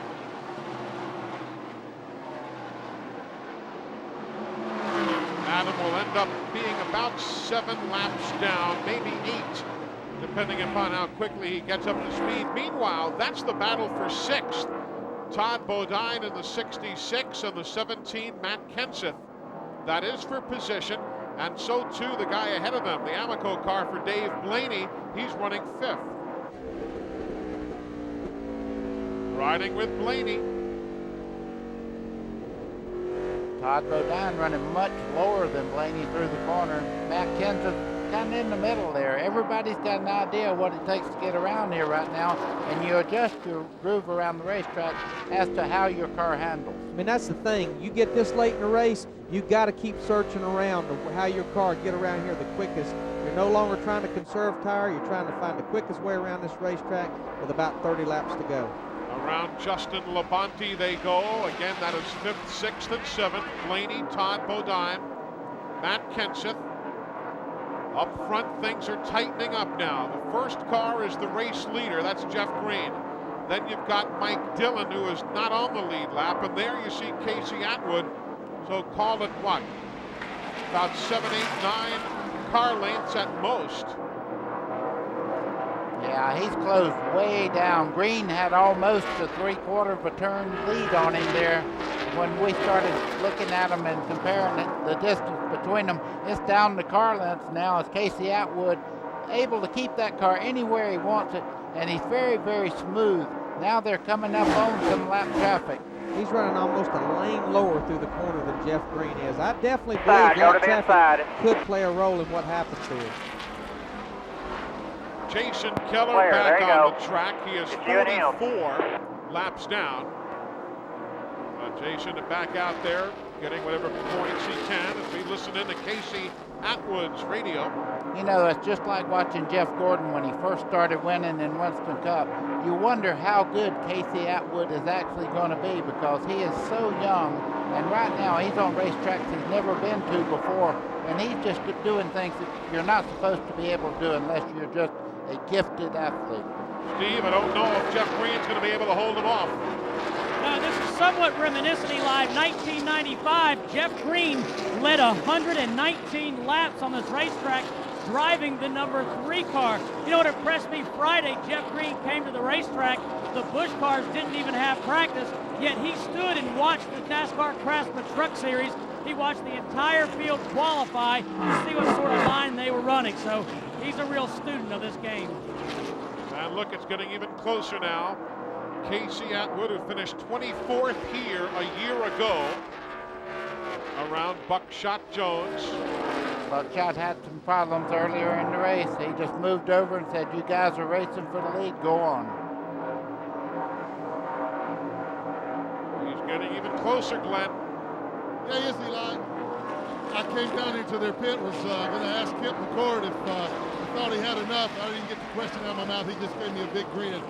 Adam will end up being about 7 laps down, maybe 8, depending upon how quickly he gets up to speed. Meanwhile, that's the battle for 6th. Todd Bodine in the 66 and the 17, Matt Kenseth. That is for position, and so too the guy ahead of them, the Amoco car for Dave Blaney. He's running 5th. Riding with Blaney. Todd Bodine running much lower than Blaney through the corner. Matt Kenseth kind of in the middle there. Everybody's got an idea of what it takes to get around here right now, and you adjust your groove around the racetrack as to how your car handles. I mean, that's the thing. You get this late in the race, you got to keep searching around how your car get around here the quickest. You're no longer trying to conserve tire. You're trying to find the quickest way around this racetrack with about 30 laps to go. Around Justin Labonte they go. Again, that is 5th, 6th, and 7th. Blaney, Todd Bodine, Matt Kenseth. Up front, things are tightening up now. The first car is the race leader. That's Jeff Green. Then you've got Mike Dillon, who is not on the lead lap. And there you see Casey Atwood. So call it what? About 7, 8, 9 car lengths at most. Yeah, he's closed way down. Green had almost a 3/4 of a turn lead on him there. when we started looking at them and comparing the distance between them, it's down to car lengths now as Casey Atwood able to keep that car anywhere he wants it, and he's very, very smooth. Now they're coming up on some lap traffic. He's running almost a lane lower through the corner than Jeff Green is. I definitely believe lap traffic could play a role in what happens to him. Jason Keller back on the track. He is 44 laps down. Jason back out there, getting whatever points he can as we listen in to Casey Atwood's radio. You know, it's just like watching Jeff Gordon when he first started winning in Winston Cup. You wonder how good Casey Atwood is actually going to be because he is so young, and right now he's on racetracks he's never been to before, and he's just doing things that you're not supposed to be able to do unless you're just a gifted athlete. Steve, I don't know if Jeff Green's going to be able to hold him off. This is somewhat reminiscent, Eli. 1995, Jeff Green led 119 laps on this racetrack, driving the number 3 car. You know what impressed me Friday? Jeff Green came to the racetrack. The Busch cars didn't even have practice, yet he stood and watched the NASCAR Craftsman Truck Series. He watched the entire field qualify to see what sort of line they were running. So he's a real student of this game. And look, it's getting even closer now. Casey Atwood, who finished 24th here a year ago around Buckshot Jones. Buckshot had some problems earlier in the race. He just moved over and said, "You guys are racing for the lead, go on." He's getting even closer, Glenn. Yeah, he is, Eli. I came down into their pit, was going to ask Kip McCord if he thought he had enough. I didn't get the question out of my mouth. He just gave me a big grin.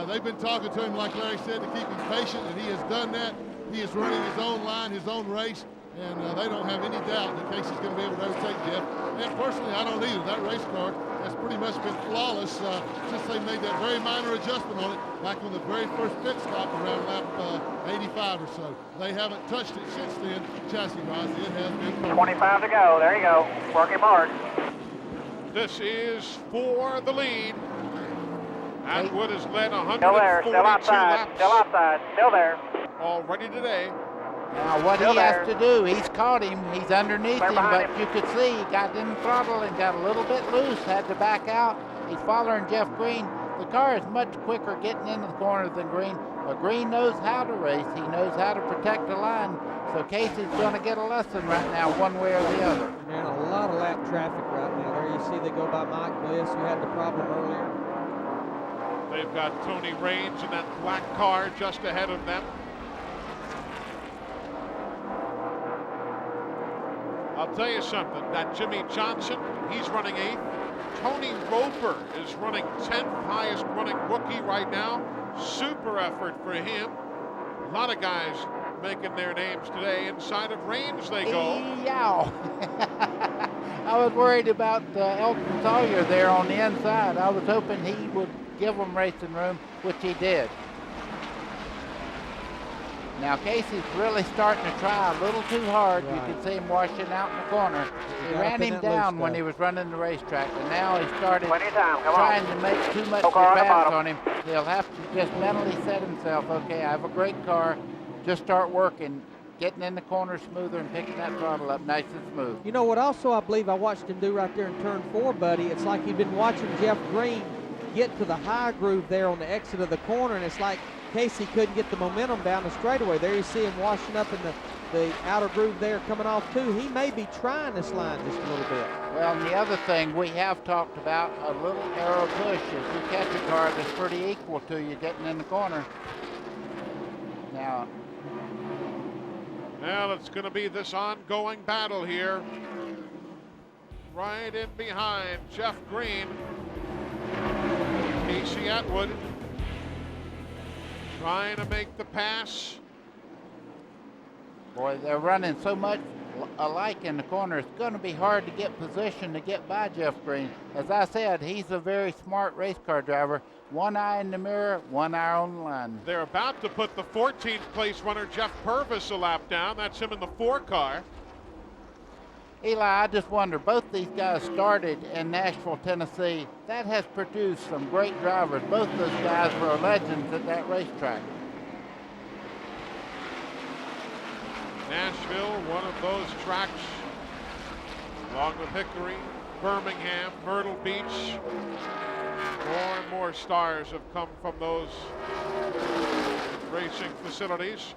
They've been talking to him, like Larry said, to keep him patient, and he has done that. He is running his own line, his own race, and they don't have any doubt that Casey's going to be able to overtake Jeff. And personally, I don't either. That race car has pretty much been flawless since they made that very minor adjustment on it back on the very first pit stop around lap 85 or so. They haven't touched it since then, chassis-wise. It has been perfect. 25 to go. There you go. Working hard. This is for the lead. Atwood has led 142 still there, still outside, laps. Still outside, still there. Already today. Now what he has to do, he's caught him, he's underneath him, but you could see he got in the throttle and got a little bit loose, had to back out. He's following Jeff Green. The car is much quicker getting into the corner than Green, but Green knows how to race. He knows how to protect the line. So Casey's going to get a lesson right now, one way or the other. And a lot of lap traffic right now. There you see they go by Mike Bliss, who had the problem earlier. They've got Tony Raines in that black car just ahead of them. I'll tell you something, that Jimmy Johnson, he's running 8th. Tony Roper is running 10th, highest running rookie right now. Super effort for him. A lot of guys making their names today. Inside of Raines they go. Yow. I was worried about Elton Sawyer there on the inside. I was hoping he would give them racing room, which he did. Now Casey's really starting to try a little too hard. Right. You can see him washing out in the corner. He ran him down when he was running the racetrack, and now he started trying to make too much advance on him. He'll have to just mentally set himself, okay, I have a great car, just start working, getting in the corner smoother and picking that throttle up nice and smooth. You know what also I believe I watched him do right there in turn 4, buddy? It's like he'd been watching Jeff Green get to the high groove there on the exit of the corner, and it's like Casey couldn't get the momentum down the straightaway. There you see him washing up in the outer groove there coming off too. He may be trying this line just a little bit. Well, and the other thing we have talked about, a little arrow push. If you catch a car that's pretty equal to you getting in the corner. Now it's going to be this ongoing battle here. Right in behind Jeff Green. Casey Atwood trying to make the pass. Boy, they're running so much alike in the corner. It's going to be hard to get position to get by Jeff Green. As I said, he's a very smart race car driver. One eye in the mirror, one eye on the line. They're about to put the 14th place runner Jeff Purvis a lap down. That's him in the 4 car. Eli, I just wonder, both these guys started in Nashville, Tennessee. That has produced some great drivers. Both those guys were legends at that racetrack. Nashville, one of those tracks, along with Hickory, Birmingham, Myrtle Beach. More and more stars have come from those racing facilities.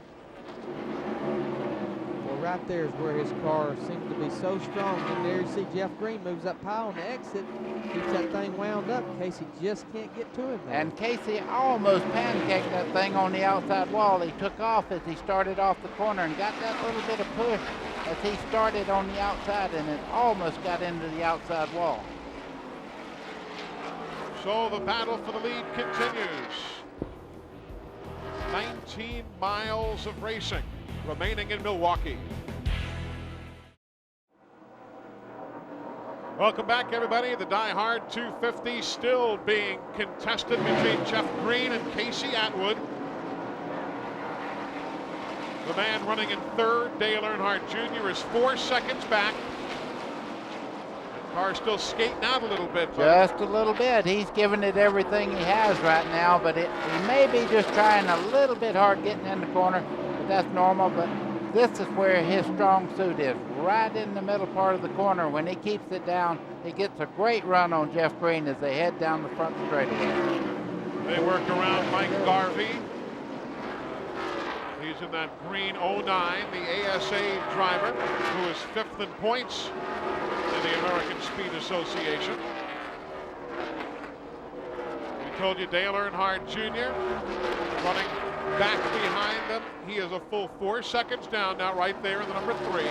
Well, right there is where his car seems to be so strong. And there you see Jeff Green moves up high on the exit, keeps that thing wound up. Casey just can't get to him there. And Casey almost pancaked that thing on the outside wall. He took off as he started off the corner and got that little bit of push as he started on the outside, and it almost got into the outside wall. So the battle for the lead continues. 19 miles of racing remaining in Milwaukee. Welcome back, everybody. The DieHard 250 still being contested between Jeff Green and Casey Atwood. The man running in third, Dale Earnhardt Jr., is 4 seconds back. The car still skating out a little bit. Just a little bit. He's giving it everything he has right now, but he may be just trying a little bit hard getting in the corner, but that's normal. But this is where his strong suit is, right in the middle part of the corner. When he keeps it down, he gets a great run on Jeff Green as they head down the front straightaway. They work around Mike Garvey. He's in that green 09, the ASA driver, who is 5th in points in the American Speed Association. We told you Dale Earnhardt Jr. running back behind them. He is a full 4 seconds down now, right there in the number 3.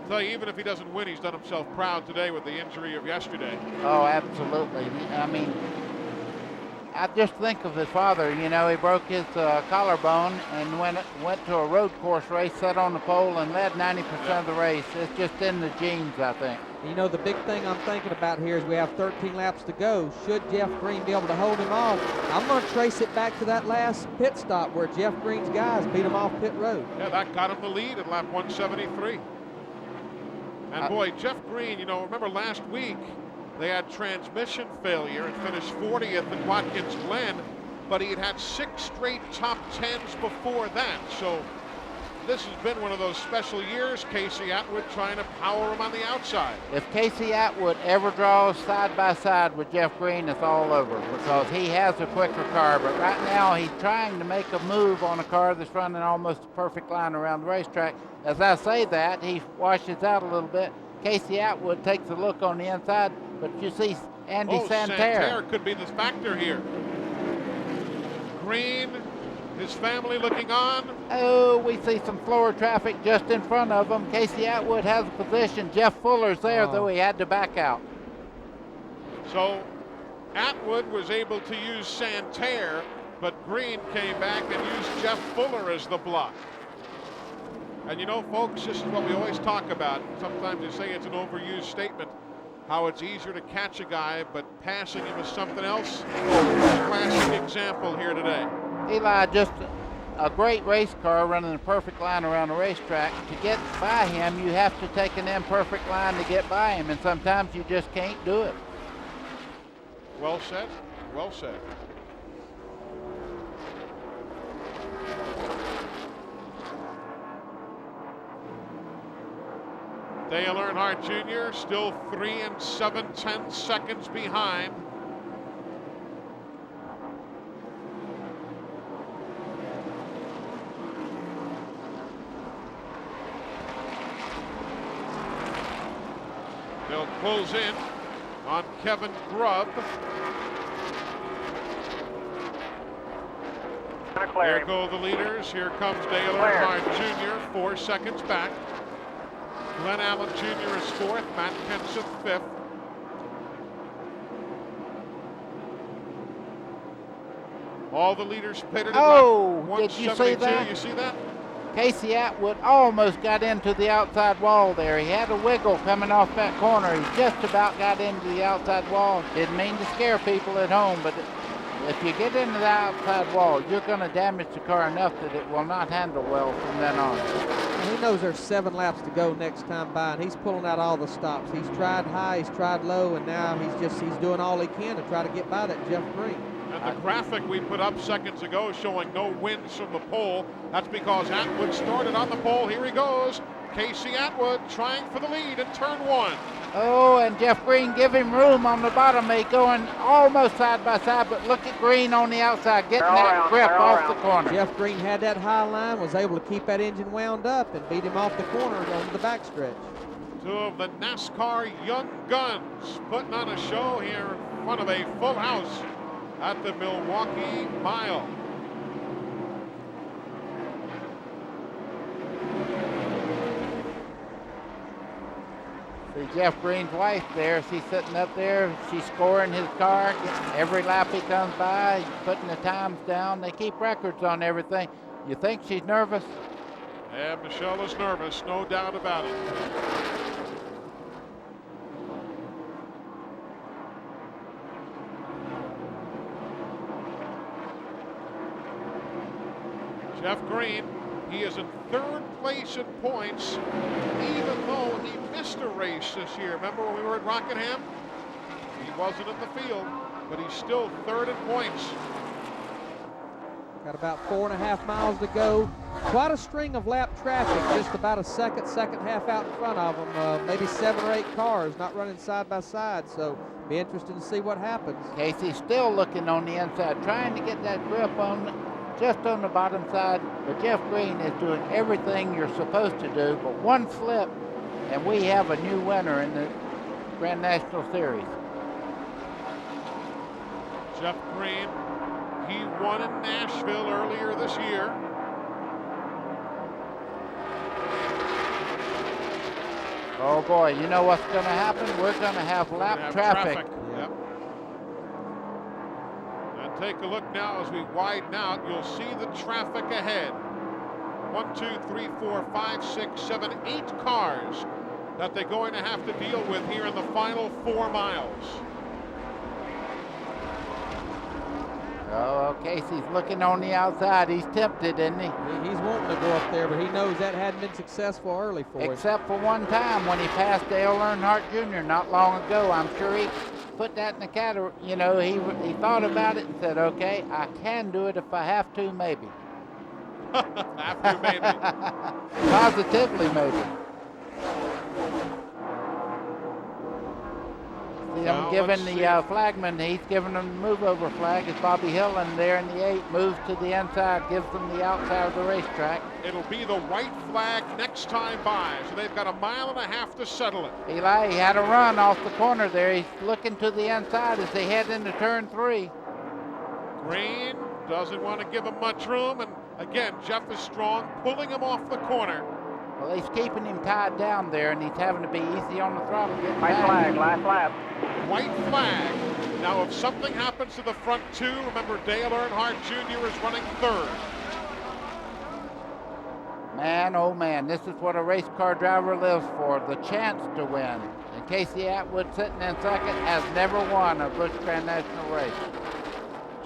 I'll tell you, even if he doesn't win, he's done himself proud today with the injury of yesterday. Oh, absolutely. I mean, I just think of his father. You know, he broke his collarbone and went to a road course race, sat on the pole, and led 90% of the race. It's just in the genes, I think. You know, the big thing I'm thinking about here is we have 13 laps to go. Should Jeff Green be able to hold him off? I'm going to trace it back to that last pit stop where Jeff Green's guys beat him off pit road. Yeah, that got him the lead at lap 173. And boy, Jeff Green, you know, remember last week, they had transmission failure and finished 40th at Watkins Glen, but he had 6 straight top 10s before that. So this has been one of those special years. Casey Atwood trying to power him on the outside. If Casey Atwood ever draws side by side with Jeff Green, it's all over because he has a quicker car. But right now he's trying to make a move on a car that's running almost a perfect line around the racetrack. As I say that, he washes out a little bit. Casey Atwood takes a look on the inside, but you see Andy Santerre. Santerre could be the factor here. Green, his family looking on. Oh, we see some floor traffic just in front of him. Casey Atwood has a position. Jeff Fuller's there, though he had to back out. So Atwood was able to use Santerre, but Green came back and used Jeff Fuller as the block. And you know, folks, this is what we always talk about. Sometimes they say it's an overused statement, how it's easier to catch a guy, but passing him is something else. Classic example here today. Eli, just a great race car running a perfect line around the racetrack. To get by him, you have to take an imperfect line to get by him, and sometimes you just can't do it. Well said, well said. Dale Earnhardt Jr. still 3 7/10 seconds behind. They'll close in on Kevin Grubb. There go the leaders. Here comes Dale Earnhardt Jr., 4 seconds back. Glenn Allen Jr. is 4th, Matt Kenseth 5th. All the leaders pitted at oh, lap did you 172. see that? You see that? Casey Atwood almost got into the outside wall there. He had a wiggle coming off that corner. He just about got into the outside wall. Didn't mean to scare people at home, but if you get into the outside wall, you're going to damage the car enough that it will not handle well from then on. And he knows there's 7 laps to go next time by, and he's pulling out all the stops. He's tried high, he's tried low, and now he's doing all he can to try to get by that Jeff Green. And the graphic we put up seconds ago showing no wins from the pole, that's because Atwood started on the pole. Here he goes. Casey Atwood trying for the lead in turn 1. Oh, and Jeff Green give him room on the bottom. They going almost side by side, but look at Green on the outside, getting that grip off the corner. Jeff Green had that high line, was able to keep that engine wound up and beat him off the corner on the backstretch. Two of the NASCAR young guns putting on a show here in front of a full house at the Milwaukee Mile. See Jeff Green's wife there. She's sitting up there. She's scoring his car. Every lap he comes by, he's putting the times down. They keep records on everything. You think she's nervous? Yeah, Michelle is nervous, no doubt about it. Jeff Green, he is in 3rd place in points, even though he missed a race this year. Remember when we were at Rockingham? He wasn't in the field, but he's still 3rd in points. Got about 4.5 miles to go. Quite a string of lap traffic, just about a second half out in front of them. Maybe 7 or 8 cars not running side by side, so be interesting to see what happens. Casey's still looking on the inside, trying to get that grip on just on the bottom side, but Jeff Green is doing everything you're supposed to do, but one slip, and we have a new winner in the Grand National Series. Jeff Green, he won in Nashville earlier this year. Oh boy, you know what's going to happen? We're going to have lap traffic. Yep. And take a look now as we widen out. You'll see the traffic ahead. 1, 2, 3, 4, 5, 6, 7, 8 cars that they're going to have to deal with here in the final 4 miles. Oh, Casey's looking on the outside. He's tempted, isn't he? He's wanting to go up there, but he knows that hadn't been successful early for him. Except for one time when he passed Dale Earnhardt Jr. not long ago. I'm sure he put that in the category. You know, he thought about it and said, okay, I can do it if I have to, maybe. Have to, maybe. Positively, maybe. See, I'm giving the flagman, he's giving them the move-over flag as Bobby Hillen there in the 8 moves to the inside, gives them the outside of the racetrack. It'll be the white flag next time by, so they've got 1.5 miles to settle it. Eli, he had a run off the corner there. He's looking to the inside as they head into turn 3. Green doesn't want to give him much room, and again, Jeff is strong, pulling him off the corner. Well, he's keeping him tied down there, and he's having to be easy on the throttle. White flag, last lap. White flag. Now, if something happens to the front 2, remember Dale Earnhardt Jr. is running 3rd. Man, oh man, this is what a race car driver lives for, the chance to win. And Casey Atwood sitting in 2nd has never won a Busch Grand National race.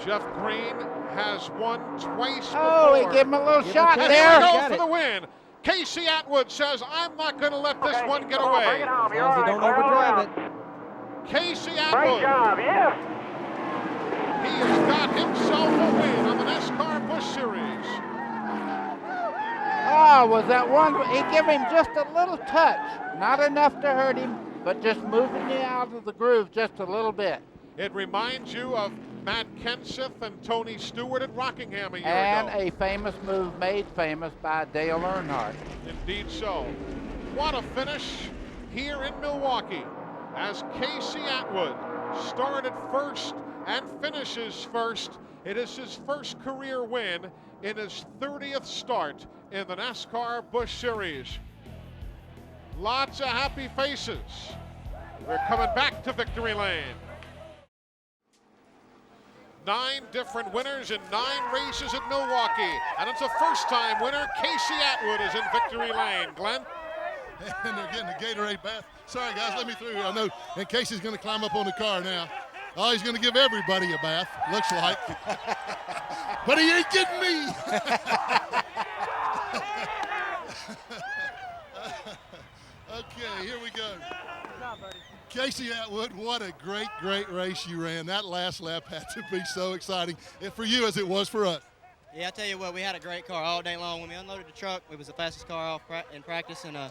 Jeff Green has won twice before. Oh, he gave him a little shot and there. Here we go for the win. Casey Atwood says, I'm not going to let this one get away. Bring it home. As long as he don't overdrive it. Casey Great Atwood. job, yes. He has got himself a win on the NASCAR Busch Series. Oh, was that one? He gave him just a little touch. Not enough to hurt him, but just moving you out of the groove just a little bit. It reminds you of Matt Kenseth and Tony Stewart at Rockingham a year ago. And a famous move made famous by Dale Earnhardt. Indeed so. What a finish here in Milwaukee as Casey Atwood started first and finishes first. It is his first career win in his 30th start in the NASCAR Busch Series. Lots of happy faces. We're coming back to victory lane. 9 different winners in 9 races at Milwaukee. And it's a first-time winner. Casey Atwood is in victory lane. Glenn? And they're getting the Gatorade bath. Sorry, guys, let me through here. I know, and Casey's going to climb up on the car now. Oh, he's going to give everybody a bath, looks like. But he ain't getting me. Okay, here we go. Casey Atwood, what a great race you ran. That last lap had to be so exciting for you as it was for us. Yeah, I tell you what, we had a great car all day long. When we unloaded the truck, it was the fastest car off in practice. And, man,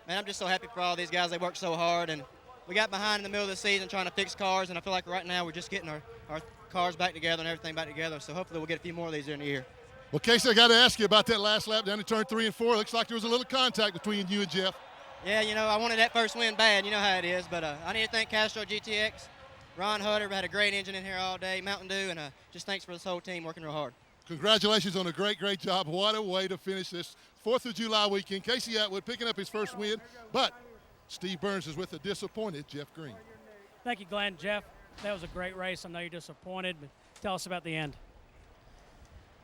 I'm just so happy for all these guys. They worked so hard. And we got behind in the middle of the season trying to fix cars. And I feel like right now we're just getting our cars back together and everything back together. So hopefully we'll get a few more of these during the year. Well, Casey, I got to ask you about that last lap down to turn 3 and 4. Looks like there was a little contact between you and Jeff. Yeah, you know, I wanted that first win bad. You know how it is. But I need to thank Castro GTX, Ron Hutter, had a great engine in here all day, Mountain Dew, and just thanks for this whole team working real hard. Congratulations on a great job. What a way to finish this 4th of July weekend. Casey Atwood picking up his first win, but Steve Burns is with a disappointed Jeff Green. Thank you, Glenn. Jeff, that was a great race. I know you're disappointed, but tell us about the end.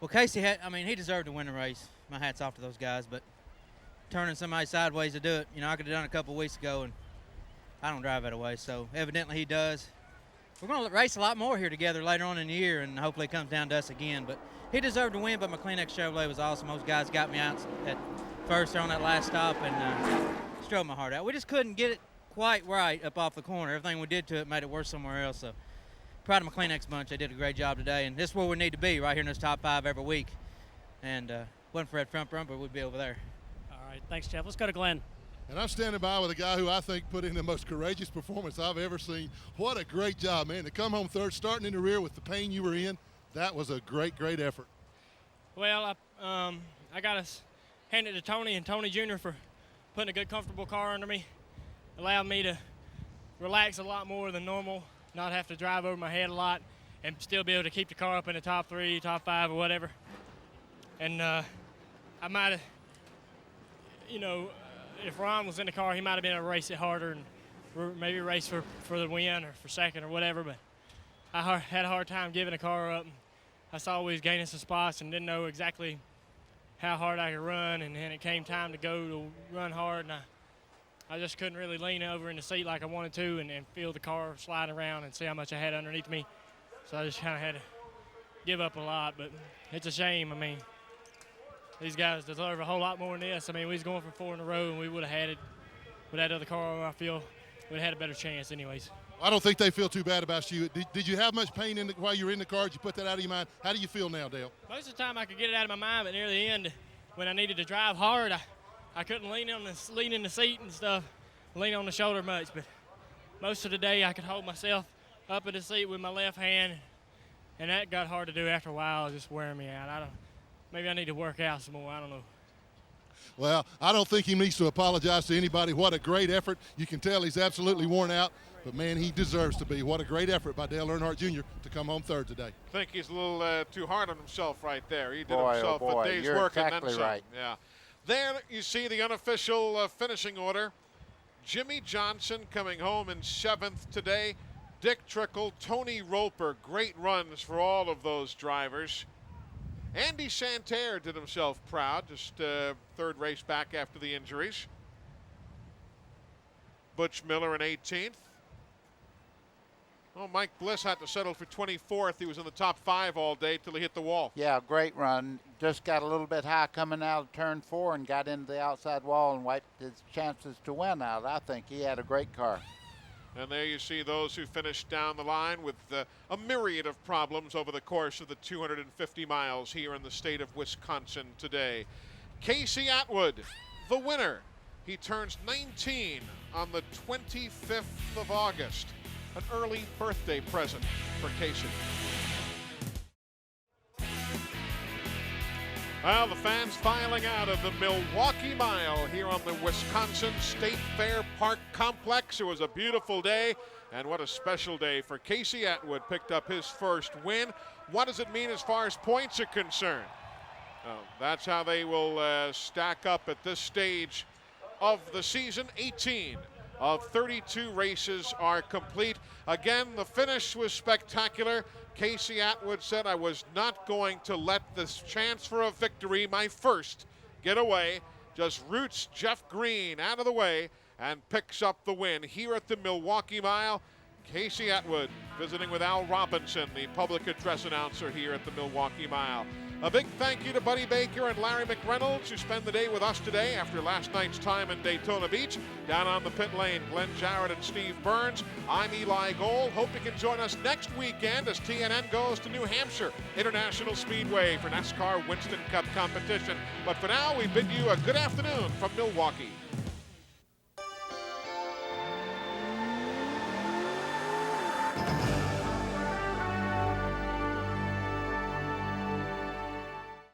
Well, Casey he deserved to win the race. My hat's off to those guys, but turning somebody sideways to do it, you know, I could have done it a couple weeks ago, and I don't drive that way, so evidently he does. We're going to race a lot more here together later on in the year, and hopefully it comes down to us again, but he deserved to win, but my Kleenex Chevrolet was awesome. Those guys got me out at first there on that last stop, and just drove my heart out. We just couldn't get it quite right up off the corner. Everything we did to it made it worse somewhere else, so proud of my Kleenex bunch. They did a great job today, and this is where we need to be, right here in this top 5 every week. And wasn't for that front bumper, we'd be over there. All right, thanks, Jeff. Let's go to Glenn. And I'm standing by with a guy who I think put in the most courageous performance I've ever seen. What a great job, man. To come home third, starting in the rear with the pain you were in, that was a great effort. Well, I got to hand it to Tony and Tony Jr. for putting a good, comfortable car under me. Allowed me to relax a lot more than normal, not have to drive over my head a lot, and still be able to keep the car up in the top 3, top 5, or whatever. And I might have, you know, if Ron was in the car, he might have been able to race it harder and maybe race for the win or for second or whatever, but I had a hard time giving the car up. I saw we was gaining some spots and didn't know exactly how hard I could run, and then it came time to go to run hard, and I just couldn't really lean over in the seat like I wanted to and feel the car slide around and see how much I had underneath me. So I just kind of had to give up a lot, but it's a shame. I mean, these guys deserve a whole lot more than this. I mean, we was going for 4 in a row, and we would have had it with that other car. I feel we'd have had a better chance anyways. I don't think they feel too bad about you. Did you have much pain while you were in the car? Did you put that out of your mind? How do you feel now, Dale? Most of the time I could get it out of my mind, but near the end, when I needed to drive hard, I couldn't lean in the seat and stuff, lean on the shoulder much. But most of the day I could hold myself up in the seat with my left hand, and that got hard to do after a while. It was just wearing me out. Maybe I need to work out some more. I don't know. Well, I don't think he needs to apologize to anybody. What a great effort. You can tell he's absolutely worn out, but, man, he deserves to be. What a great effort by Dale Earnhardt Jr. to come home third today. I think he's a little too hard on himself right there. He did Boy, himself oh boy, a day's you're work exactly and then some. right. Yeah. There you see the unofficial finishing order. Jimmy Johnson coming home in 7th today. Dick Trickle, Tony Roper, great runs for all of those drivers. Andy Santerre did himself proud, just third race back after the injuries. Butch Miller in 18th. Oh, Mike Bliss had to settle for 24th. He was in the top 5 all day till he hit the wall. Yeah, great run. Just got a little bit high coming out of turn 4 and got into the outside wall and wiped his chances to win out. I think he had a great car. And there you see those who finished down the line with a myriad of problems over the course of the 250 miles here in the state of Wisconsin today. Casey Atwood, the winner. He turns 19 on the 25th of August. An early birthday present for Casey. Well, the fans filing out of the Milwaukee Mile here on the Wisconsin State Fair Park Complex. It was a beautiful day, and what a special day for Casey Atwood. Picked up his first win. What does it mean as far as points are concerned? That's how they will stack up at this stage of the season. 18 of 32 races are complete. Again, the finish was spectacular. Casey Atwood said, I was not going to let this chance for a victory, my first, get away. Just roots Jeff Green out of the way and picks up the win here at the Milwaukee Mile. Casey Atwood visiting with Al Robinson, the public address announcer here at the Milwaukee Mile. A big thank you to Buddy Baker and Larry McReynolds, who spend the day with us today after last night's time in Daytona Beach. Down on the pit lane, Glenn Jarrett and Steve Burns. I'm Eli Gold. Hope you can join us next weekend as TNN goes to New Hampshire International Speedway for NASCAR Winston Cup competition. But for now, we bid you a good afternoon from Milwaukee.